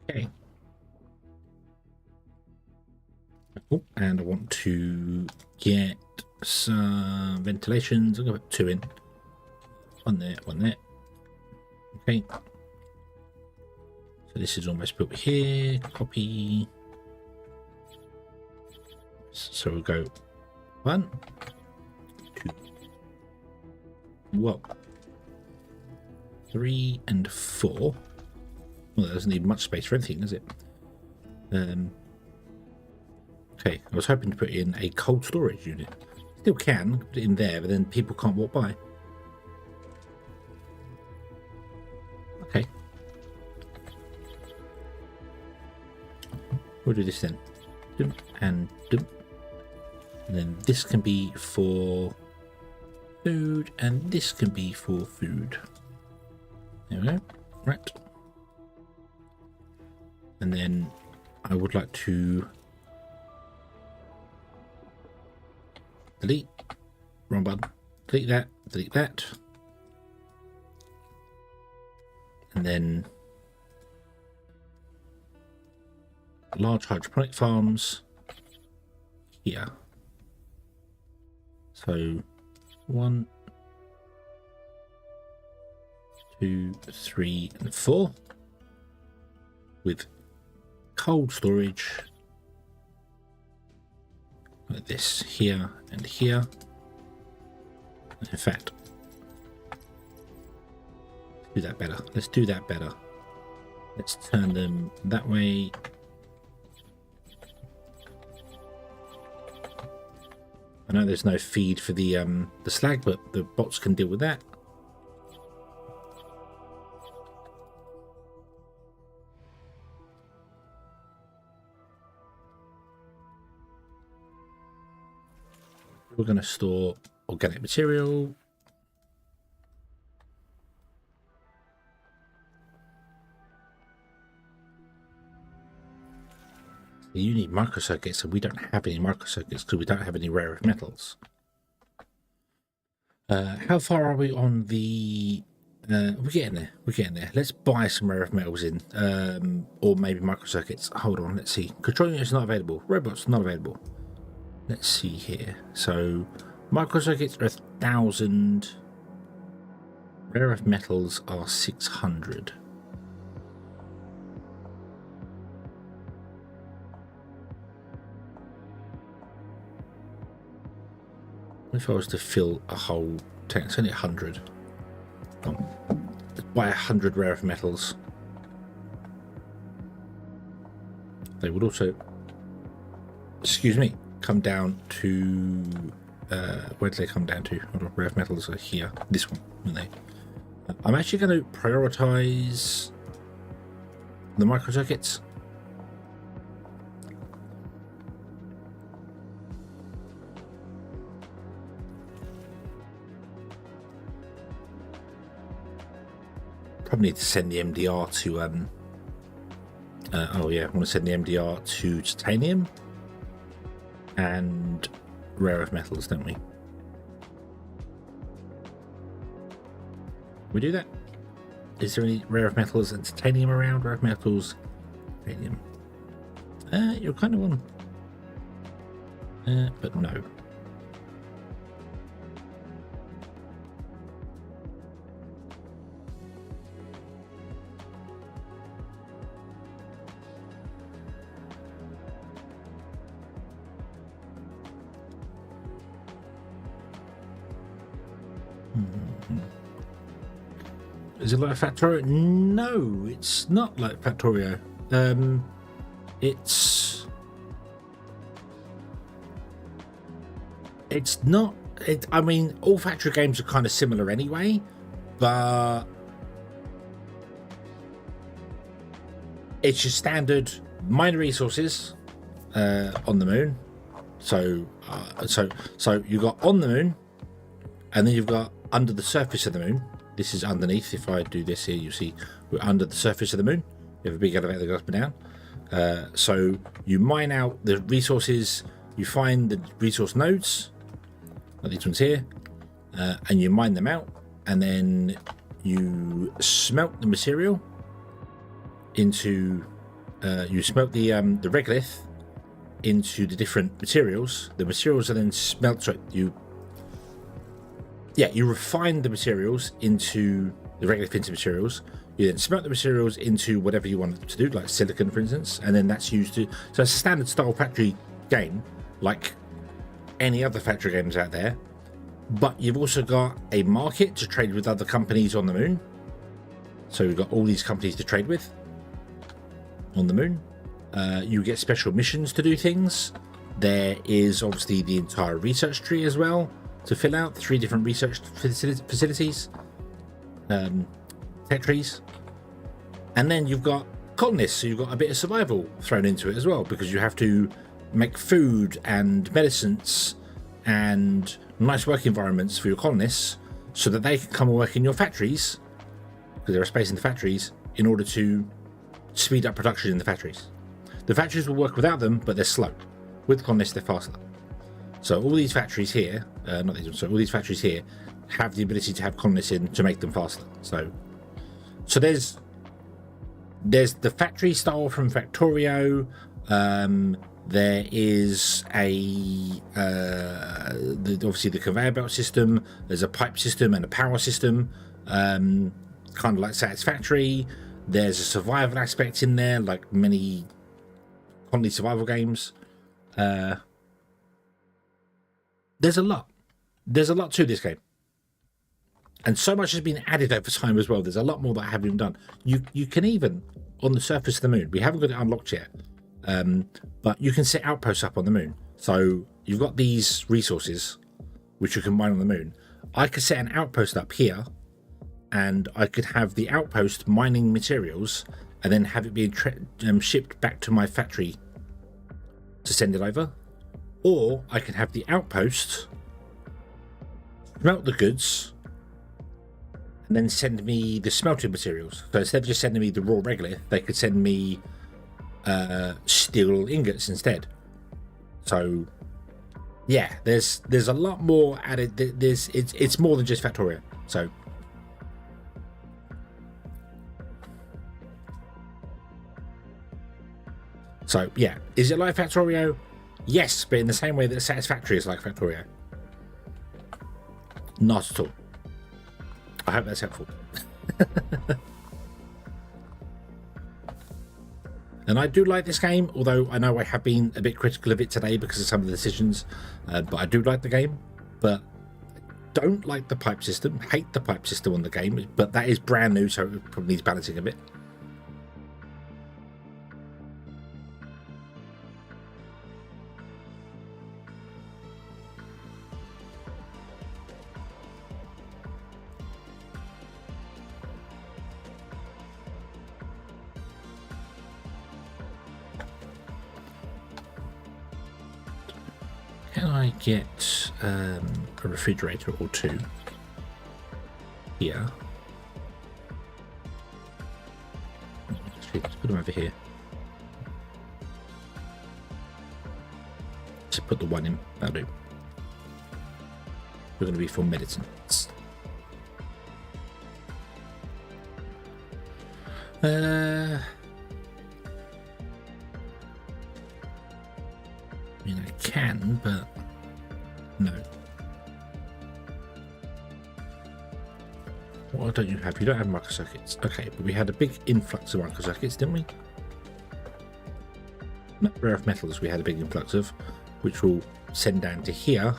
Okay. Oh, and I want to get some ventilations. I'm going to put 2 in. 1 there, 1 there. Okay. So this is almost built here. Copy. So we'll go 1, 2. Whoa. 3 and 4. Well, that doesn't need much space for anything, does it? Okay, I was hoping to put in a cold storage unit. Still can put it in there, but then people can't walk by. Okay. We'll do this then. Dump and dump. And then this can be for food, and this can be for food. There we go. Right. And then I would like to delete. Wrong button. delete that, delete that. And then large hydroponic farms here. So 1, 2, 3, and 4 with cold storage like this here and here. In fact, do that better. Let's do that better. Let's turn them that way. I know there's no feed for the slag, but the bots can deal with that. We're going to store organic material. You need microcircuits, and we don't have any microcircuits because we don't have any rare earth metals. How far are we on the... we're getting there. We're getting there. Let's buy some rare earth metals in, or maybe microcircuits. Hold on, let's see. Control unit is not available. Robots not available. Let's see here. So microcircuits are 1,000. Rare earth metals are 600. If I was to fill a whole tank, it's only 100. Let's buy 100 rare earth metals. They would also, excuse me, come down to where do they come down to? Hold on, rare earth metals are here. This one, aren't they? I'm actually going to prioritize the microcircuits. Probably need to send the MDR to oh yeah, I want to send the MDR to titanium and rare earth metals, don't we? We do that? Is there any rare earth metals and titanium around? Rare earth metals, titanium. You're kind of on. But no. Is it like Factorio? No, it's not like Factorio. It's not. I mean, all Factory games are kind of similar anyway, but it's your standard mine resources on the moon. So you got on the moon, and then you've got under the surface of the moon. This is underneath. If I do this here, you see we're under the surface of the moon. You have a big elevator that goes up and down. So you mine out the resources, you find the resource nodes, like these ones here, and you mine them out, and then you smelt the material into, you smelt the regolith into the different materials. The materials are then smelt. So you refine the materials into the regolith into materials. You then smelt the materials into whatever you want to do, like silicon, for instance, and then that's used to. So it's a standard style factory game, like any other factory games out there. But you've also got a market to trade with other companies on the moon. So you've got all these companies to trade with on the moon. You get special missions to do things. There is obviously the entire research tree as well to fill out, 3 different research facilities, tech trees. And then you've got colonists, so you've got a bit of survival thrown into it as well, because you have to make food and medicines and nice work environments for your colonists so that they can come and work in your factories, because there is space in the factories, in order to speed up production in the factories. The factories will work without them, but they're slow. With colonists, they're faster. So all these factories here, not these ones, so all these factories here have the ability to have colonists in to make them faster. So there's the factory style from Factorio. There is obviously the conveyor belt system. There's a pipe system and a power system, kind of like Satisfactory. There's a survival aspect in there, like many colony survival games. There's a lot to this game, and so much has been added over time as well. There's a lot more that I haven't even done. You can even, on the surface of the moon, we haven't got it unlocked yet, but you can set outposts up on the moon. So you've got these resources which you can mine on the moon. I could set an outpost up here, and I could have the outpost mining materials and then have it being shipped back to my factory to send it over. Or I can have the outpost smelt the goods and then send me the smelting materials. So instead of just sending me the raw regolith, they could send me steel ingots instead. So yeah, there's a lot more added. It's more than just Factorio. So yeah, is it like Factorio? Yes, but in the same way that Satisfactory is like Factorio. Not at all. I hope that's helpful. And I do like this game, although I know I have been a bit critical of it today because of some of the decisions. But I do like the game, but don't like the pipe system. Hate the pipe system on the game, but that is brand new, so it probably needs balancing a bit. Can I get a refrigerator or two here? Let's put them over here. Just put the one in. That'll do. We're going to be for medicines. I mean, I can, but no. What don't you have? You don't have microcircuits. Okay, but we had a big influx of microcircuits, didn't we? Rare earth metals we had a big influx of, which will send down to here.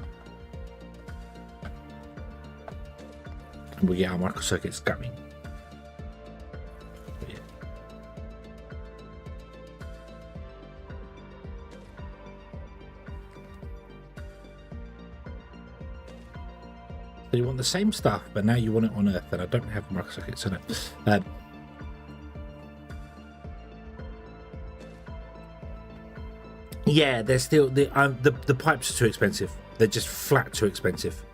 And we'll get our microcircuits going. So you want the same stuff, but now you want it on Earth, and I don't have microcircuits, so no. Yeah, they're still the pipes are too expensive. They're just flat too expensive.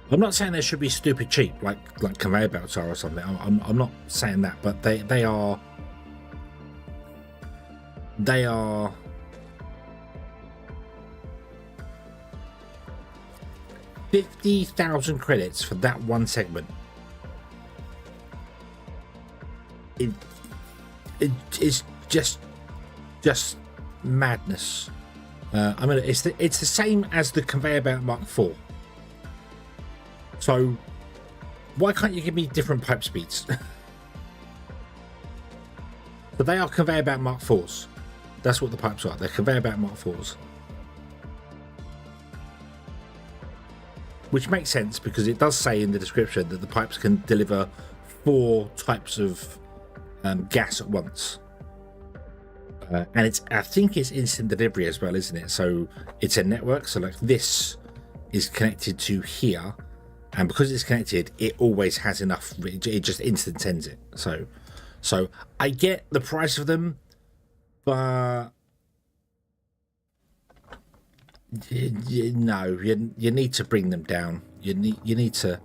I'm not saying they should be stupid cheap, like conveyor belts are or something. I'm not saying that, but they are. They are. 50,000 credits for that one segment. It is just madness. It's the same as the conveyor belt Mark IV. So why can't you give me different pipe speeds? But they are conveyor belt Mark IVs. That's what the pipes are. They're conveyor belt Mark IVs. Which makes sense because it does say in the description that the pipes can deliver 4 types of gas at once. And I think it's instant delivery as well, isn't it? So it's a network. So like this is connected to here. And because it's connected, it always has enough. It just instant sends it. So I get the price of them, but no, you need to bring them down. You need to,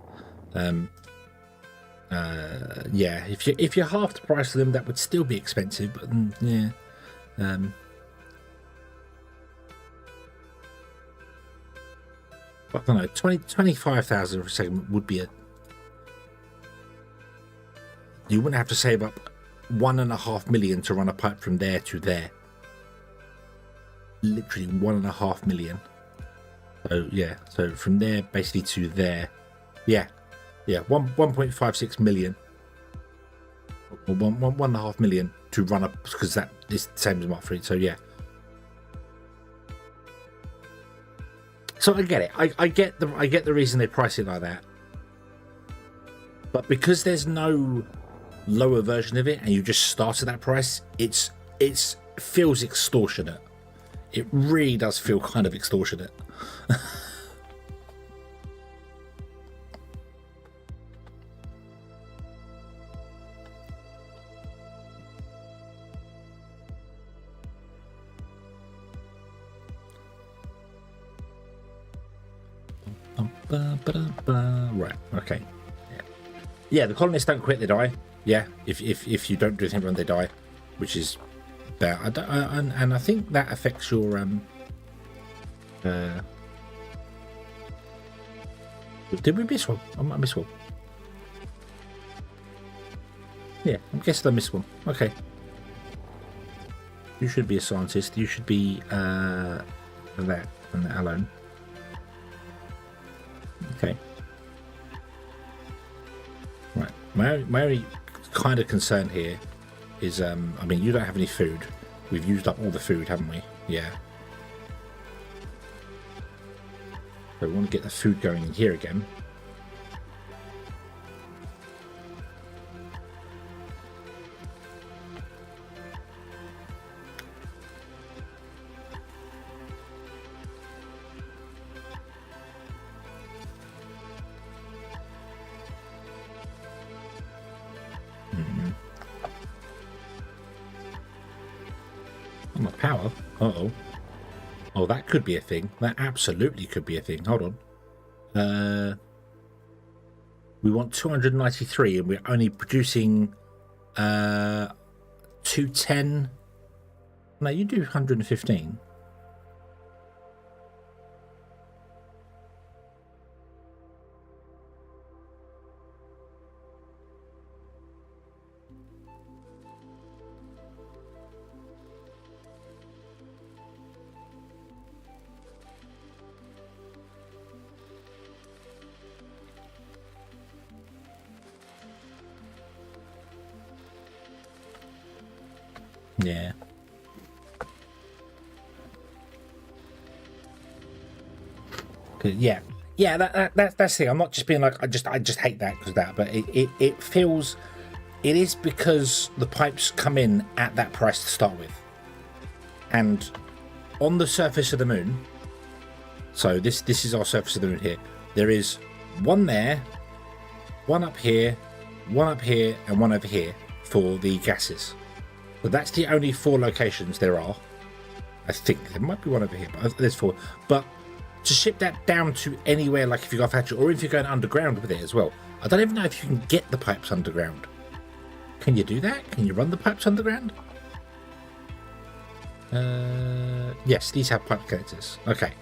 yeah. If you're half the price of them, that would still be expensive. But yeah, I don't know, 25,000 for a segment would be a... You wouldn't have to save up 1.5 million to run a pipe from there to there. Literally 1.5 million. So yeah, so from there basically to there. Yeah, 1.56 million. Or 1.5 million to run up, because that is the same as Mark 3. So yeah. So I get it. I get the reason they price it like that. But because there's no lower version of it and you just start at that price, it feels extortionate. It really does feel kind of extortionate. Right, okay. Yeah, the colonists don't quit, they die. Yeah, if you don't do anything wrong, they die, which is bad. And I think that affects your did we miss one? I might miss one. Yeah, I guess I missed one. Okay. You should be a scientist. You should be that and that alone. Okay. Right. My only kind of concern here is, I mean, you don't have any food. We've used up all the food, haven't we? Yeah. So we want to get the food going in here again. Power? Uh-oh. Oh, that could be a thing. That absolutely could be a thing. Hold on. We want 293 and we're only producing 210. No, you do 115. Yeah. Yeah. That's the thing. I'm not just being like I just hate that because of that, but it feels it is because the pipes come in at that price to start with, and on the surface of the moon. So this is our surface of the moon here. There is one there, one up here, one up here, and one over here for the gases. So that's the only 4 locations there are. I think there might be one over here, but there's 4. But to ship that down to anywhere, like if you got a factory, or if you're going underground with it as well, I don't even know if you can get the pipes underground. Can you do that? Can you run the pipes underground? Yes, these have pipe connectors. Okay,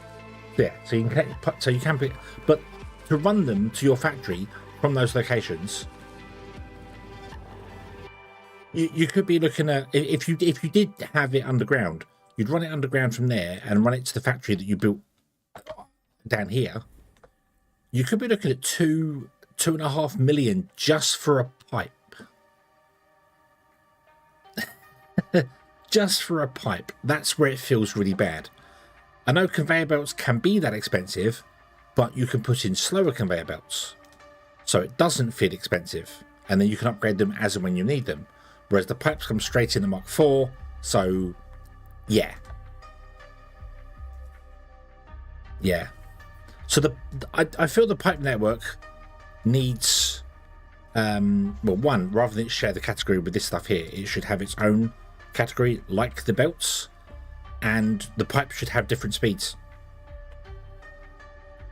yeah. So you can connect. So you can put, but to run them to your factory from those locations. You could be looking at, if you did have it underground, you'd run it underground from there and run it to the factory that you built down here. You could be looking at 2.5 million just for a pipe. Just for a pipe. That's where it feels really bad. I know conveyor belts can be that expensive, but you can put in slower conveyor belts, so it doesn't feel expensive, and then you can upgrade them as and when you need them. Whereas the pipes come straight in the Mark IV, so yeah. Yeah. So I feel the pipe network needs, well, one, rather than it share the category with this stuff here, it should have its own category like the belts, and the pipes should have different speeds.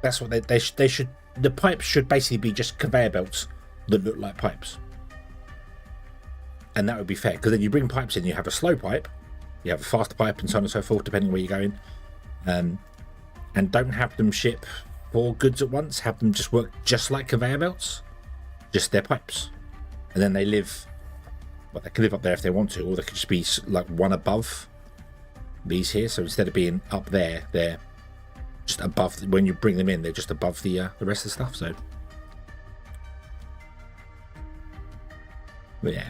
That's what they should. The pipes should basically be just conveyor belts that look like pipes. And that would be fair, because then you bring pipes in, you have a slow pipe, you have a faster pipe, and so on and so forth, depending where you're going. And don't have them ship 4 goods at once, have them just work just like conveyor belts, just their pipes, and then they live. Well, they can live up there if they want to, or they could just be like one above these here. So instead of being up there, they're just above. When you bring them in, they're just above the rest of the stuff. So, but yeah.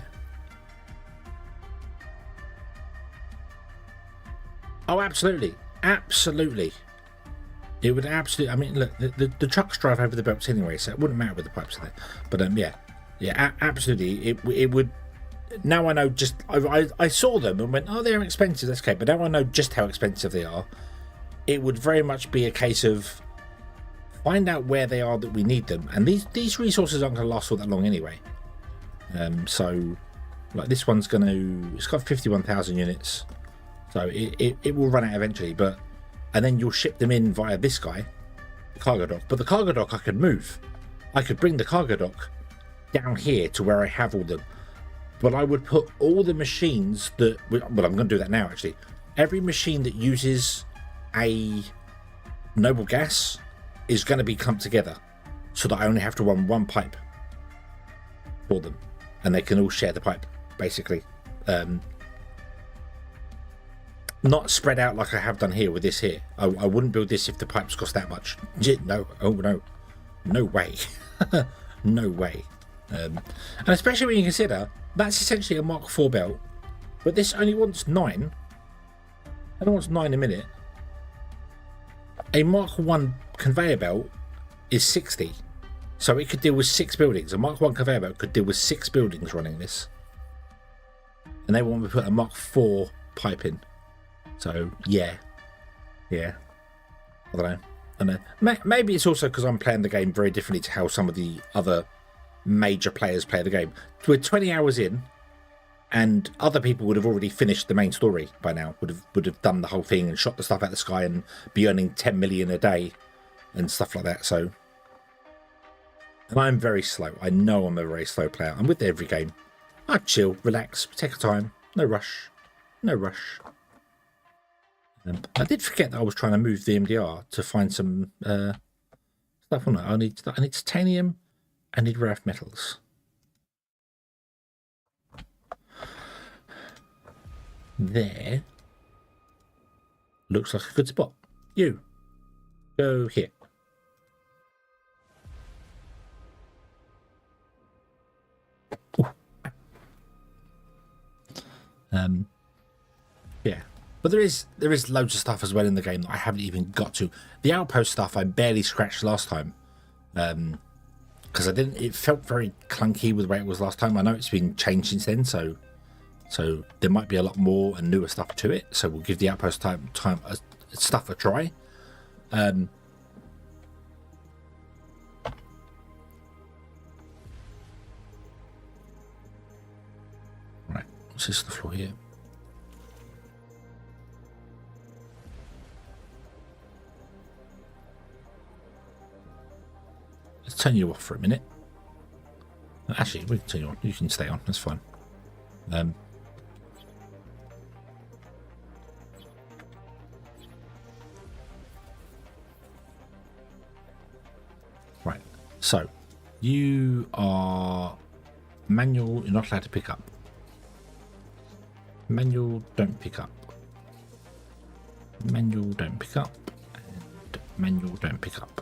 Oh, absolutely, absolutely. It would absolutely. I mean, look, the trucks drive over the belts anyway, so it wouldn't matter with the pipes in there. But yeah, absolutely. It would. Now I know just. I saw them and went, oh, they're expensive. That's okay. But now I know just how expensive they are. It would very much be a case of find out where they are that we need them, and these resources aren't going to last all that long anyway. So, like this one's going to. It's got 51,000 units, so it will run out eventually. And then you'll ship them in via this guy, the cargo dock. But the cargo dock I could move. I could bring the cargo dock down here to where I have all them. But I would put all the machines that... Well, I'm going to do that now, actually. Every machine that uses a noble gas is going to be clumped together so that I only have to run one pipe for them. And they can all share the pipe, basically. Not spread out like I have done here with this here. I wouldn't build this if the pipes cost that much. No, oh no, no way, no way. And especially when you consider that's essentially a Mark IV belt, but this only wants 9. It wants 9 a minute. A Mark I conveyor belt is 60, so it could deal with 6 buildings. A Mark I conveyor belt could deal with 6 buildings running this, and they want me to put a Mark IV pipe in. So yeah, I don't know. Maybe it's also because I'm playing the game very differently to how some of the other major players play the game. We're 20 hours in, and other people would have already finished the main story by now. Would have done the whole thing and shot the stuff out of the sky and be earning 10 million a day and stuff like that. So, and I'm very slow. I know I'm a very slow player. I'm with every game. I chill, relax, take your time, no rush, no rush. I did forget that I was trying to move the MDR to find some stuff on it. I need titanium. I need rare earth metals. There looks like a good spot. You go here. Yeah. But there is loads of stuff as well in the game that I haven't even got to. The outpost stuff I barely scratched last time, because it felt very clunky with the way it was last time. I know it's been changed since then, so there might be a lot more and newer stuff to it. So we'll give the outpost stuff a try. Right, what's this on the floor here? Let's turn you off for a minute. Actually, we can turn you on. You can stay on. That's fine. Right. So, you are manual. You're not allowed to pick up. Manual, don't pick up. Manual, don't pick up. And manual, don't pick up.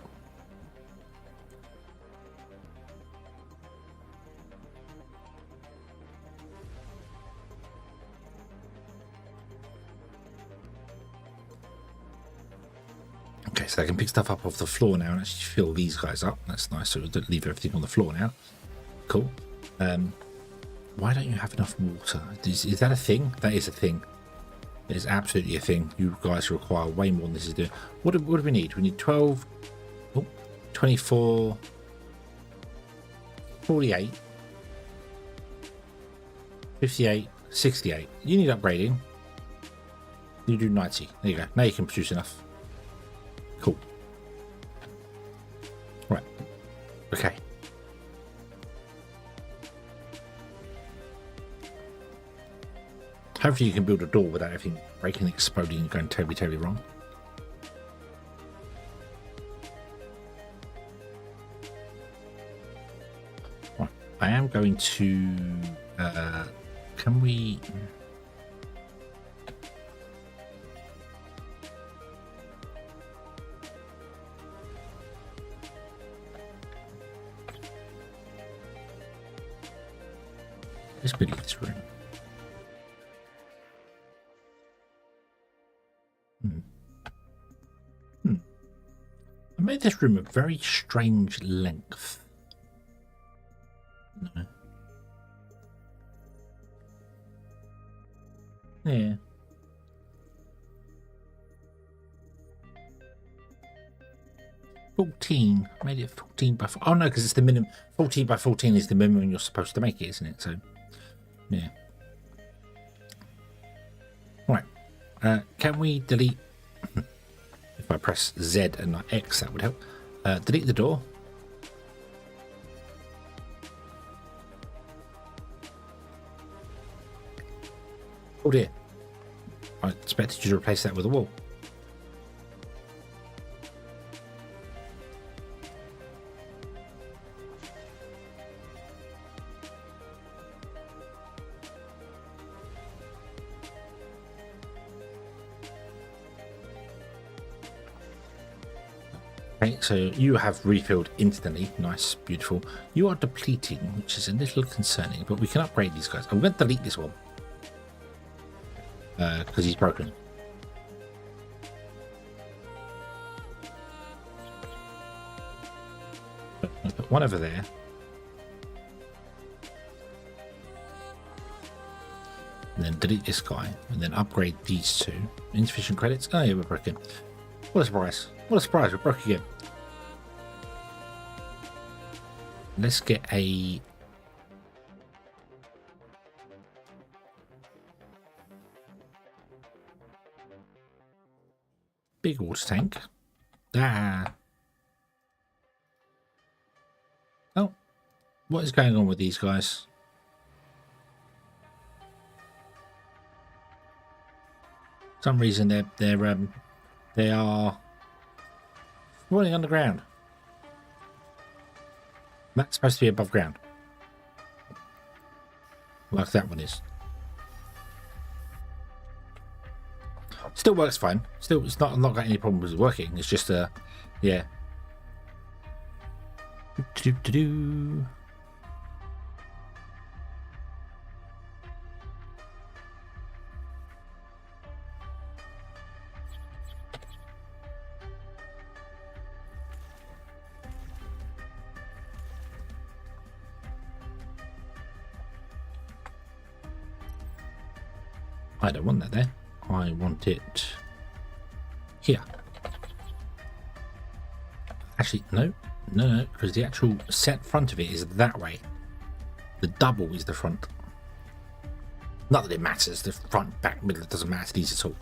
Okay, so I can pick stuff up off the floor now and actually fill these guys up. That's nice. So we don't leave everything on the floor now. Cool. Why don't you have enough water? Is that a thing? That is a thing. It is absolutely a thing. You guys require way more than this is doing. What do we need? We need 12, 24, 48, 58, 68. You need upgrading. You do 90. There you go. Now you can produce enough. Cool. Right. Okay. Hopefully you can build a door without everything breaking, exploding, and going terribly, terribly wrong. I am going to. Can we? Let's delete this room. I made this room a very strange length. No. Yeah. $14. Made it 14 by 4. Oh no, because it's the minimum. 14 by 14 is the minimum you're supposed to make it, isn't it? So, yeah. Right. Can we delete? If I press Z and not X, that would help. Delete the door. Oh dear. I expected you to replace that with a wall. Okay, so you have refilled instantly. Nice, beautiful. You are depleting, which is a little concerning, but we can upgrade these guys. I'm going to delete this one because he's broken. I'll put one over there. And then delete this guy, and then upgrade these two. Insufficient credits. Oh yeah, we're broken. What a surprise. What a surprise, we're broke again. Let's get a... big water tank. Ah. Oh. What is going on with these guys? For some reason they are rolling underground. That's supposed to be above ground. Like that one is. Still works fine. Still, it's not. I'm not got any problems with working. It's just yeah. Do. I don't want that there. I want it here. Actually, no, because the actual set front of it is that way. The double is the front. Not that it matters. The front, back, middle, it doesn't matter to these at all.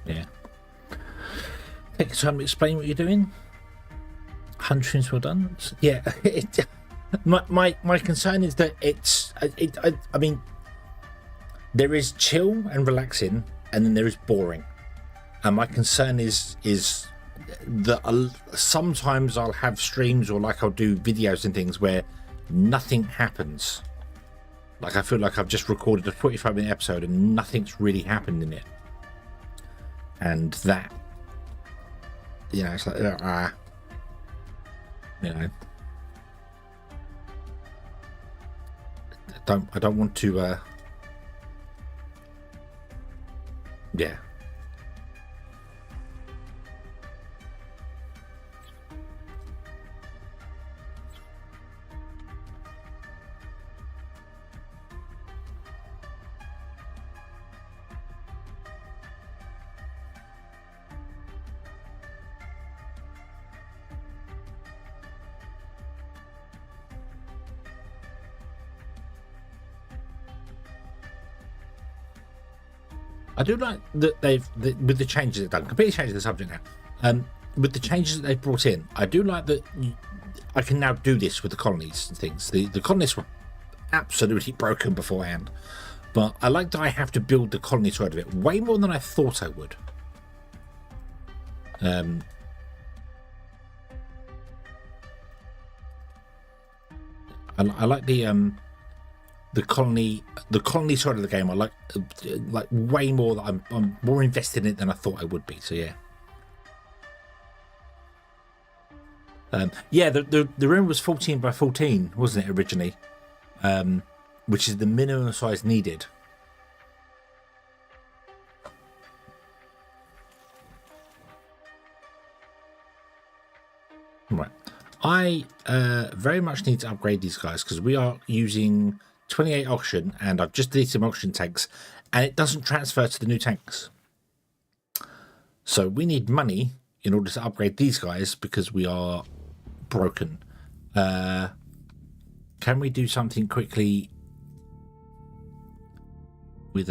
Yeah. Take your time to explain what you're doing. 100 streams well done. Yeah. My concern is that I mean, there is chill and relaxing, and then there is boring. And my concern is that sometimes I'll have streams or like I'll do videos and things where nothing happens. Like I feel like I've just recorded a 45-minute episode and nothing's really happened in it. And that, you know, it's like you know. I don't want to yeah. I do like that with the changes they've done, completely changing the subject now. With the changes that they've brought in, I do like that I can now do this with the colonies and things. The colonies were absolutely broken beforehand, but I like that I have to build the colony side of it way more than I thought I would. I like the colony side of the game. I like way more. That I'm more invested in it than I thought I would be. So yeah. Yeah, the room was 14 by 14, wasn't it originally? Which is the minimum size needed. Right. I very much need to upgrade these guys because we are using 28 oxygen, and I've just deleted some oxygen tanks, and it doesn't transfer to the new tanks. So we need money in order to upgrade these guys because we are broken. Can we do something quickly with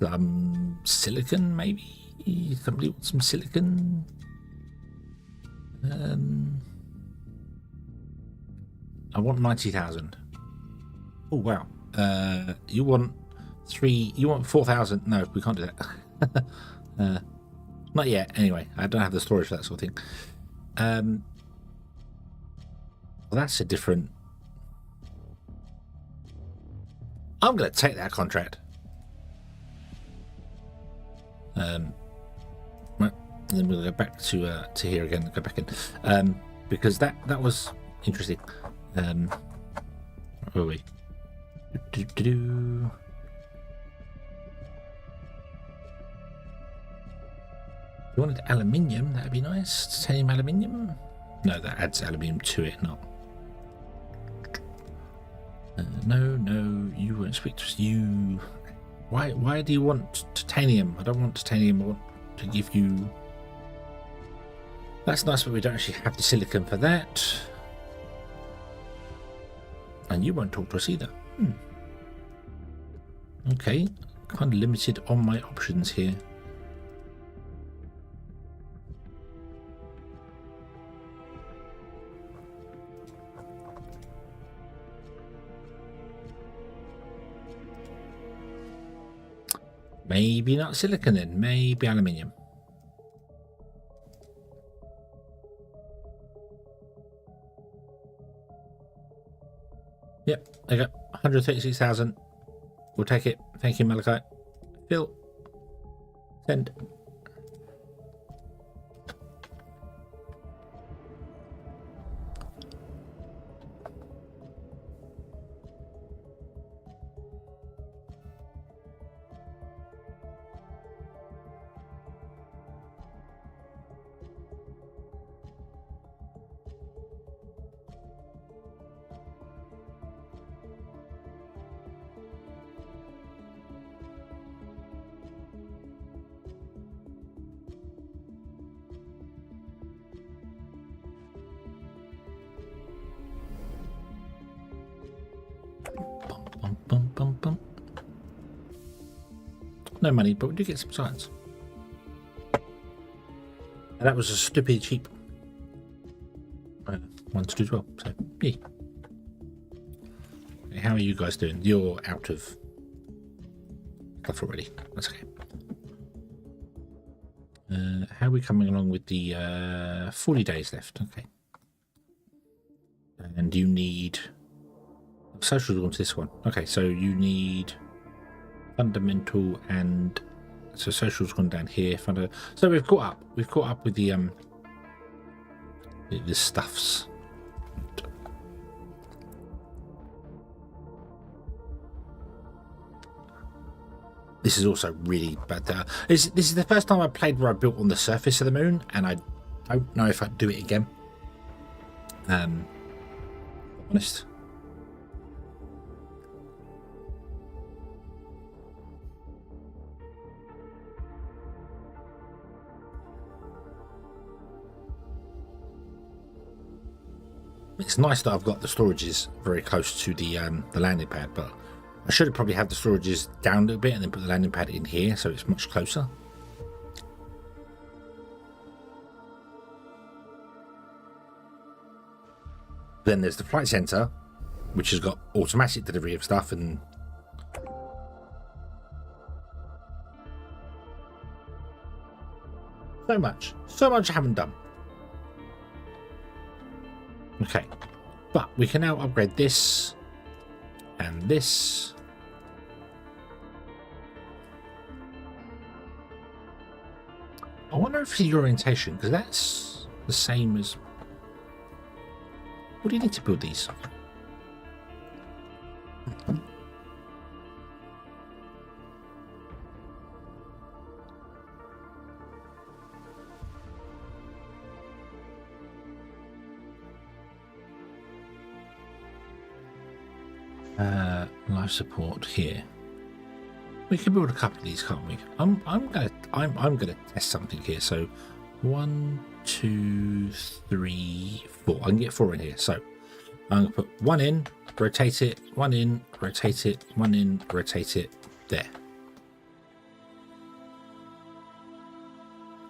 some silicon? Maybe somebody wants some silicon. I want 90,000. Oh wow. You want 4,000? No, we can't do that. Not yet. Anyway, I don't have the storage for that sort of thing. Well, that's a different. I'm going to take that contract. Right, and then we'll go back to here again. Go back in, because that was interesting. Where are we? You wanted aluminium? That'd be nice. Titanium aluminium. No, that adds aluminium to it. Not. No, you won't speak to us. You. Why do you want titanium? I don't want titanium. I want to give you. That's nice, but we don't actually have the silicon for that. And you won't talk to us either. Okay, kind of limited on my options here. Maybe not silicon then, maybe aluminium. Yep, I got 136,000. We'll take it. Thank you, Malachi. Phil. Send. No money, but we do get some science. And that was a stupid cheap one to do as well. So, yeah. How are you guys doing? You're out of stuff already. That's okay. How are we coming along with the 40 days left? Okay. And you need social going to this one. Okay, so you need fundamental, and so social's gone down here. So we've caught up with the stuffs. This is also really bad. This is the first time I played where I built on the surface of the moon, and I don't know if I'd do it again. Honest. It's nice that I've got the storages very close to the landing pad, but I should have probably had the storages down a little bit and then put the landing pad in here so it's much closer. Then there's the flight center, which has got automatic delivery of stuff, and so much I haven't done. Okay, But we can now upgrade this and this. I wonder if the orientation, because that's the same as... What do you need to build these? Life support here. We can build a couple of these, can't we? I'm gonna test something here. So 1, 2, 3, 4. I can get 4 in here. So I'm gonna put 1 in, rotate it, 1 in, rotate it, 1 in, rotate it. There.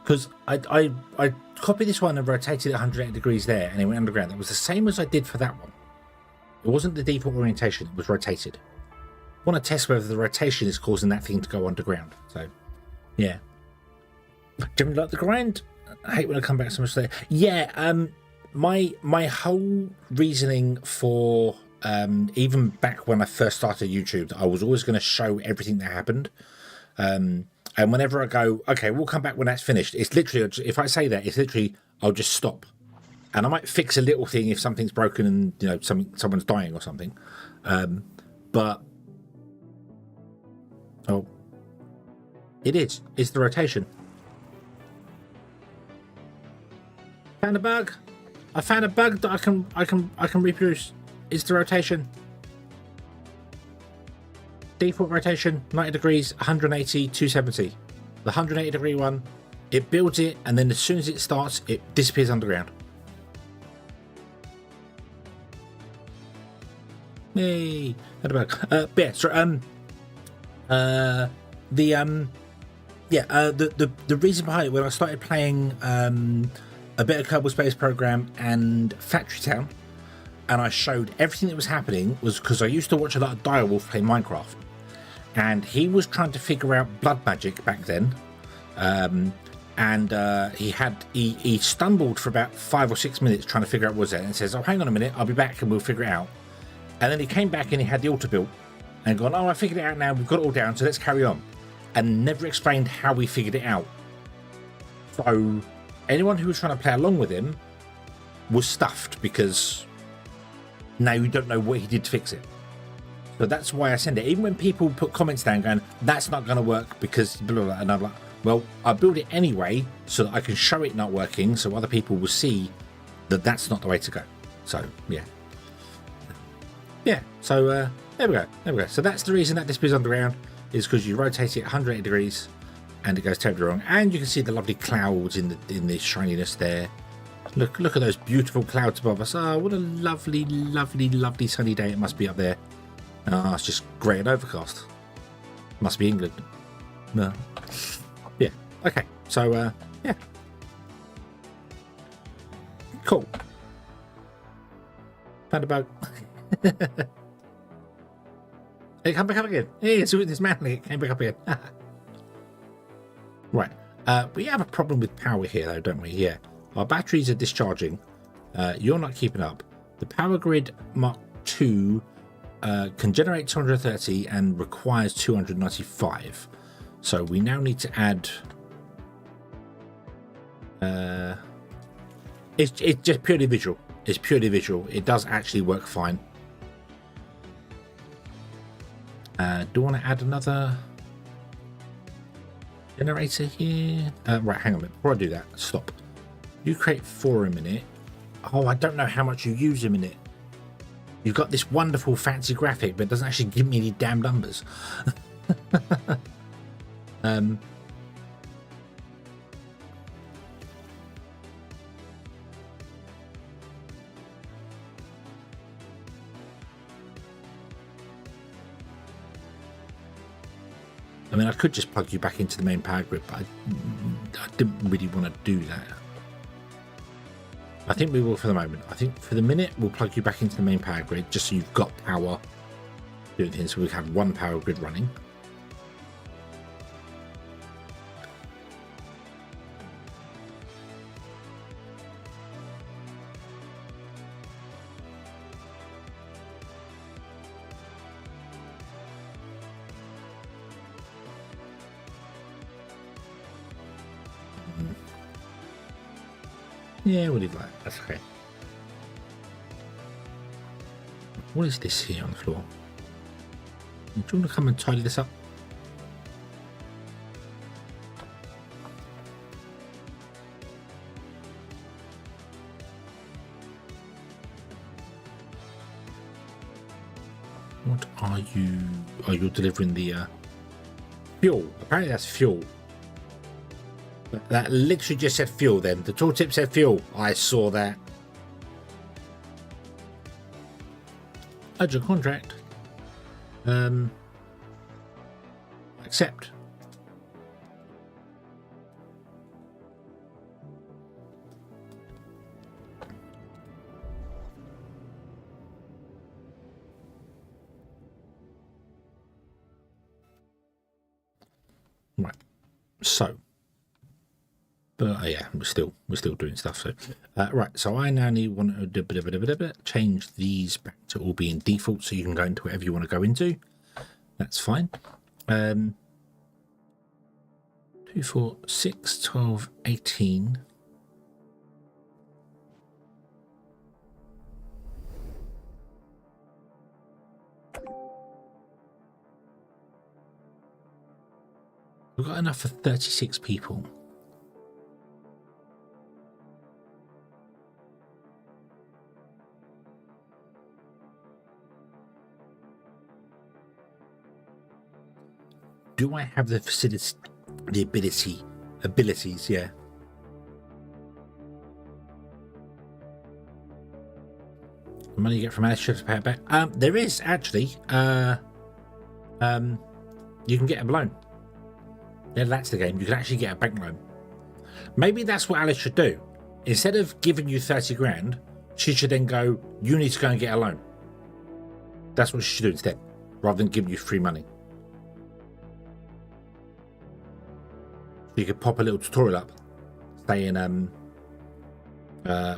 Because I copied this one and rotated it 180 degrees there, and it went underground. That was the same as I did for that one. It wasn't the default orientation, it was rotated. I want to test whether the rotation is causing that thing to go underground. So, yeah. Do you like the grind? I hate when I come back so much there. Yeah, my whole reasoning for, even back when I first started YouTube, I was always going to show everything that happened. And whenever I go, okay, we'll come back when that's finished, it's literally, if I say that, it's literally, I'll just stop. And I might fix a little thing if something's broken and, you know, someone's dying or something. But, oh, it's the rotation. Found a bug. I found a bug that I can reproduce. It's the rotation. Default rotation, 90 degrees, 180, 270. The 180 degree one, it builds it, and then as soon as it starts, it disappears underground. Yay! Yeah, so the reason behind it, when I started playing a bit of Kerbal Space Program and Factory Town, and I showed everything that was happening, was because I used to watch a lot of Direwolf play Minecraft, and he was trying to figure out blood magic back then, and he stumbled for about 5 or 6 minutes trying to figure out what was it, and says, "Oh, hang on a minute, I'll be back and we'll figure it out." And then he came back and he had the altar built and gone, "Oh, I figured it out now. We've got it all down, so let's carry on." And never explained how we figured it out. So anyone who was trying to play along with him was stuffed, because now you don't know what he did to fix it. So that's why I send it. Even when people put comments down going, "That's not going to work because blah, blah, blah," and I'm like, well, I build it anyway so that I can show it not working, so other people will see that that's not the way to go. So yeah. Yeah, so there we go. So that's the reason that this is underground, is because you rotate it 180 degrees and it goes terribly wrong. And you can see the lovely clouds in the shininess there. Look at those beautiful clouds above us. Oh, what a lovely, lovely, lovely sunny day it must be up there. Oh, it's just grey and overcast. Must be England. No. Yeah, okay. So, yeah. Cool. Found a bug. Hey, come back up again. Hey, it's this man it came back up again. Right. We have a problem with power here, though, don't we? Yeah. Our batteries are discharging. You're not keeping up. The Power Grid Mark II can generate 230 and requires 295. So we now need to add... It's just purely visual. It's purely visual. It does actually work fine. Do I want to add another generator here? Right, hang on a minute. Before I do that, stop. You create 4 a minute. Oh, I don't know how much you use a minute. You've got this wonderful fancy graphic, but it doesn't actually give me any damn numbers. I mean, I could just plug you back into the main power grid, but I didn't really want to do that. I think we will for the moment. I think for the minute, we'll plug you back into the main power grid, just so you've got power doing things, so we have one power grid running. Yeah, we'll leave that. That's okay. What is this here on the floor? Do you want to come and tidy this up? What are you? Oh, you're delivering the fuel. Apparently that's fuel. But that literally just said fuel then. The tooltip said fuel. I saw that. Urgent contract. Accept. Right. So. But yeah, we're still doing stuff. So right, so I now want to change these back to all being default, so you can go into whatever you want to go into. That's fine. 2, 4, 6, 12, 18. We've got enough for 36 people. Do I have the facility, the abilities? Yeah. The money you get from Alistair to pay it back. There is actually. You can get a loan. Yeah, that's the game. You can actually get a bank loan. Maybe that's what Alice should do. Instead of giving you 30 grand, she should then go, you need to go and get a loan. That's what she should do instead, rather than giving you free money. You could pop a little tutorial up saying,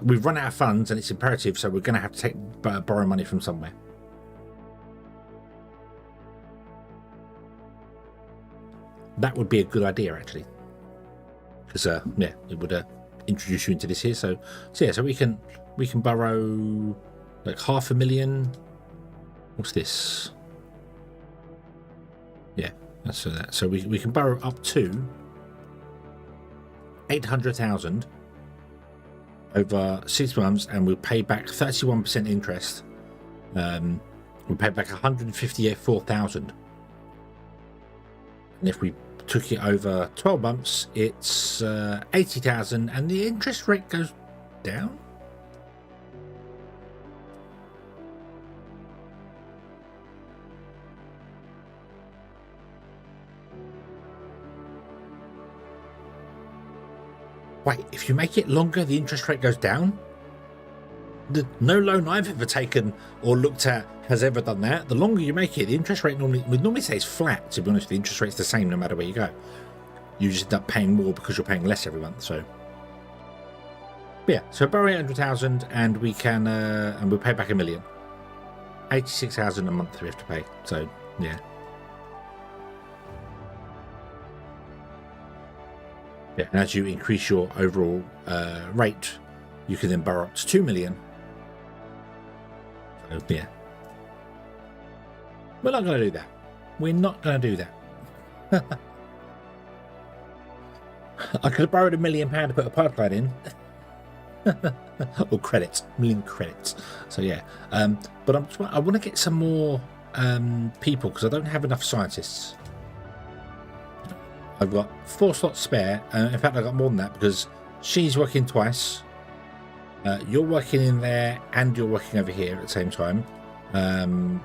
we've run out of funds and it's imperative, so we're going to have to borrow money from somewhere. That would be a good idea, actually, because yeah, it would introduce you into this here. So yeah, so we can borrow like 500,000. What's this? Yeah, that's that. So we can borrow up to 800,000 over 6 months, and we'll pay back 31% interest. We'll pay back 154,000. And if we took it over 12 months, it's 80,000, and the interest rate goes down. Wait, if you make it longer, the interest rate goes down? No loan I've ever taken or looked at has ever done that. The longer you make it, the interest rate normally stays flat. To be honest, the interest rate's the same no matter where you go. You just end up paying more because you're paying less every month. So, but yeah, so borrow 800,000, and we can and we'll pay back $1 million. 86,000 a month we have to pay. So yeah. Yeah, and as you increase your overall rate, you can then borrow up to 2 million. So, yeah. We're not going to do that. We're not going to do that. I could have borrowed £1 million to put a pipeline in. Or credits. $1 million credits. So, yeah. But I want to get some more people, because I don't have enough scientists. I've got 4 slots spare. In fact, I've got more than that, because she's working twice. You're working in there, and you're working over here at the same time. And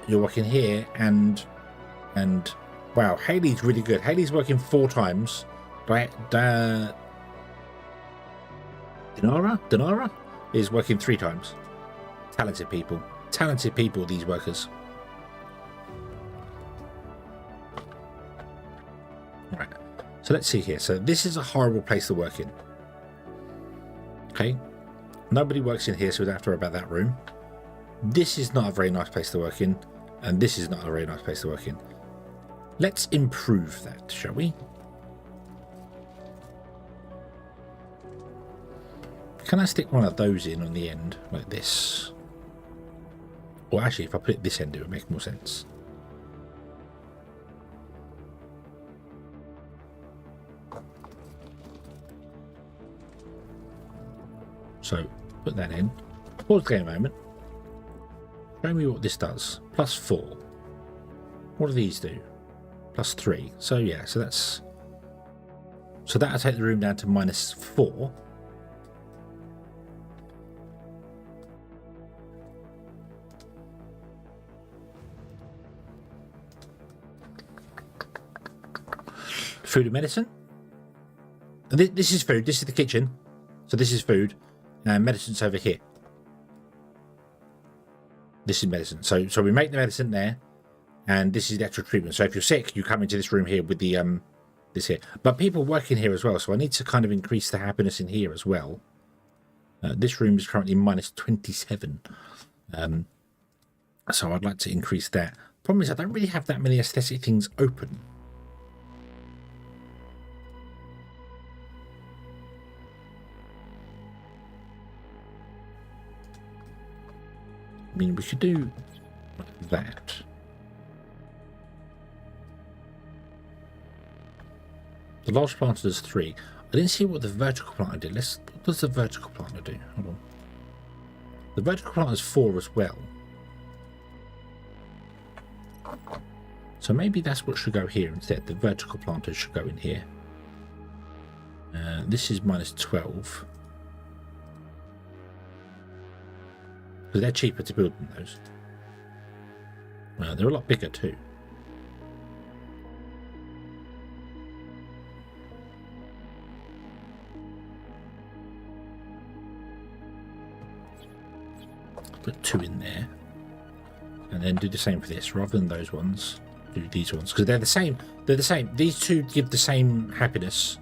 you're working here, and wow, Haley's really good. Haley's working 4 times. Right? Dinara is working 3 times. Talented people, these workers. Right, so let's see here. So this is a horrible place to work in. Okay, nobody works in here, so we don't have to worry about that room. This is not a very nice place to work in, and this is not a very nice place to work in. Let's improve that, shall we? Can I stick one of those in on the end, like this? Or actually, if I put it this end, it would make more sense. So, put that in. Pause the game a moment. Show me what this does. +4. What do these do? +3. So yeah, so that's... So that'll take the room down to -4. Food and medicine. This is food. This is the kitchen. So this is food. And medicine's over here. This is medicine. So we make the medicine there. And this is the actual treatment. So if you're sick, you come into this room here with the this here. But people work in here as well. So I need to kind of increase the happiness in here as well. This room is currently -27. So I'd like to increase that. Problem is I don't really have that many aesthetic things open. I mean, we could do like that. The large planter does 3. I didn't see what the vertical planter did. What does the vertical planter do? Hold on. The vertical planter is 4 as well. So maybe that's what should go here instead. The vertical planter should go in here. This is -12. Because they're cheaper to build than those. They're a lot bigger too. Put 2 in there. And then do the same for this. Rather than those ones, do these ones. Because they're the same. They're the same. These two give the same happiness.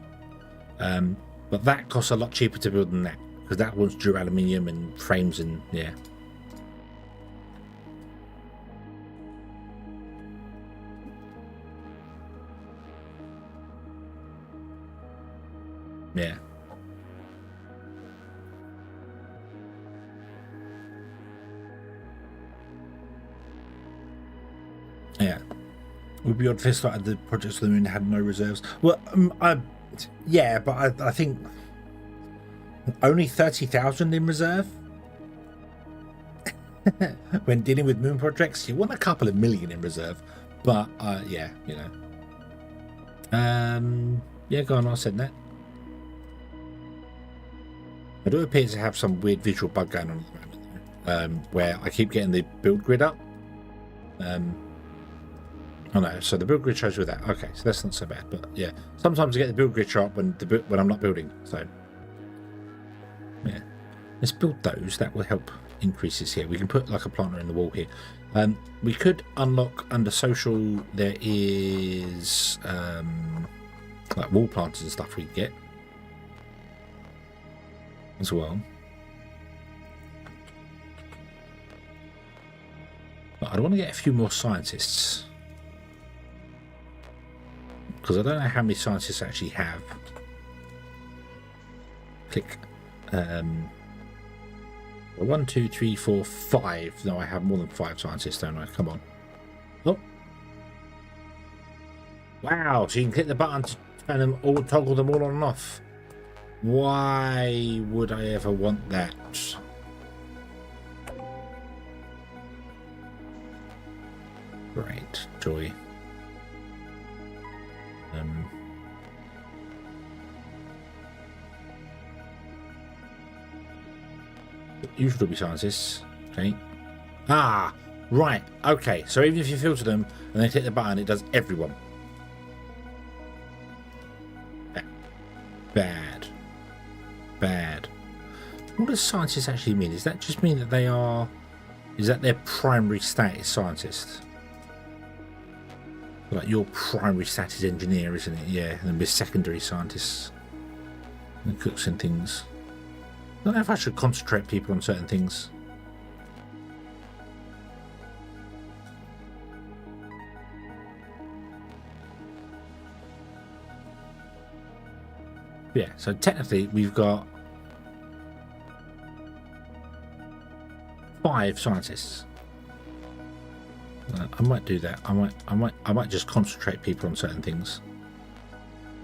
But that costs a lot cheaper to build than that. Because that one's due aluminium and frames and yeah. Yeah. Yeah. Would be odd if they started the projects on the moon and had no reserves. Well, yeah, but I think only 30,000 in reserve. When dealing with moon projects, you want a couple of million in reserve. But yeah, you know. Yeah, go on. I'll send that. I do appear to have some weird visual bug going on at the moment, where I keep getting the build grid up. Oh no, so the build grid shows you that. Okay, so that's not so bad, but yeah, sometimes I get the build grid show up when I'm not building. So yeah, let's build those. That will help increase this here. We can put like a planter in the wall here. We could unlock under social. There is like wall planters and stuff we can get as well. But I want to get a few more scientists. Because I don't know how many scientists I actually have. Click. 1, 2, 3, 4, 5. No, I have more than 5 scientists, don't I? Come on. Oh. Wow, so you can click the button to turn them all, toggle them all on and off. Why would I ever want that? Great, joy. Usually be scientists. Okay. Ah, right. Okay. So even if you filter them and then click the button, it does everyone. Bad. Bad. What does scientists actually mean? Does that just mean that they are... Is that their primary stat is scientist? Like your primary stat is engineer, isn't it? Yeah, and then with secondary scientists and cooks and things. I don't know if I should concentrate people on certain things. Yeah, so technically we've got 5 scientists. I might do that. I might just concentrate people on certain things.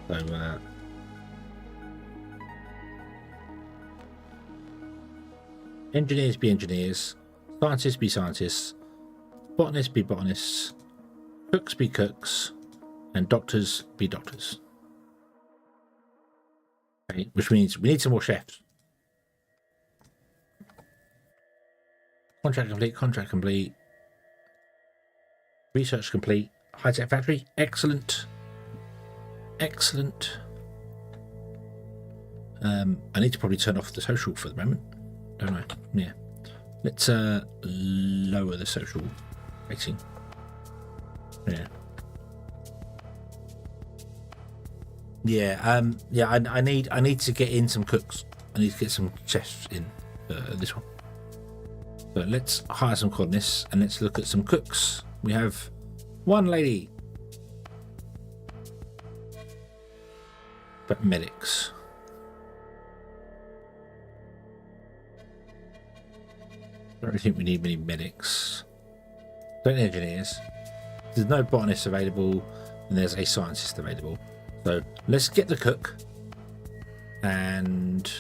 So engineers be engineers, scientists be scientists, botanists be botanists, cooks be cooks, and doctors be doctors. Okay, which means we need some more chefs. Contract complete, contract complete. Research complete. High-tech factory. Excellent. Excellent. I need to probably turn off the social for the moment. Don't I? Yeah. Let's lower the social rating. Yeah. Yeah. Yeah. I need to get in some cooks. I need to get some chefs in this one. So let's hire some colonists and let's look at some cooks. We have one lady. But medics. I don't think we need many medics. Don't need engineers. There's no botanist available, and there's a scientist available. So let's get the cook, and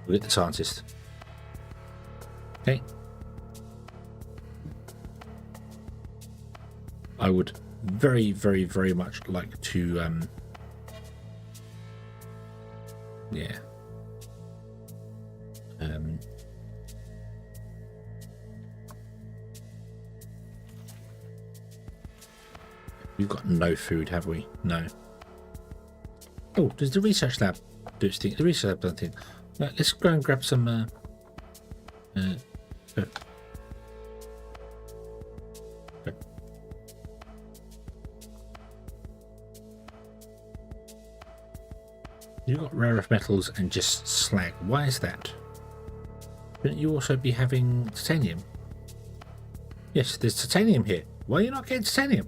we'll get the scientist. Okay. I would very, very, very much like to, yeah. We've got no food, have we? No. Oh, does the research lab do its thing? The research lab does thing. Right, let's go and grab some. You've got rare earth metals and just slag. Why is that? Shouldn't you also be having titanium? Yes, there's titanium here. Why are you not getting titanium?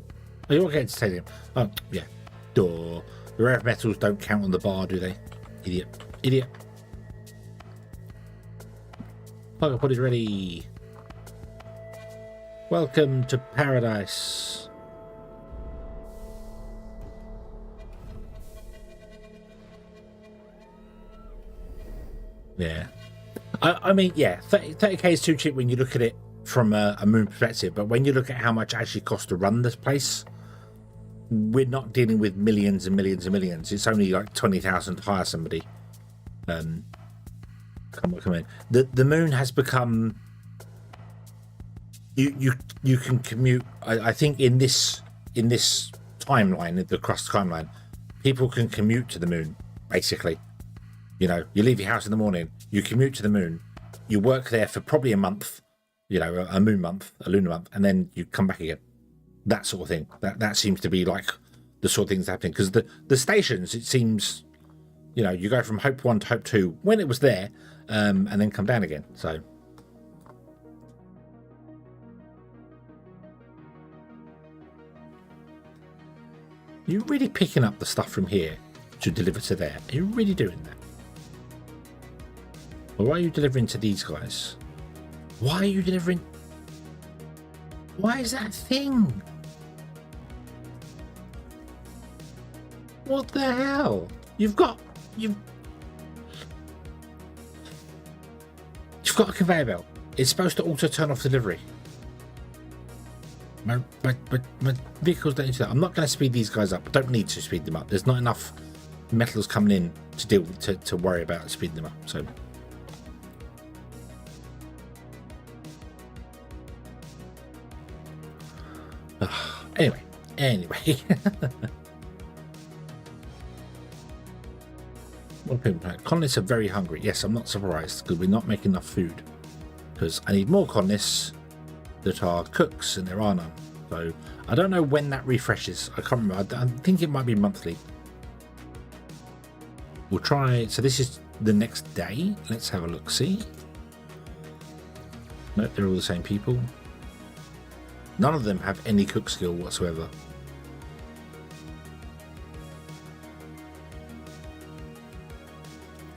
Oh, you're getting titanium. Oh, yeah. Duh. The rare earth metals don't count on the bar, do they? Idiot. Idiot. Cargo pod is ready. Welcome to paradise. Yeah. I mean, yeah, 30k is too cheap when you look at it from a moon perspective, but when you look at how much it actually costs to run this place, we're not dealing with millions and millions and millions. It's only like 20,000 to hire somebody. Come in. The moon has become. You can commute. I think in this timeline, the CRUST timeline, people can commute to the moon. Basically, you know, you leave your house in the morning, you commute to the moon, you work there for probably a month, you know, a moon month, a lunar month, and then you come back again. That sort of thing. That seems to be like the sort of things happening, because the stations, it seems, you know, you go from Hope 1 to Hope 2 when it was there, and then come down again. So you're really picking up the stuff from here to deliver to there. Are you really doing that? Or why are you delivering to these guys? Why are you delivering? Why is that a thing? What the hell? You've got a conveyor belt. It's supposed to auto turn off delivery. My vehicles don't do that. I'm not going to speed these guys up. I don't need to speed them up. There's not enough metals coming in to deal with, to worry about speeding them up. So anyway. Colonists are very hungry. Yes, I'm not surprised, because we're not making enough food. Because I need more colonists that are cooks, and there are none. So I don't know when that refreshes. I can't remember. I think it might be monthly. We'll try. So this is the next day. Let's have a look. See? Nope, they're all the same people. None of them have any cook skill whatsoever.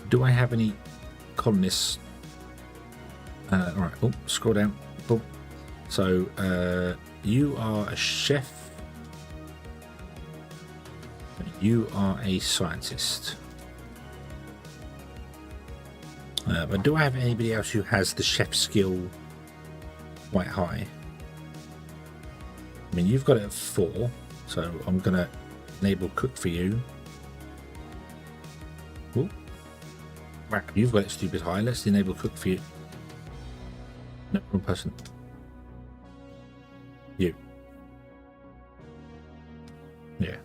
Do I have any colonists All right. Oh, scroll down. Boom. So you are a chef. You are a scientist. But do I have anybody else who has the chef skill quite high? I mean, you've got it at 4, so I'm gonna enable cook for you. Ooh. Wow, you've got it stupid high. Let's enable cook for you. No, wrong person. You. Yeah.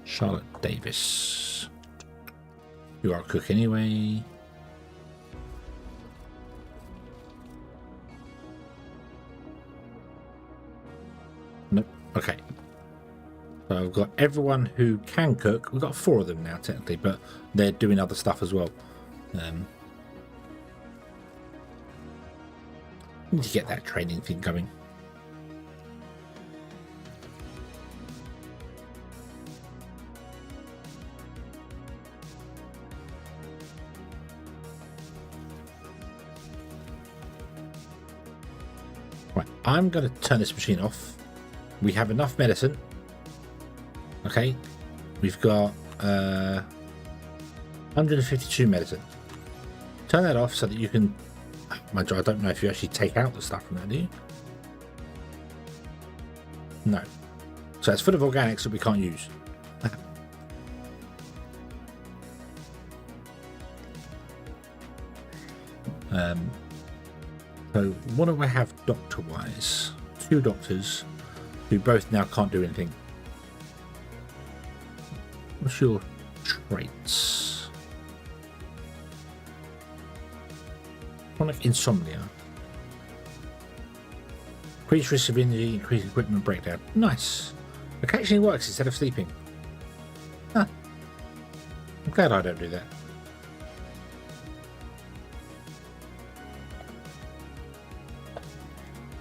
Charlotte Davis. You are a cook anyway. Nope. Okay. So I've got everyone who can cook. We've got 4 of them now, technically, but they're doing other stuff as well. Need to get that training thing going. Right, I'm going to turn this machine off. We have enough medicine. Okay, we've got 152 medicine. Turn that off so that you can. Mind you, I don't know if you actually take out the stuff from there, do you? No. So it's full of organics that we can't use. So what do I have doctor-wise? 2 doctors who both now can't do anything. What's your traits? Chronic insomnia. Increased risk of injury, increased equipment breakdown. Nice. Occasionally works instead of sleeping. Huh. I'm glad I don't do that.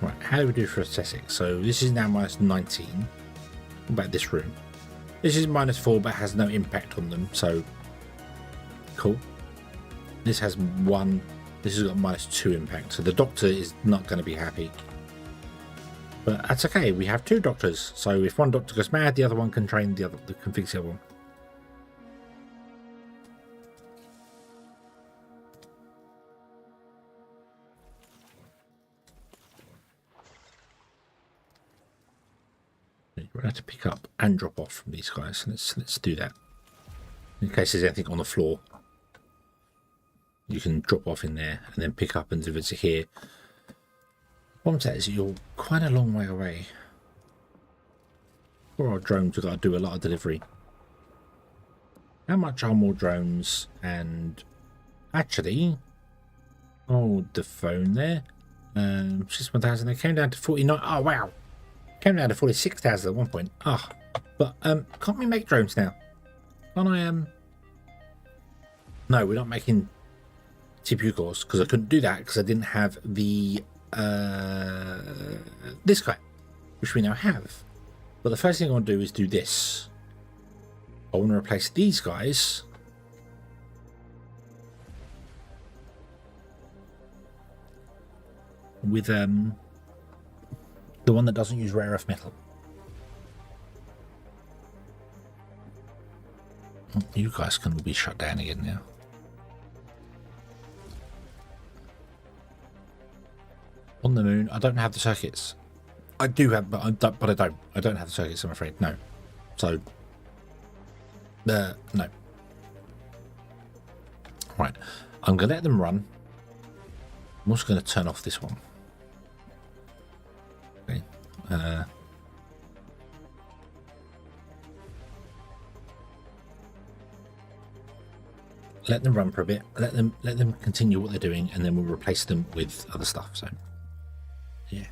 Right, how do we do for aesthetics? So this is now minus 19. What about this room? This is minus 4 but has no impact on them, so cool. This has 1. This has got minus 2 impact, so the doctor is not going to be happy. But that's okay, we have 2 doctors, so if one doctor goes mad, the other one can train the other, can fix the other one. We're going to pick up and drop off from these guys. Let's do that. In case there's anything on the floor, you can drop off in there and then pick up and deliver to here. What I'm saying is you're quite a long way away. For our drones, we've got to do a lot of delivery. How much are more drones? And actually, hold the phone there. 61,000. They came down to 49. Oh wow, came down to 46,000 at one point. Ah, but can't we make drones now? Can't I? No, we're not making CPU cores because I couldn't do that because I didn't have the this guy, which we now have. But the first thing I want to do is do this. I want to replace these guys with the one that doesn't use rare earth metal. You guys can all be shut down again now. On the moon, I don't have the circuits. I do have, but I don't. I don't have the circuits, I'm afraid. No. So, no. Right. I'm going to let them run. I'm also going to turn off this one. Okay. Let them run for a bit. Let them continue what they're doing, and then we'll replace them with other stuff. So, yeah.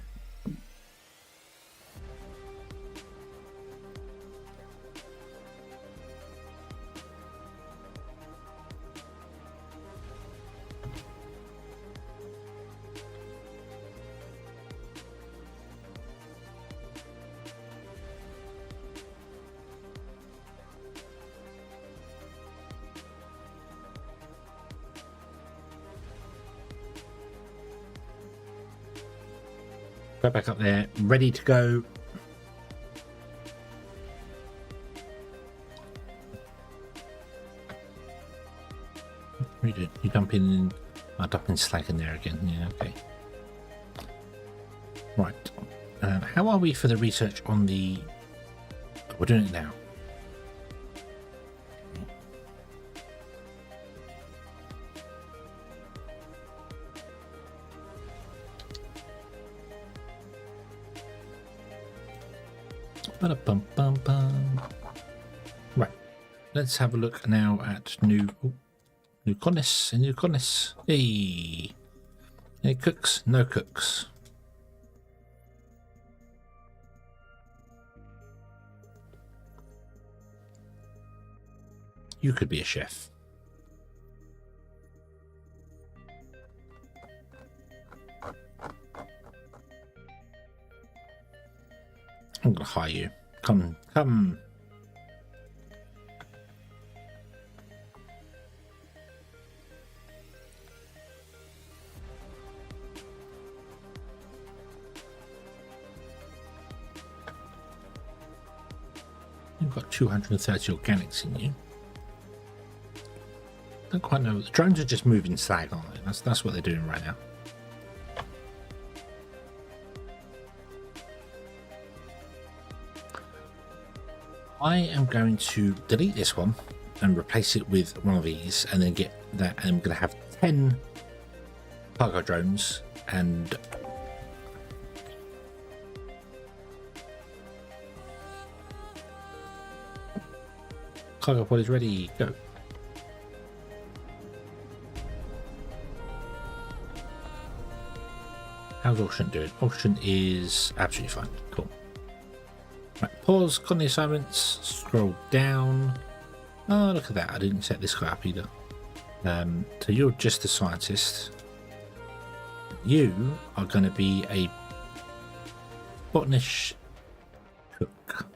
Go back up there, ready to go. What are you doing? You dumping? Dumping slag in there again. Yeah, okay. Right. How are we for the research on the... We're doing it now. Ba-da-bum-bum-bum. Right. Let's have a look now at new colonists. Hey. Any cooks? No cooks. You could be a chef. I'm gonna hire you. Come. You've got 230 organics in you. Don't quite know. The drones are just moving slag, aren't they? That's what they're doing right now. I am going to delete this one and replace it with one of these, and then get that. And I'm going to have 10 cargo drones and cargo pod is ready. Go. How's Ocean doing? Ocean is absolutely fine. Cool. Right, pause, got the assignments, scroll down. Oh, look at that. I didn't set this guy up either. So you're just a scientist. You are going to be a botanist cook.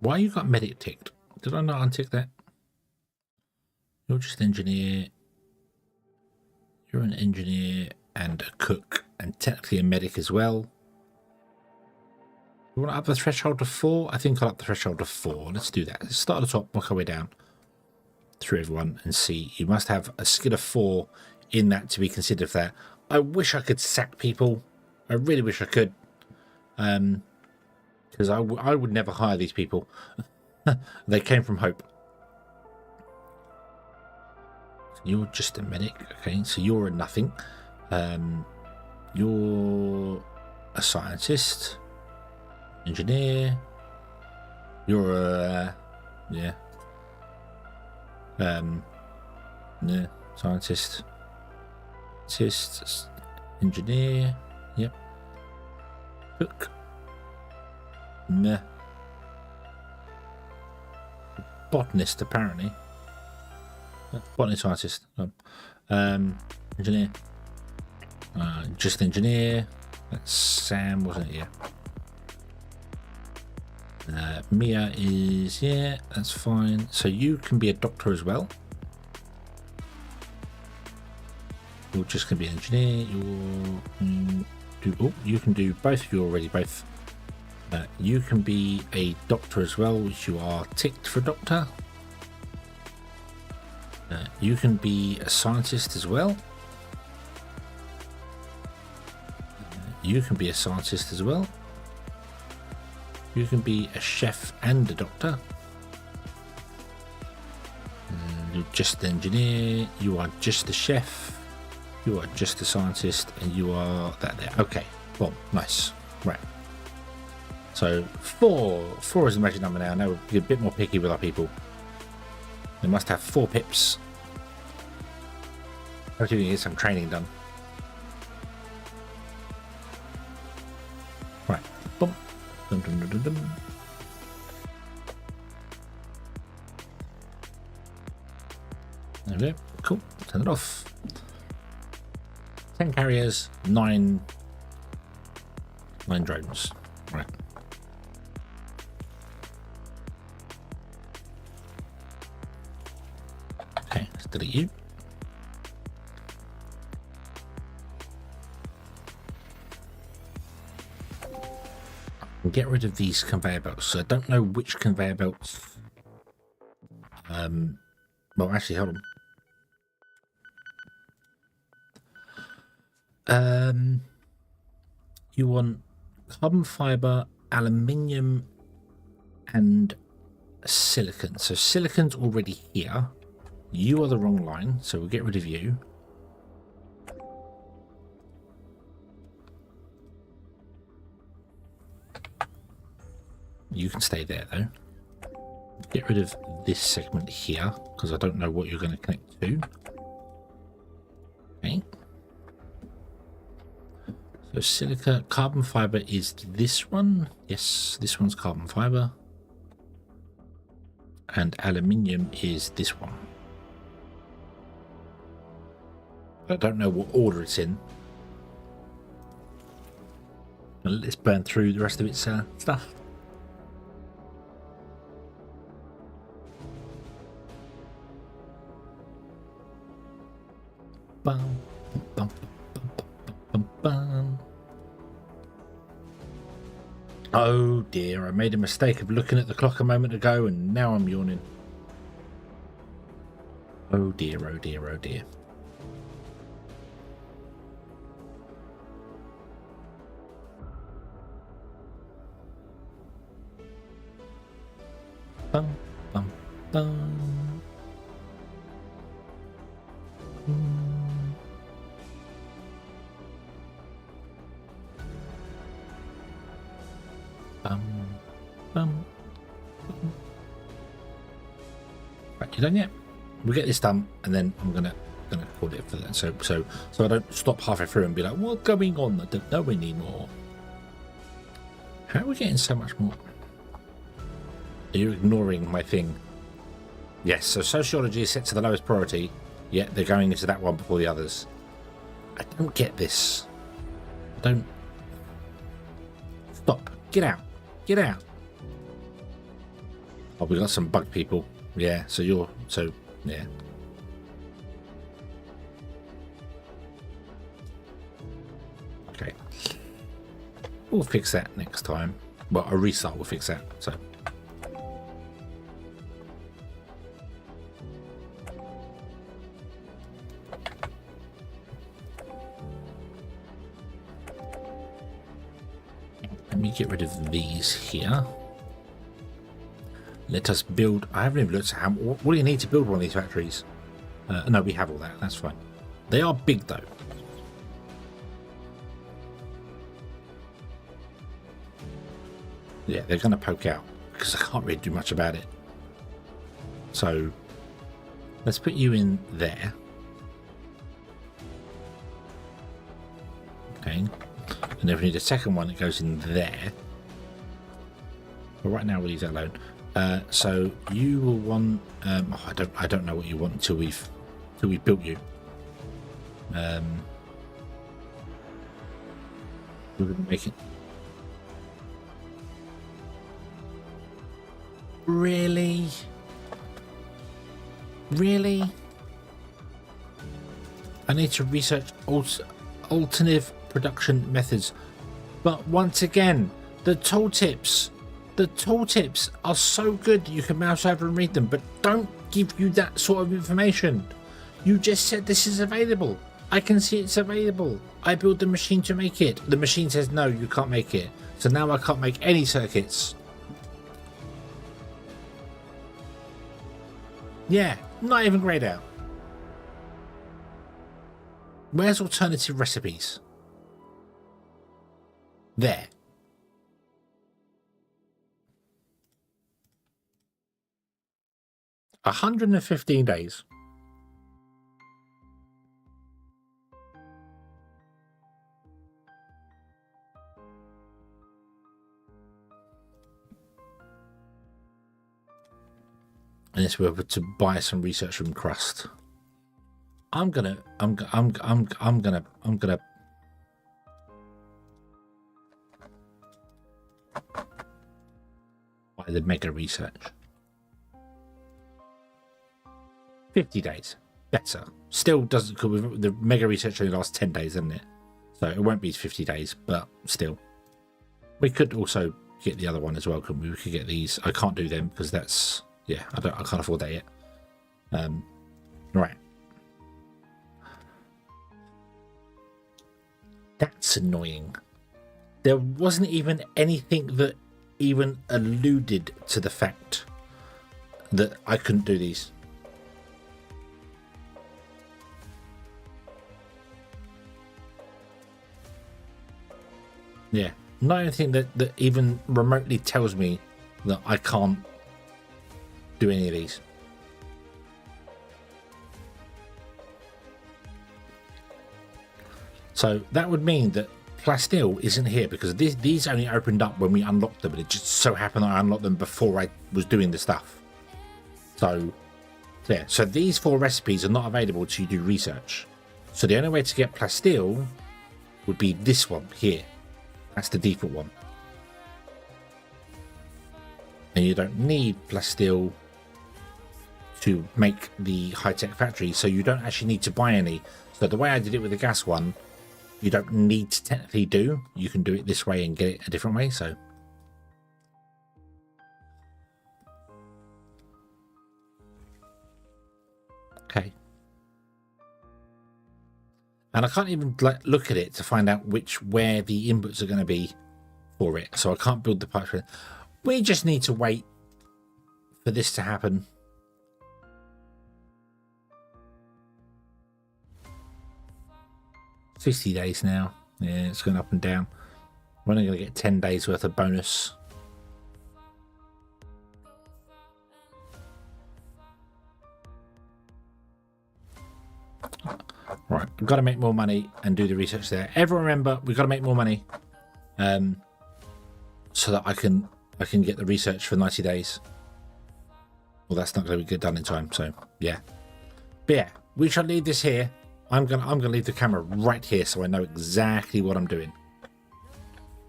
Why you got medic ticked? Did I not untick that? You're just engineer. You're an engineer and a cook and technically a medic as well. You want to up the threshold to 4? I think I'll up the threshold to 4. Let's do that. Let's start at the top, work our way down through everyone and see. You must have a skill of 4 in that to be considered for that. I wish I could sack people. I really wish I could. Because I would never hire these people. They came from Hope. You're just a medic, okay? So you're a nothing. You're a scientist, engineer. You're a yeah, scientist, engineer. Yep. Cook. Nah. Botanist, apparently. Botanist, scientist. Engineer. Just engineer. That's Sam, wasn't it? Yeah. Mia is, yeah, that's fine. So you can be a doctor as well. You're just going to be an engineer. You can do both. You're already both. You can be a doctor as well, which you are ticked for doctor. You can be a scientist as well. You can be a scientist as well. You can be a chef and a doctor. You're just an engineer. You are just a chef. You are just a scientist, and you are that there. Okay, well, nice. Right. So four is the magic number now. Now we'll be a bit more picky with our people. They must have 4 pips. Hopefully we can get some training done. Right. Boom. Dum, dum, dum, dum, dum. There we go. Cool. Turn it off. 10 carriers, 9 drones. Right. Okay, let's delete you. get rid of these conveyor belts. So I don't know which conveyor belts. Well, actually, hold on. You want carbon fiber, aluminium, and silicon. So silicon's already here. You are the wrong line, so we'll get rid of you. You can stay there though. Get rid of this segment here because I don't know what you're going to connect to. Okay. So silica, carbon fiber is this one. Yes, this one's carbon fiber. And aluminium is this one. I don't know what order it's in. Let's burn through the rest of its stuff. Bum, bum, bum, bum, bum. Oh dear, I made a mistake of looking at the clock a moment ago and now I'm yawning. Oh dear, oh dear, oh dear. Bum, bum, bum. Right, you done yet? We'll get this done, and then I'm gonna call it for that. So I don't stop halfway through and be like, "What's going on? I don't know anymore." How are we getting so much more? Are you ignoring my thing? Yes. So sociology is set to the lowest priority. Yet they're going into that one before the others. I don't get this. I don't. Stop. Get out. Get out. Oh, we got some bug people. Yeah, so you're... So, yeah. Okay. We'll fix that next time. Well, a restart will fix that, so... Let me get rid of these here. Let us build. I haven't even looked at how. What do you need to build one of these factories? No, we have all that. That's fine. They are big though. Yeah, they're going to poke out because I can't really do much about it. So let's put you in there. Okay. And if we need a second one, it goes in there. But right now we'll leave that alone. So you will want. I don't know what you want until we've built you. We're gonna make it. Really? Really? I need to research alternative production methods, but once again, the tooltips are so good that you can mouse over and read them, but don't give you that sort of information. You just said this is available. I can see it's available. I built the machine to make it. The machine says no, you can't make it. So now I can't make any circuits. Yeah, not even grayed out. Where's alternative recipes? There. $115 days. And it's whether to buy some research from CRUST. I'm gonna buy the mega research. 50 days. Better. Still doesn't, because the mega research only lasts 10 days, doesn't it? So it won't be 50 days, but still. We could also get the other one as well. We could get these. I can't do them because that's, yeah, I can't afford that yet. Right. That's annoying. There wasn't even anything that even alluded to the fact that I couldn't do these. Yeah, not anything that even remotely tells me that I can't do any of these. So that would mean that Plasteel isn't here because these only opened up when we unlocked them, but it just so happened that I unlocked them before I was doing the stuff. So, yeah, so these 4 recipes are not available to you do research. So the only way to get Plasteel would be this one here. That's the default one. And you don't need Plasteel to make the high-tech factory, so you don't actually need to buy any. So the way I did it with the gas one, you don't need to technically do. You can do it this way and get it a different way, so. Okay. And I can't even look at it to find out where the inputs are going to be for it. So I can't build the pipes. We just need to wait for this to happen. $60 days now. Yeah, it's going up and down. We're only going to get 10 days worth of bonus. Right, we've got to make more money and do the research there. Everyone remember, we've got to make more money, so that I can get the research for 90 days. Well, that's not going to be good done in time. So yeah, but yeah, we shall leave this here. I'm gonna leave the camera right here so I know exactly what I'm doing.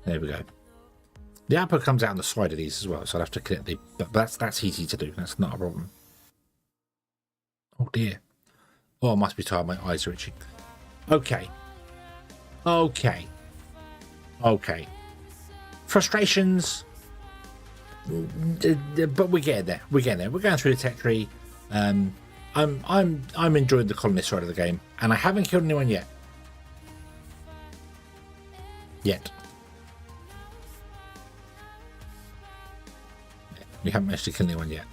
There we go. The output comes out on the side of these as well, so I'll have to connect the. But that's easy to do. That's not a problem. Oh dear. Oh, I must be tired. My eyes are itching. Okay. Okay. Okay. Frustrations. But we're getting there. We're getting there. We're going through the tech tree. I'm enjoying the colonist side of the game, and I haven't killed anyone yet. We haven't managed to kill anyone yet.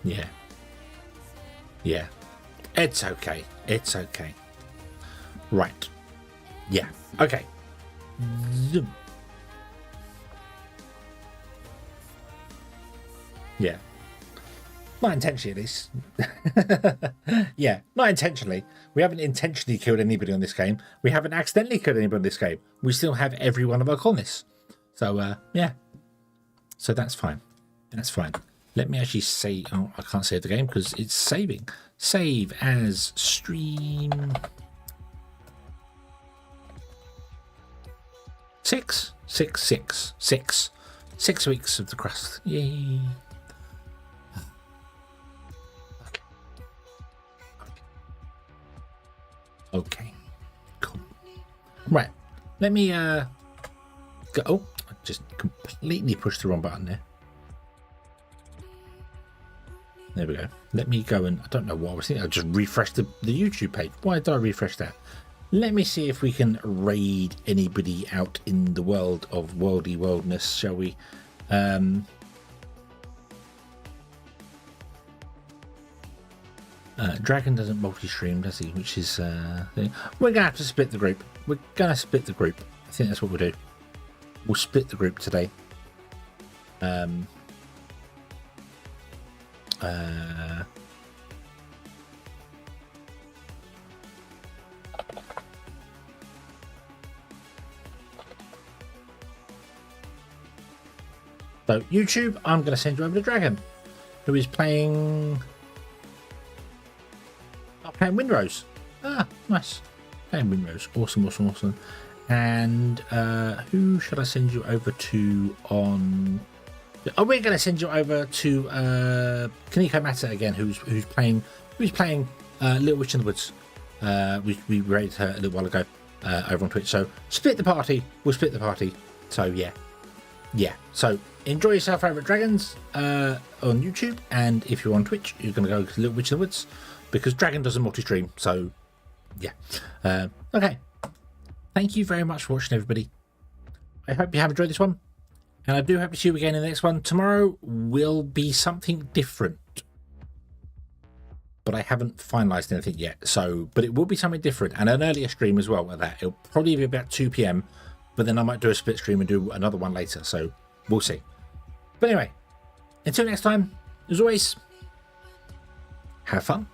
Yeah. Yeah. It's okay. It's okay. Right. Yeah. Okay. Zoom. Yeah. Not intentionally, at least. Yeah, not intentionally. We haven't intentionally killed anybody on this game. We haven't accidentally killed anybody on this game. We still have every one of our colonists. So, yeah. So that's fine. That's fine. Let me actually say... Oh, I can't save the game because it's saving. Save as stream... 6 weeks of the CRUST. Yay. Okay, cool. Right, let me go. Oh, I just completely pushed the wrong button there. There we go. Let me go and I don't know what I was thinking. I just refreshed the YouTube page. Why did I refresh that? Let me see if we can raid anybody out in the world of worldness, shall we? Dragon doesn't multi-stream, does he? Which is thing. We're gonna have to split the group. We're gonna split the group. I think that's what we'll do. We'll split the group today. So YouTube, I'm going to send you over to Dragon, who is playing Windrose. Ah, nice. Playing Windrose. Awesome. And who should I send you over to on Oh, we're going to send you over to Kaneko Mata again, who's playing Little Witch in the Woods. We rated her a little while ago over on Twitch. So split the party. We'll split the party. So yeah. So enjoy yourself over at Dragons on YouTube, and if you're on Twitch, you're going to go to Little Witch in the Woods because Dragon doesn't multi-stream. So yeah. Okay. Thank you very much for watching, everybody. I hope you have enjoyed this one, and I do hope to see you again in the next one. Tomorrow will be something different, but I haven't finalised anything yet. So, but it will be something different, and an earlier stream as well at that. It'll probably be about 2 p.m, but then I might do a split stream and do another one later. So we'll see. But anyway, until next time, as always, have fun.